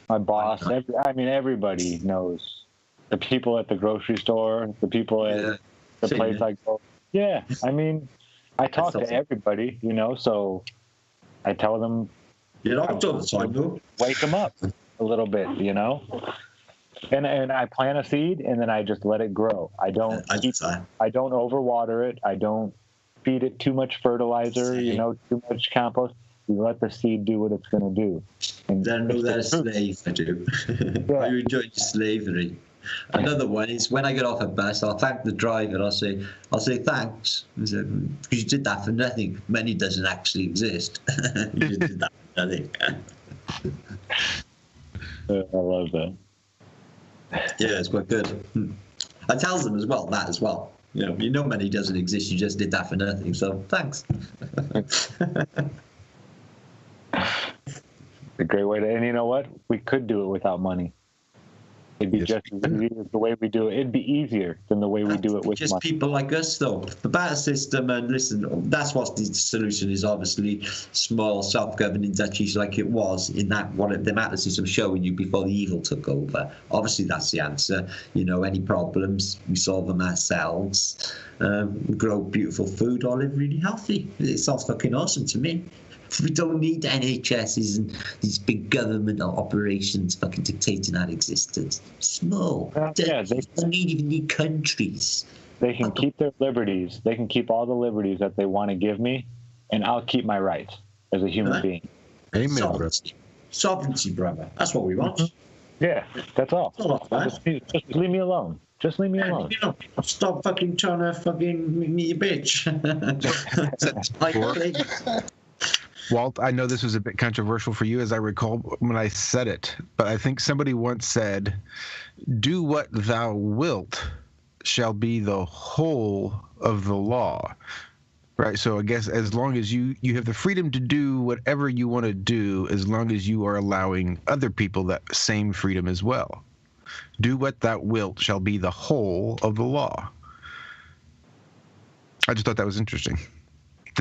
[SPEAKER 7] My boss, everybody knows. The people at the grocery store, the people at the place I go. Yeah, I mean, I talk to everybody, you know, so I tell them.
[SPEAKER 12] You don't talk the time, though.
[SPEAKER 7] Wake them up a little bit, you know. And I plant a seed, and then I just let it grow. I don't overwater it. I don't feed it too much fertilizer, you know, too much compost. You let the seed do what it's going to do. And
[SPEAKER 12] then know that a slave, I do. I enjoy slavery. Another one is when I get off a bus, I'll thank the driver. I'll say thanks, because you did that for nothing. Money doesn't actually exist. You just did that for nothing.
[SPEAKER 7] I love that.
[SPEAKER 12] Yeah, it's quite good. I tell them as well that as well. You know, money doesn't exist. You just did that for nothing. So thanks.
[SPEAKER 7] A great way to, and you know what? We could do it without money. It'd be just as easy as the way we do it. It'd be easier than the way we do it with
[SPEAKER 12] just
[SPEAKER 7] money.
[SPEAKER 12] People like us, though. The better system, and listen, that's what the solution is. Obviously, small self-governing duchies like it was in that the matter system showing you before the evil took over. Obviously, that's the answer. You know, any problems, we solve them ourselves. We grow beautiful food, all live really healthy. It sounds fucking awesome to me. We don't need NHSs and these big government operations fucking dictating our existence. Small. They don't even need countries.
[SPEAKER 7] They can keep their liberties. They can keep all the liberties that they want to give me, and I'll keep my rights as a human being.
[SPEAKER 1] Amen,
[SPEAKER 12] Sovereignty, brother. That's what we want.
[SPEAKER 7] Yeah, that's all. Just leave me alone. Just leave me alone.
[SPEAKER 12] Stop fucking trying to fucking me a bitch.
[SPEAKER 1] Walt, I know this was a bit controversial for you, as I recall when I said it, but I think somebody once said, "Do what thou wilt shall be the whole of the law." Right. So I guess as long as you have the freedom to do whatever you want to do, as long as you are allowing other people that same freedom as well. Do what thou wilt shall be the whole of the law. I just thought that was interesting.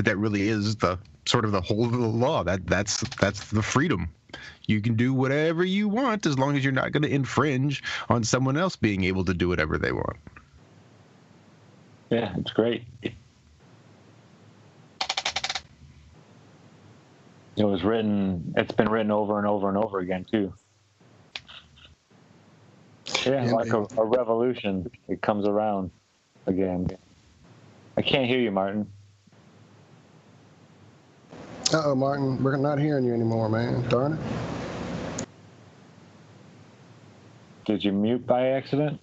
[SPEAKER 1] That really is the sort of the whole of the law. That's the freedom. You can do whatever you want as long as you're not going to infringe on someone else being able to do whatever they want.
[SPEAKER 7] Yeah, it's great. It's been written over and over and over again too. Yeah, like a revolution. It comes around again. I can't hear you, Martin.
[SPEAKER 5] Uh-oh, Martin, we're not hearing you anymore, man. Darn it.
[SPEAKER 7] Did you mute by accident?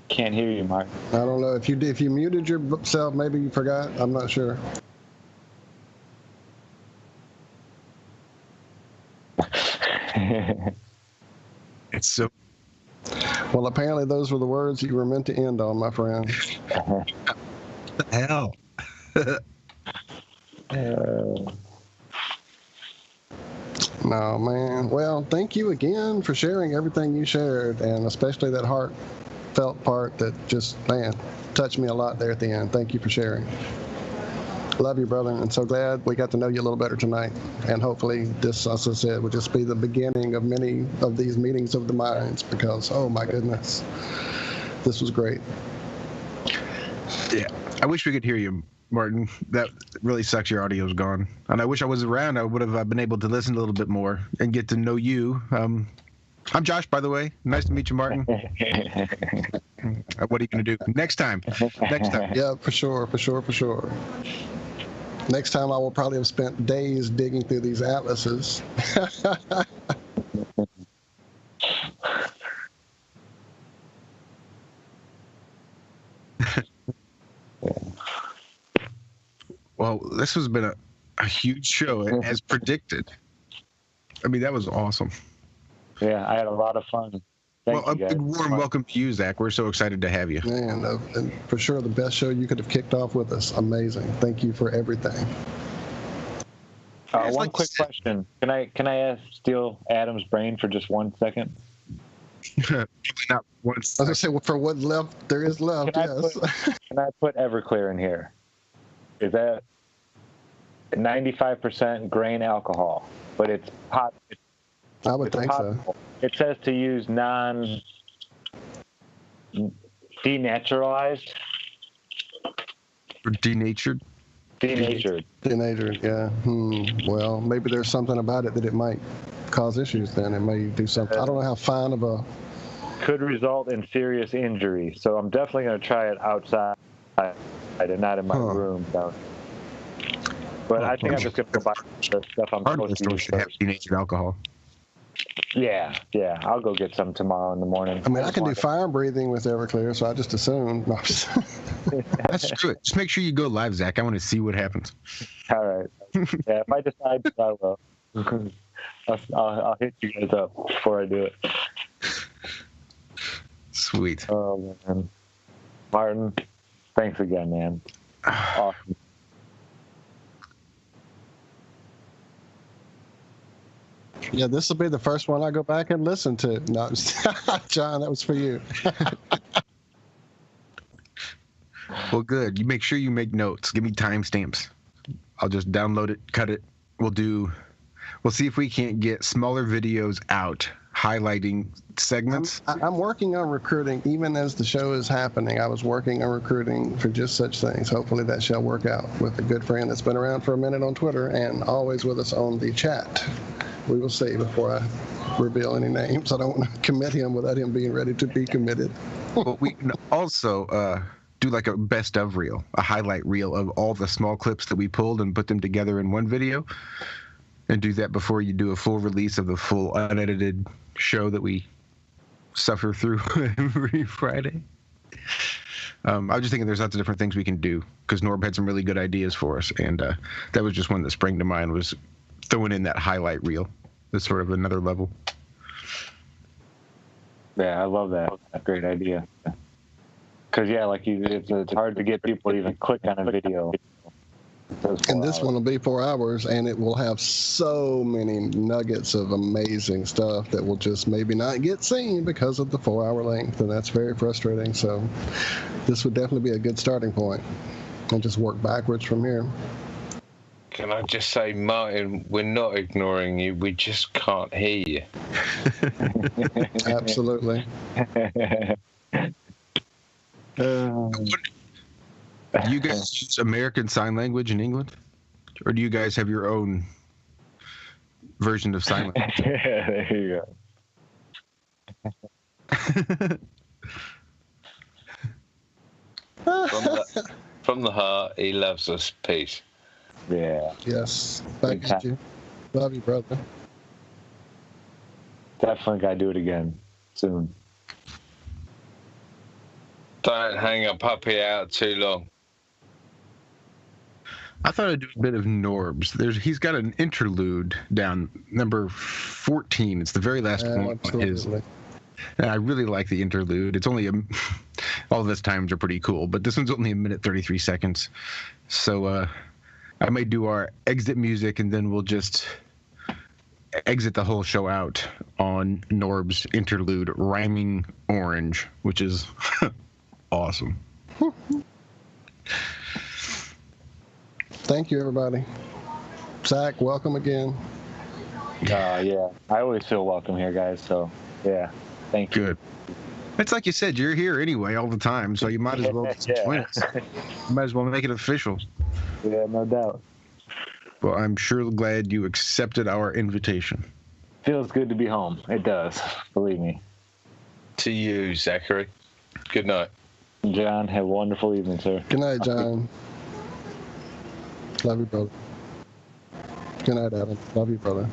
[SPEAKER 7] Can't hear you, Martin.
[SPEAKER 5] I don't know. If you muted yourself, maybe you forgot. I'm not sure.
[SPEAKER 1] It's so.
[SPEAKER 5] Well, apparently those were the words you were meant to end on, my friend.
[SPEAKER 1] What the hell?
[SPEAKER 5] No, man. Well, thank you again for sharing everything you shared, and especially that heartfelt part that just, man, touched me a lot there at the end. Thank you for sharing. Love you, brother, and so glad we got to know you a little better tonight. And hopefully this, as I said, will just be the beginning of many of these meetings of the minds, because, oh my goodness, this was great.
[SPEAKER 1] Yeah, I wish we could hear you, Martin. That really sucks. Your audio's gone. And I wish I was around. I would have been able to listen a little bit more and get to know you. I'm Josh, by the way. Nice to meet you, Martin. What are you going to do next time? Next time.
[SPEAKER 5] Yeah, for sure. Next time I will probably have spent days digging through these atlases.
[SPEAKER 1] Well, this has been a huge show, as predicted. I mean, that was awesome.
[SPEAKER 7] Yeah, I had a lot of fun. Thank you, guys.
[SPEAKER 1] A warm welcome to you, Zach. We're so excited to have you.
[SPEAKER 5] Man, and for sure the best show you could have kicked off with us. Amazing. Thank you for everything.
[SPEAKER 7] One quick question. Can I steal Adam's brain for just 1 second?
[SPEAKER 1] Not once.
[SPEAKER 5] I was going to say, well, for what left there is left, yes.
[SPEAKER 7] Can I put Everclear in here? Is that 95% grain alcohol? But it's pot.
[SPEAKER 5] I would think so.
[SPEAKER 7] It says to use denaturalized.
[SPEAKER 1] Or denatured?
[SPEAKER 7] Denatured,
[SPEAKER 5] yeah. Well, maybe there's something about it that it might cause issues then. It may do something. I don't know how fine of a...
[SPEAKER 7] Could result in serious injury. So I'm definitely going to try it outside and not in my room. But I think I'm just going to go buy the stuff I'm supposed to use.
[SPEAKER 1] Should have denatured alcohol.
[SPEAKER 7] Yeah. I'll go get some tomorrow in the morning.
[SPEAKER 5] I mean, I can do fire breathing with Everclear, so I just assumed. No.
[SPEAKER 1] That's true. Just make sure you go live, Zach. I want to see what happens.
[SPEAKER 7] All right. Yeah, if I decide to, I will. I'll hit you guys up before I do it.
[SPEAKER 1] Sweet.
[SPEAKER 7] Oh, man. Martin, thanks again, man. Awesome.
[SPEAKER 5] Yeah, this will be the first one I go back and listen to. No, John, that was for you.
[SPEAKER 1] Well, good. You make sure you make notes. Give me timestamps. I'll just download it, cut it. We'll see if we can't get smaller videos out highlighting segments.
[SPEAKER 5] I'm working on recruiting, even as the show is happening. I was working on recruiting for just such things. Hopefully that shall work out with a good friend that's been around for a minute on Twitter and always with us on the chat. We will see before I reveal any names. I don't want to commit him without him being ready to be committed.
[SPEAKER 1] But we can also do like a best of reel, a highlight reel of all the small clips that we pulled and put them together in one video, and do that before you do a full release of the full unedited show that we suffer through every Friday. I was just thinking there's lots of different things we can do because Norb had some really good ideas for us, and that was just one that sprang to mind, was throwing in that highlight reel. That's sort of another level.
[SPEAKER 7] Yeah, I love that. Great idea. Because yeah, like it's hard to get people to even click on a video.
[SPEAKER 5] And this one will be 4 hours, and it will have so many nuggets of amazing stuff that will just maybe not get seen because of the 4-hour length, and that's very frustrating. So this would definitely be a good starting point, and just work backwards from here.
[SPEAKER 6] Can I just say, Martin, we're not ignoring you. We just can't hear you.
[SPEAKER 5] Absolutely.
[SPEAKER 1] Do you guys use American Sign Language in England? Or do you guys have your own version of sign language?
[SPEAKER 7] There you
[SPEAKER 6] go. From the heart, he loves us. Peace.
[SPEAKER 7] Yeah.
[SPEAKER 5] Yes. Thank you. Love you, brother.
[SPEAKER 7] Definitely got to do it again soon.
[SPEAKER 6] Don't hang a puppy out too long.
[SPEAKER 1] I thought I'd do a bit of Norbs. He's got an interlude down number 14. It's the very last one on his. And I really like the interlude. It's only all of his times are pretty cool, but this one's only 1:33 seconds. So I may do our exit music, and then we'll just exit the whole show out on Norb's interlude, Rhyming Orange, which is awesome.
[SPEAKER 5] Thank you, everybody. Zach, welcome again.
[SPEAKER 7] Yeah, I always feel welcome here, guys. So, yeah, thank you.
[SPEAKER 1] Good. It's like you said, you're here anyway all the time, so you might as well join us. You might as well make it official.
[SPEAKER 7] Yeah, no doubt.
[SPEAKER 1] Well, I'm sure glad you accepted our invitation.
[SPEAKER 7] Feels good to be home. It does, believe me.
[SPEAKER 6] To you, Zachary. Good night.
[SPEAKER 7] John, have a wonderful evening, sir.
[SPEAKER 5] Good night, John. Love you, brother. Good night, Adam. Love you, brother.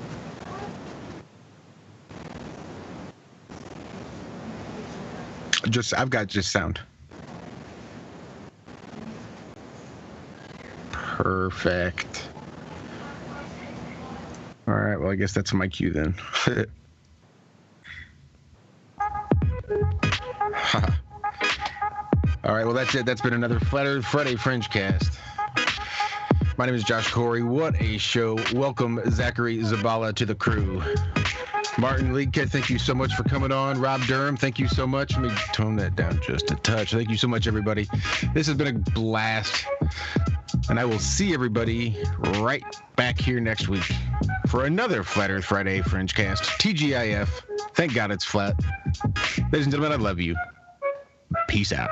[SPEAKER 1] I've got just sound. Perfect. All right, well, I guess that's my cue then. All right, well, that's it. That's been another Flat Earth Friday Fringecast. My name is Josh Corey. What a show. Welcome, Zachary Zabala, to the crew. Martin Leakett, thank you so much for coming on. Rob Durham, thank you so much. Let me tone that down just a touch. Thank you so much, everybody. This has been a blast. And I will see everybody right back here next week for another Flat Earth Friday Fringecast. TGIF. Thank God it's flat. Ladies and gentlemen, I love you. Peace out.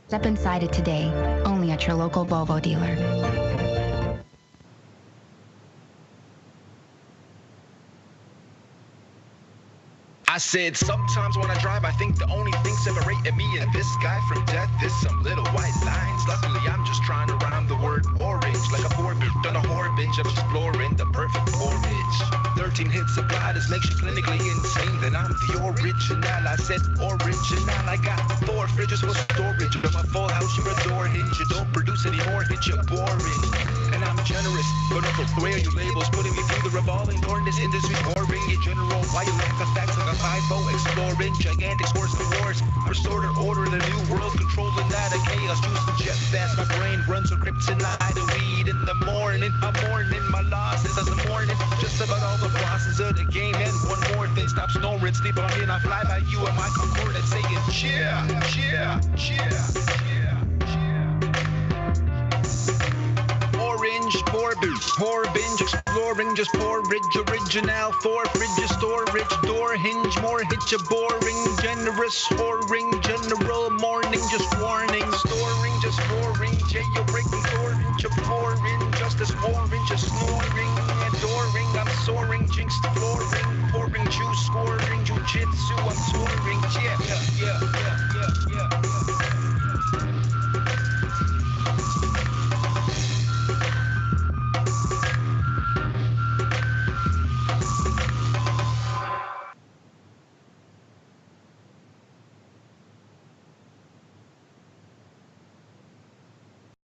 [SPEAKER 9] Step inside it today, only at your local Volvo dealer.
[SPEAKER 3] I said, sometimes when I drive, I think the only thing separating me and this guy from death is some little white lines. Luckily, I'm just trying to rhyme the word orange like a four-bit on a whore bench. I'm exploring the perfect porridge. 13 hits of blood makes you clinically insane. Then I'm the original. I said original. I got 4 fridges for storage. But my full house, you're a door hinge. You don't produce any more hits, you're boring. And I'm generous, but don't wear your labels, putting me through the revolving door in this industry. Boring in general. Why you lack the facts like a 5-0 exploring gigantic scores and wars. Restore order, the new world, controlling that of chaos, juicing jet fast. My brain runs on kryptonite and weed in the morning. I'm mourning my losses as I'm mourning just about all the bosses of the game. And one more thing, stop snoring, sleep on me, and I fly by you and my Concorde and saying, cheer, cheer, cheer, cheer. Orange, pour binge, exploring, just porridge, original, 4 fridges, storage, door hinge, more hit you boring, generous, whoring, general, morning, just warning, storing, just roaring, jailbreaking, storage, of pouring, justice, orange, just snoring, adoring, I'm soaring, jinx, flooring, pouring, juice, scoring, you jujitsu, I'm touring, yeah.